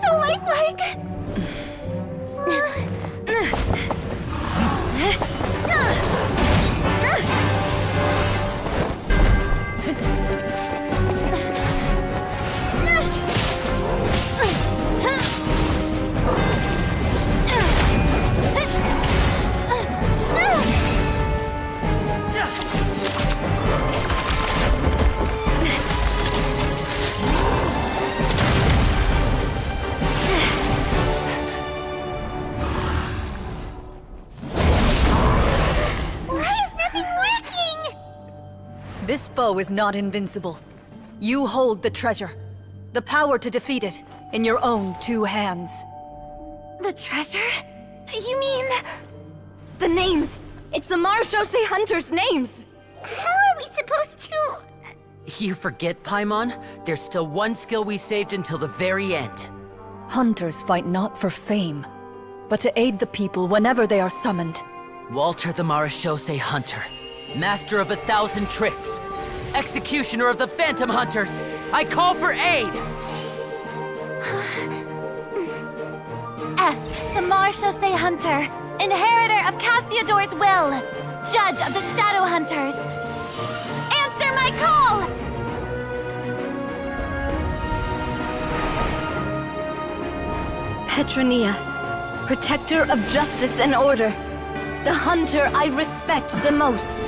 So lifelike! This foe is not invincible. You hold the treasure. The power to defeat it in your own two hands. The treasure? You mean... the names! It's the Marechaussee hunters' names! How are we supposed to... You forget, Paimon? There's still one skill we saved until the very end. Hunters fight not for fame, but to aid the people whenever they are summoned. Walter the Marechaussee Hunter, master of 1,000 tricks, executioner of the Phantom Hunters, I call for aid! Est, the Marechaussee Hunter, inheritor of Cassiodor's will, judge of the Shadow Hunters. Answer my call! Petronia, protector of justice and order. The hunter I respect the most.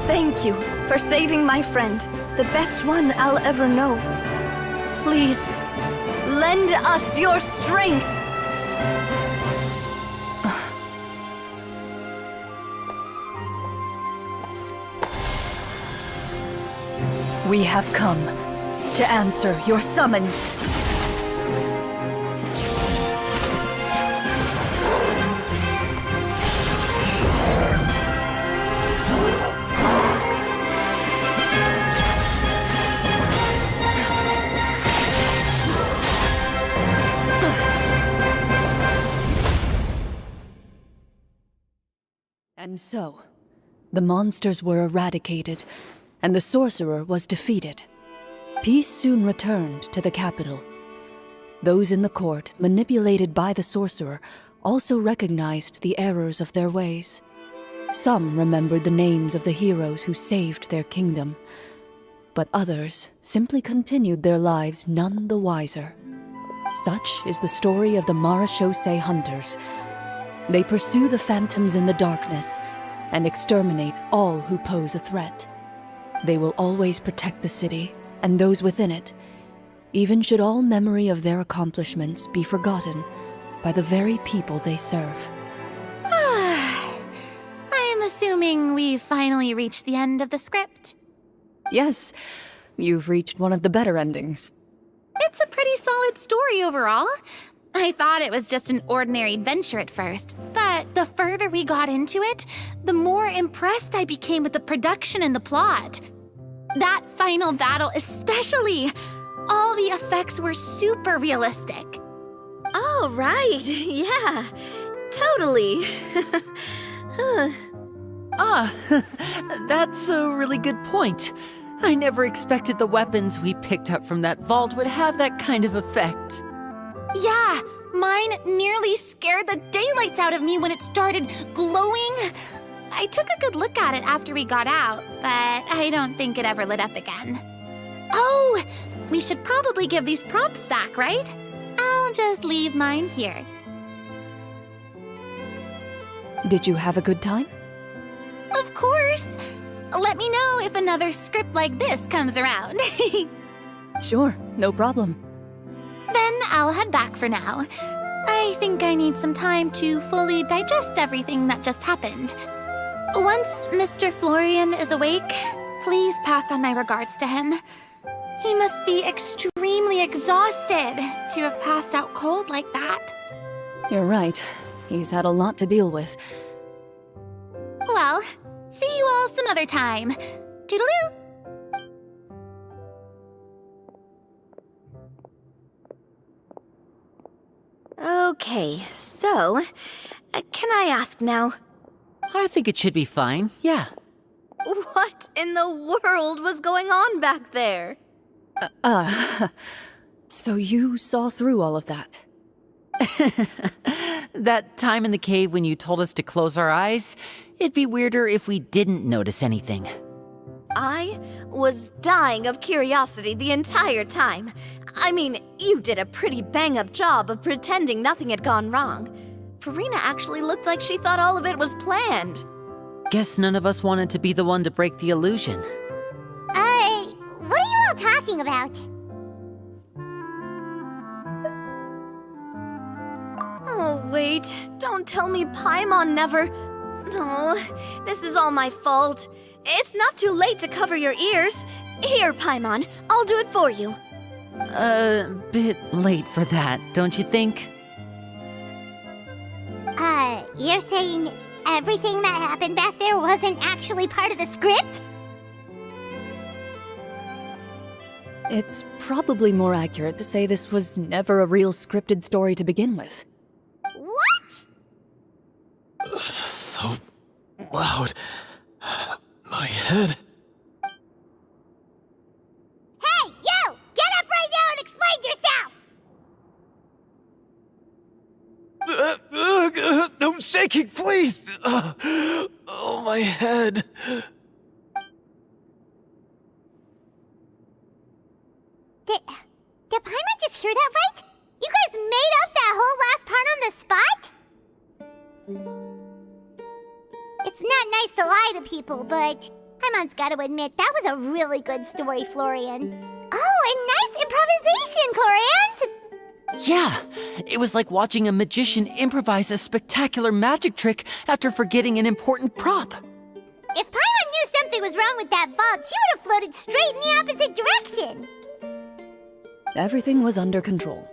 Thank you for saving my friend, the best one I'll ever know. Please, lend us your strength! We have come to answer your summons. And so, the monsters were eradicated, and the sorcerer was defeated. Peace soon returned to the capital. Those in the court, manipulated by the sorcerer, also recognized the errors of their ways. Some remembered the names of the heroes who saved their kingdom, but others simply continued their lives none the wiser. Such is the story of the Marechaussee Hunters. They pursue the phantoms in the darkness and exterminate all who pose a threat. They will always protect the city and those within it, even should all memory of their accomplishments be forgotten by the very people they serve. I am assuming we've finally reached the end of the script. Yes, you've reached one of the better endings. It's a pretty solid story overall. I thought it was just an ordinary adventure at first, but the further we got into it, the more impressed I became with the production and the plot. That final battle especially. All the effects were super realistic. Oh, right. Yeah, totally. That's a really good point. I never expected the weapons we picked up from that vault would have that kind of effect. Yeah, mine nearly scared the daylights out of me when it started glowing. I took a good look at it after we got out, but I don't think it ever lit up again. Oh, we should probably give these props back, right? I'll just leave mine here. Did you have a good time? Of course. Let me know if another script like this comes around. Sure, no problem. Then I'll head back for now. I think I need some time to fully digest everything that just happened. Once Mr. Florian is awake, please pass on my regards to him. He must be extremely exhausted to have passed out cold like that. You're right. He's had a lot to deal with. Well, see you all some other time. Toodaloo! Okay, so, can I ask now? I think it should be fine, yeah. What in the world was going on back there? So you saw through all of that? That time in the cave when you told us to close our eyes, it'd be weirder if we didn't notice anything. I was dying of curiosity the entire time. I mean, you did a pretty bang-up job of pretending nothing had gone wrong. Farina actually looked like she thought all of it was planned. Guess none of us wanted to be the one to break the illusion. What are you all talking about? Oh, wait. Don't tell me Paimon never... Oh, this is all my fault. It's not too late to cover your ears. Here, Paimon, I'll do it for you. Bit late for that, don't you think? You're saying everything that happened back there wasn't actually part of the script? It's probably more accurate to say this was never a real scripted story to begin with. What? So loud. My head. Hey, you! Get up right now and explain yourself! No shaking, please! Oh, my head. Did Paimon just hear that right? You guys made up that whole last part on the spot? It's not nice to lie to people, but Paimon's got to admit, that was a really good story, Florian. Oh, and nice improvisation, Florian! Yeah, it was like watching a magician improvise a spectacular magic trick after forgetting an important prop. If Paimon knew something was wrong with that vault, she would have floated straight in the opposite direction. Everything was under control.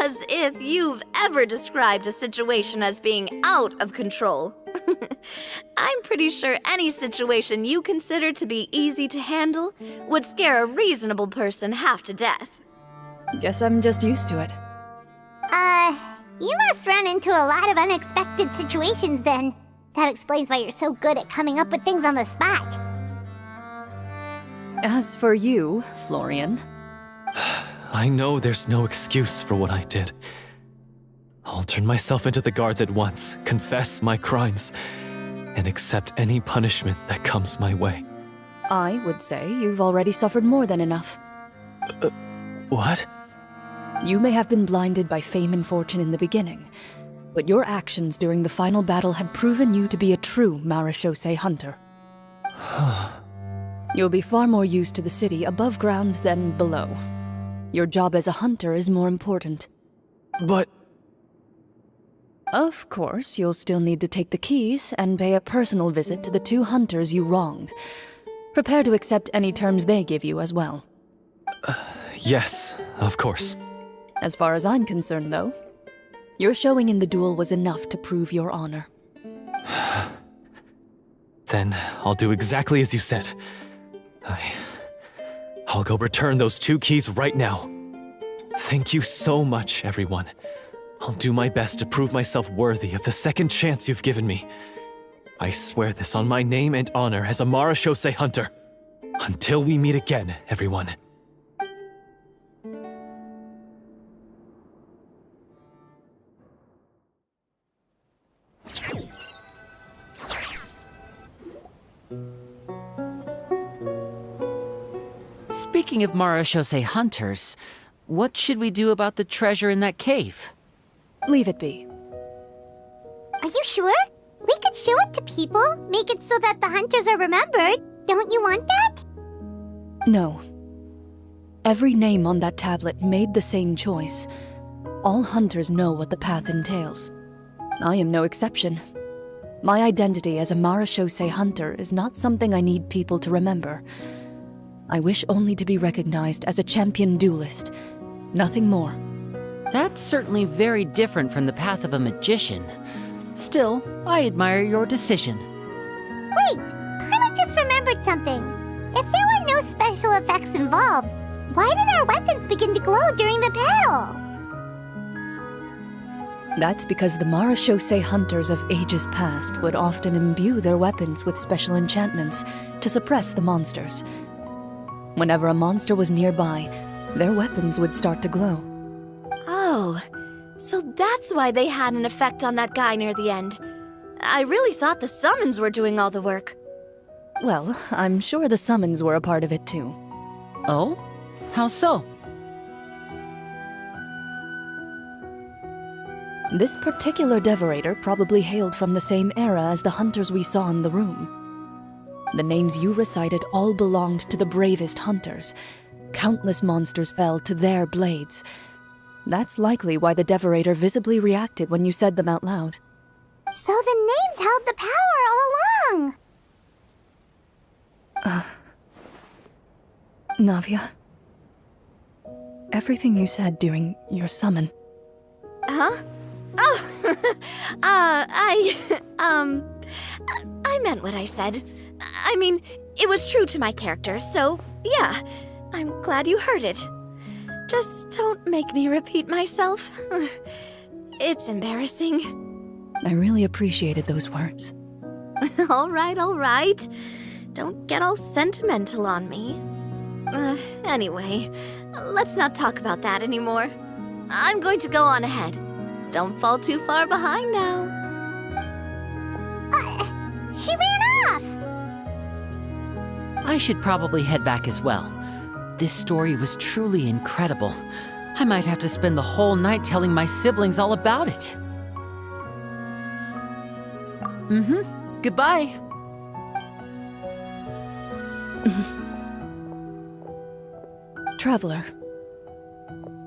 As if you've ever described a situation as being out of control. I'm pretty sure any situation you consider to be easy to handle would scare a reasonable person half to death. Guess I'm just used to it. You must run into a lot of unexpected situations then. That explains why you're so good at coming up with things on the spot. As for you, Florian, I know there's no excuse for what I did. I'll turn myself into the guards at once, confess my crimes, and accept any punishment that comes my way. I would say you've already suffered more than enough. What? You may have been blinded by fame and fortune in the beginning, but your actions during the final battle had proven you to be a true Marechaussee hunter. You'll be far more used to the city above ground than below. Your job as a hunter is more important. But... Of course, you'll still need to take the keys and pay a personal visit to the 2 hunters you wronged. Prepare to accept any terms they give you as well. Yes, of course. As far as I'm concerned, though, your showing in the duel was enough to prove your honor. Then I'll do exactly as you said. I'll go return those 2 keys right now. Thank you so much, everyone. I'll do my best to prove myself worthy of the second chance you've given me. I swear this on my name and honor as a Marechaussee hunter. Until we meet again, everyone. Speaking of Marechaussee hunters, what should we do about the treasure in that cave? Leave it be. Are you sure? We could show it to people, make it so that the hunters are remembered. Don't you want that? No. Every name on that tablet made the same choice. All hunters know what the path entails. I am no exception. My identity as a Marechaussee hunter is not something I need people to remember. I wish only to be recognized as a champion duelist. Nothing more. That's certainly very different from the path of a magician. Still, I admire your decision. Wait, Paimon just remembered something. If there were no special effects involved, why did our weapons begin to glow during the battle? That's because the Marechaussee hunters of ages past would often imbue their weapons with special enchantments to suppress the monsters. Whenever a monster was nearby, their weapons would start to glow. Oh, so that's why they had an effect on that guy near the end. I really thought the summons were doing all the work. Well, I'm sure the summons were a part of it too. Oh? How so? This particular devorator probably hailed from the same era as the hunters we saw in the room. The names you recited all belonged to the bravest hunters. Countless monsters fell to their blades. That's likely why the devorator visibly reacted when you said them out loud. So the names held the power all along! Navia, everything you said during your summon. Huh? Oh, I meant what I said. I mean, it was true to my character, so yeah, I'm glad you heard it. Just don't make me repeat myself. It's embarrassing. I really appreciated those words. All right. Don't get all sentimental on me. Anyway, let's not talk about that anymore. I'm going to go on ahead. Don't fall too far behind now. She ran off! I should probably head back as well. This story was truly incredible. I might have to spend the whole night telling my siblings all about it. Goodbye. Traveler,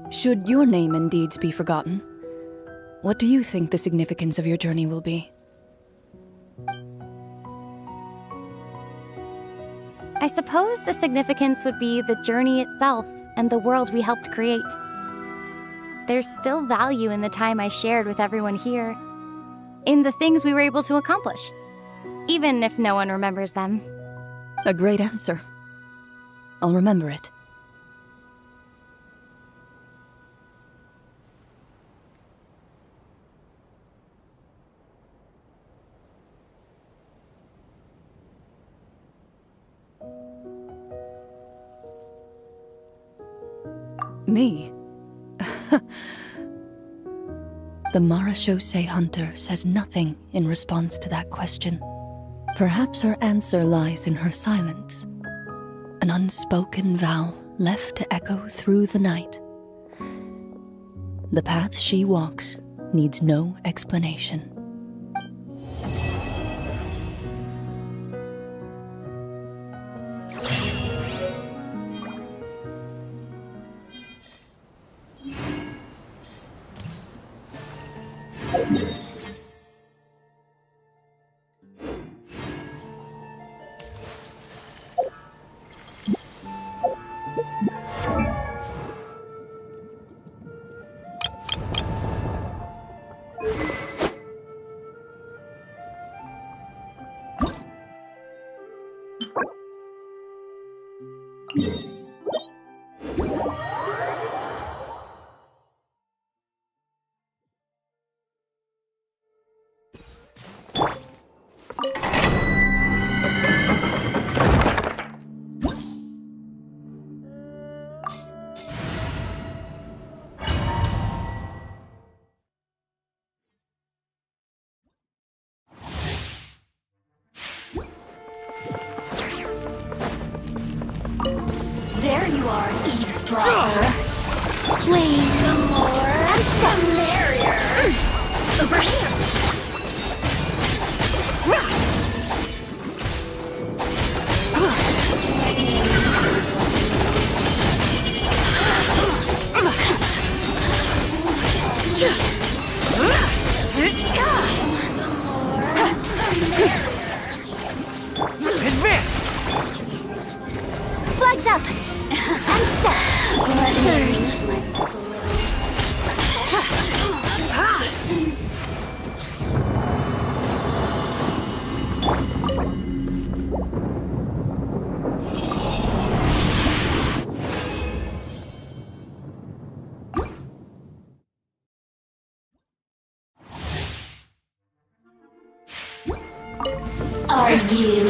should your name and deeds be forgotten, what do you think the significance of your journey will be? I suppose the significance would be the journey itself and the world we helped create. There's still value in the time I shared with everyone here, in the things we were able to accomplish, even if no one remembers them. A great answer. I'll remember it. Me? The Marachose hunter says nothing in response to that question. Perhaps her answer lies in her silence. An unspoken vow left to echo through the night. The path she walks needs no explanation. There you are, eavesdropper. Wait, the more and the merrier. Over here. Advance! Flags up! And step! Surge! Are you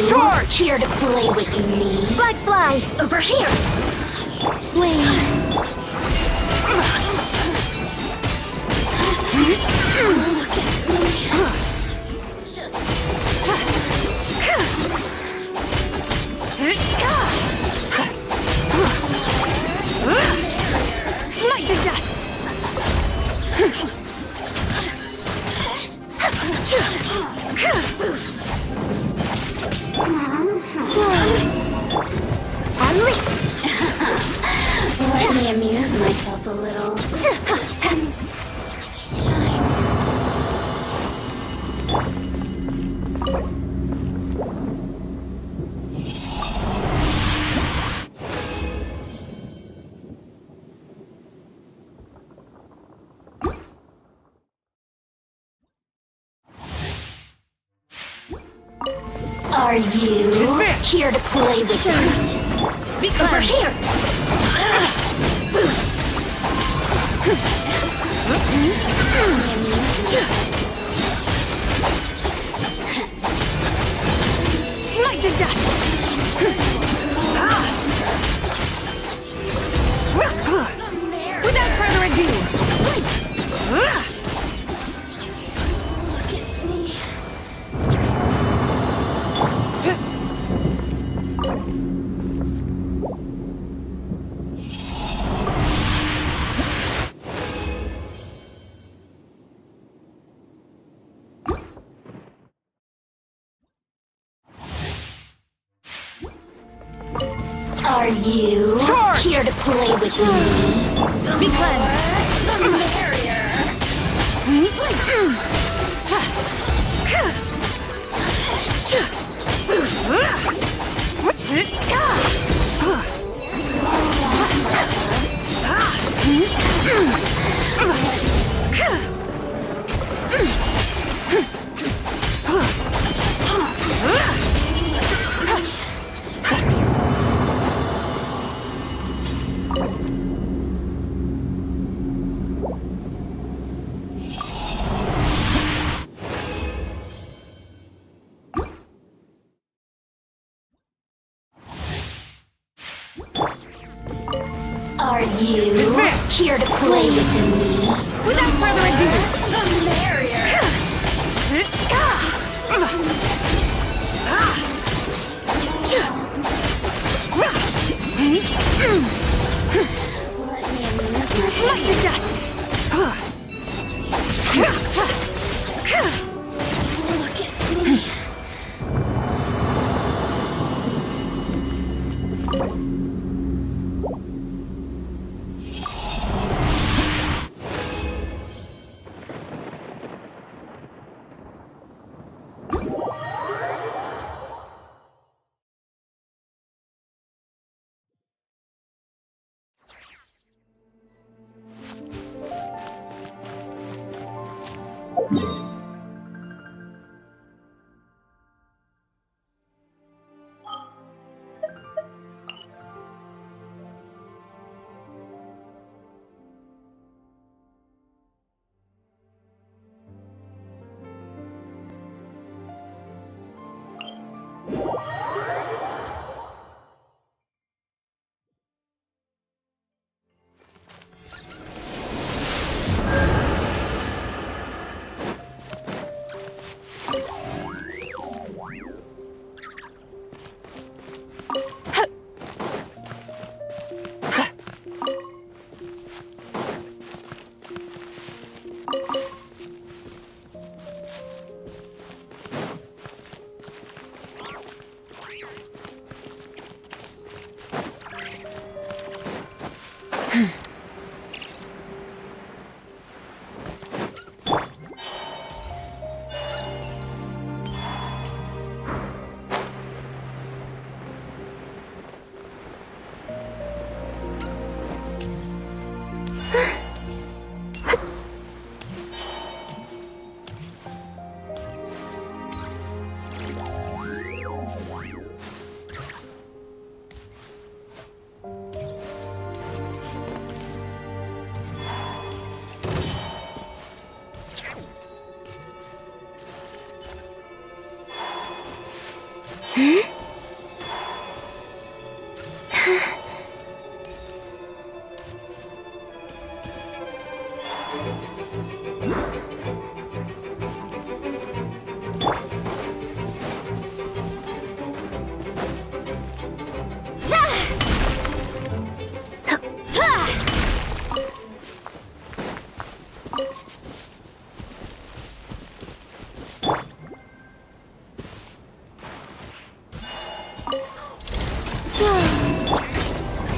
here to play with me? Flags fly! Over here! Wait. Look at me. Just... Smite the dust! Let me amuse myself a little. Are you here to play with me? Over here! Smite the dust! Without further ado! Look at me. Are you here to play with me? Be cleansed. The merrier. Are you here to play with me? Without further ado, The merrier. like the dust. Look at me.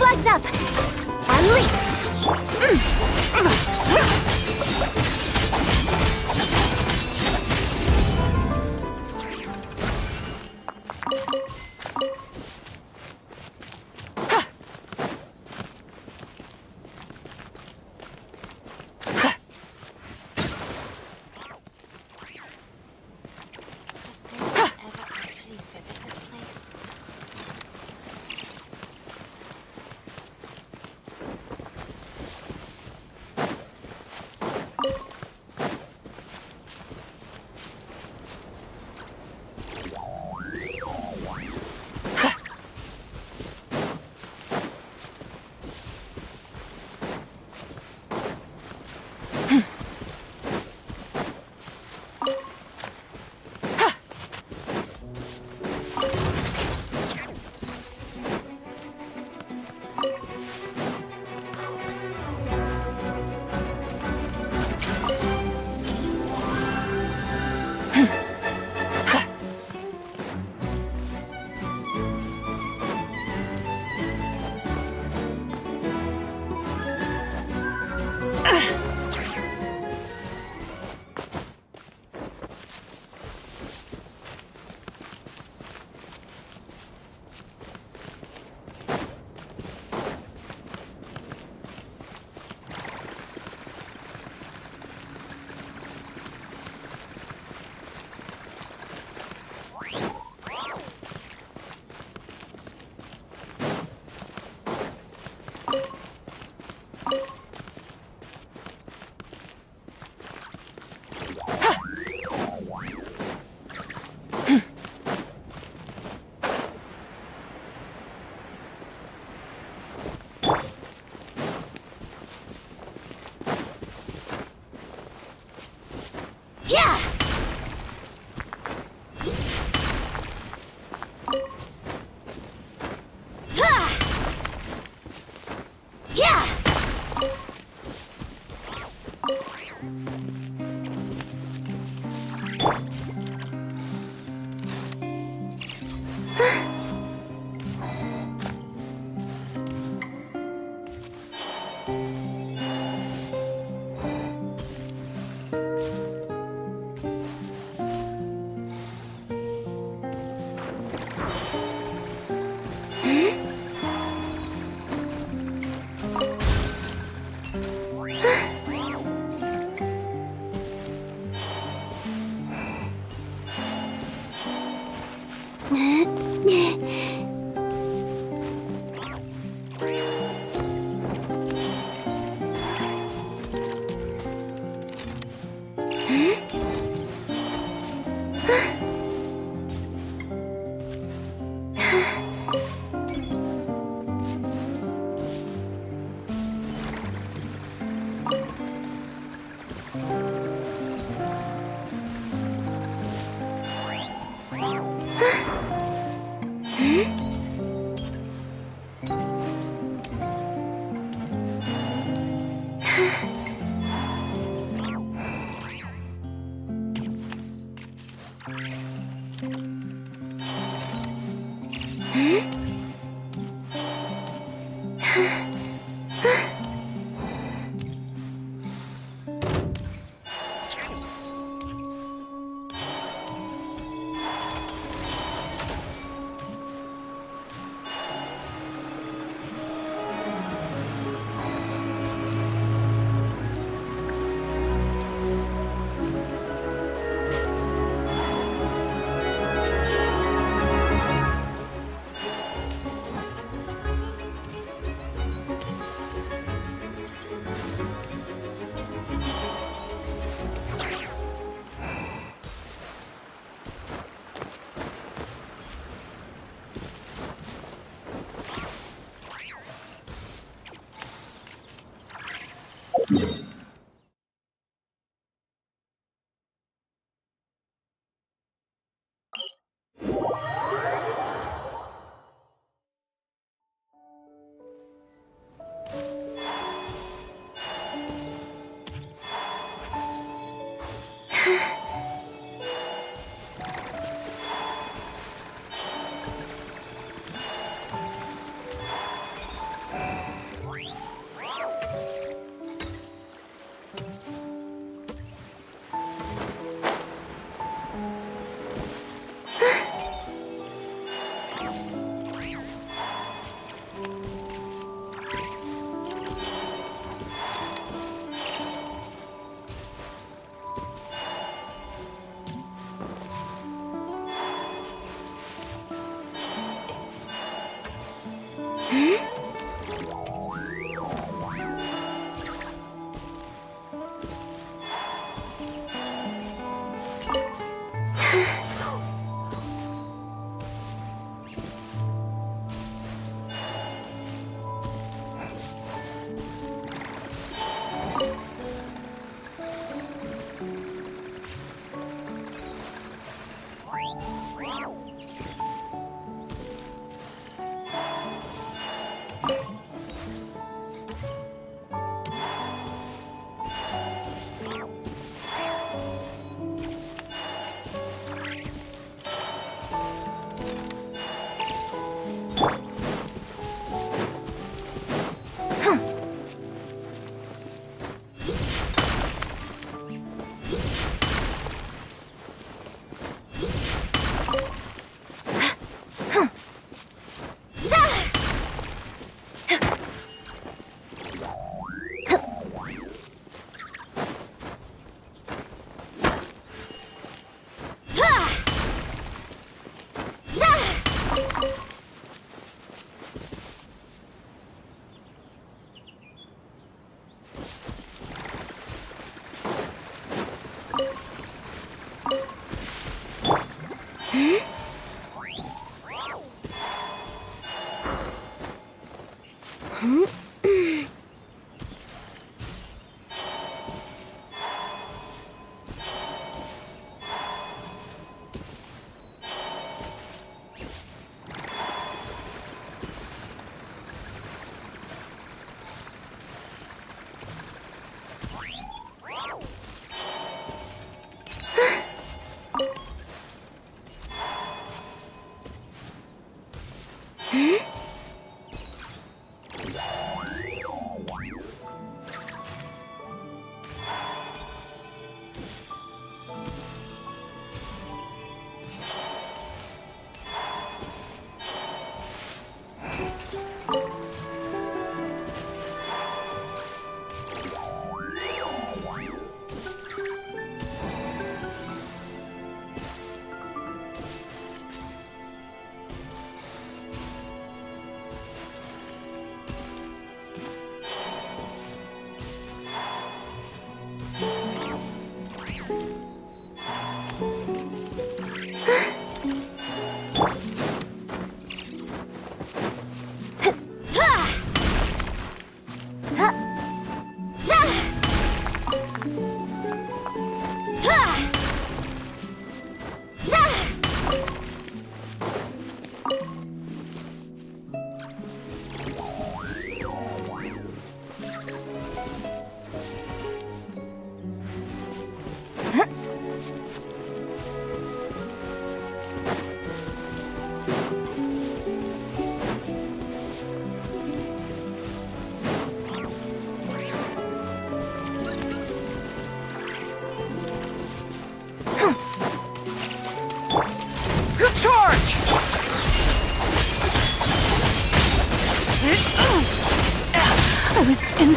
Flags up! Unleash!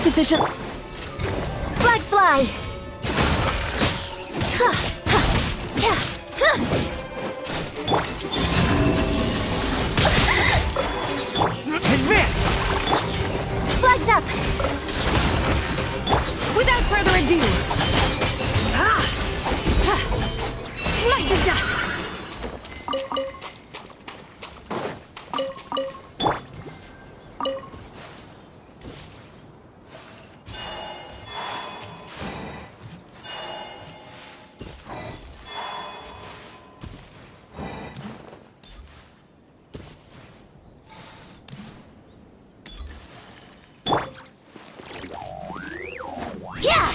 insufficient. Flag slide! Advance! Flags up! Without further ado, light the dust! Yeah!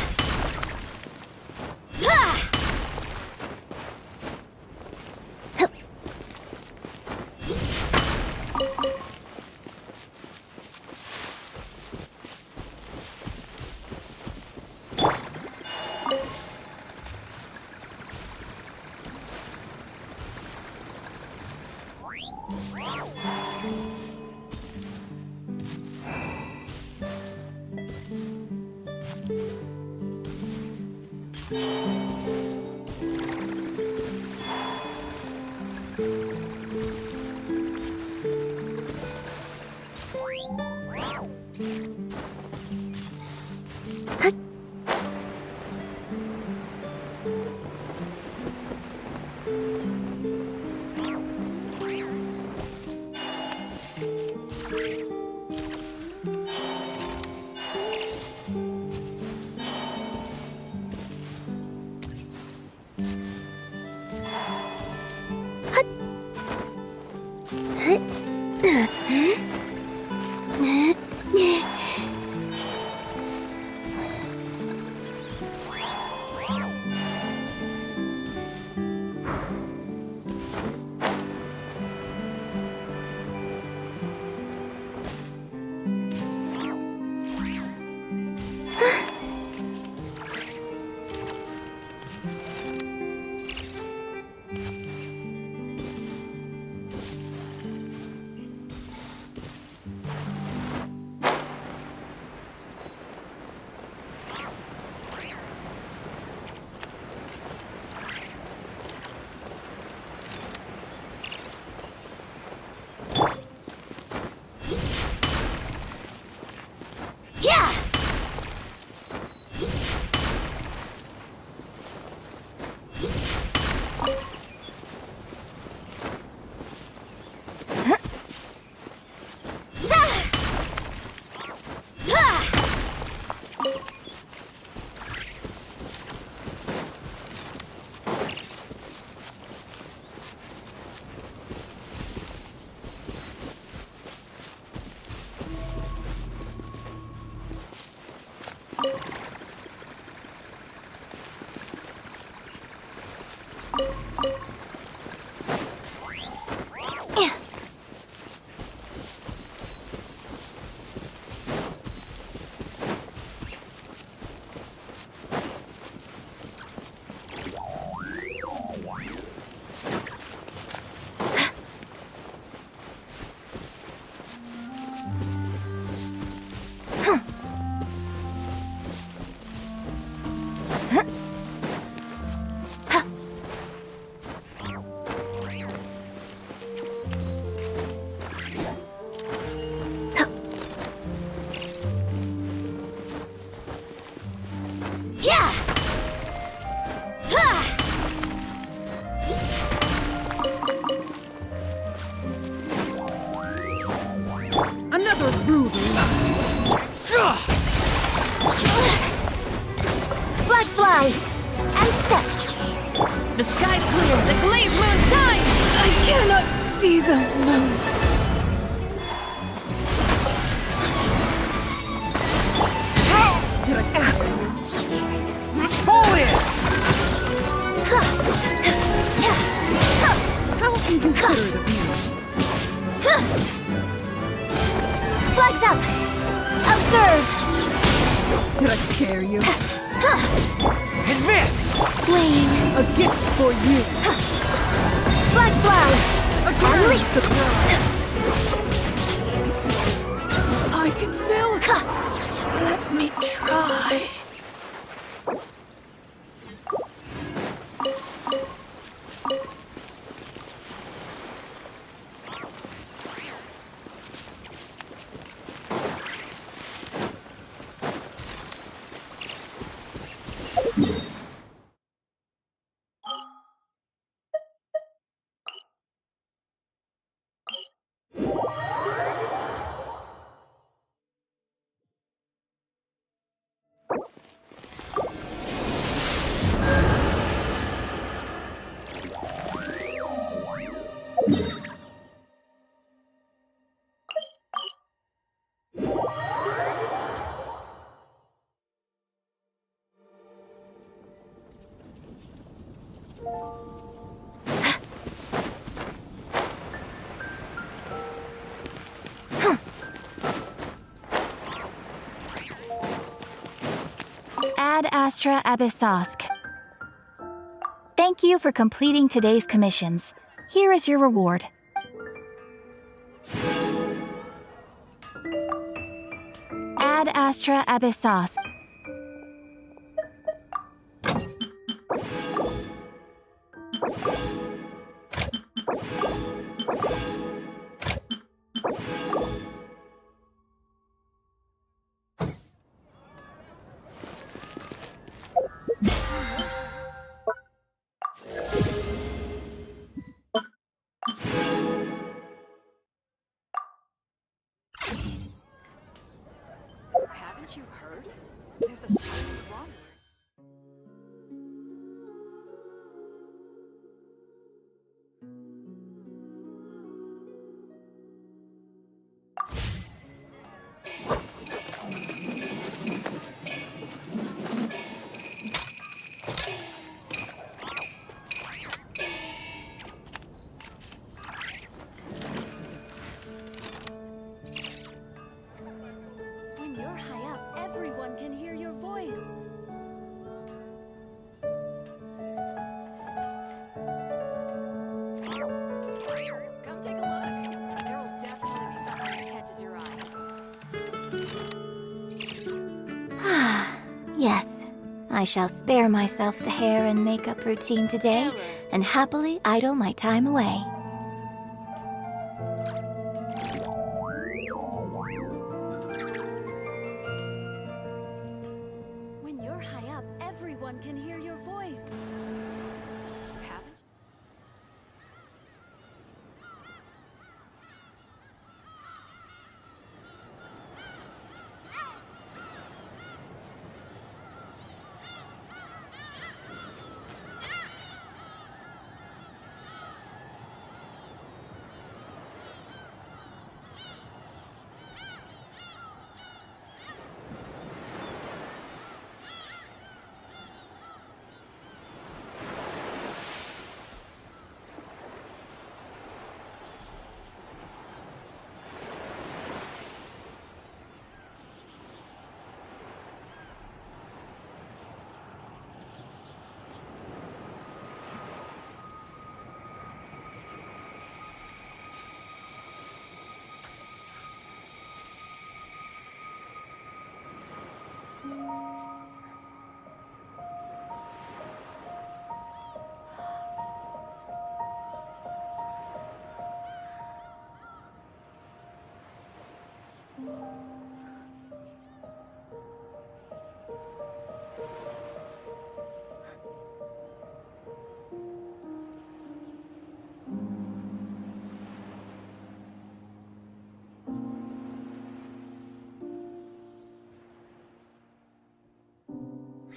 Flag slide! And step! The sky's clear, the glazed moon shines! I cannot see the moon. Fall in! How can you consider the view? Flags up! Observe! Did I scare you? Advance! Flame! A gift for you! Flag slide! A great surprise! I can still... Let me try. Ad Astra Abyssosk. Thank you for completing today's commissions. Here is your reward. Ad Astra Abyssosk. Haven't you heard? There's a strange water. When you're high up, everyone can hear your voice. Come take a look. There will definitely be something that catches your eye. Yes, I shall spare myself the hair and makeup routine today and happily idle my time away. When you're high up, everyone can hear your voice. Haven't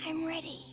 I'm ready.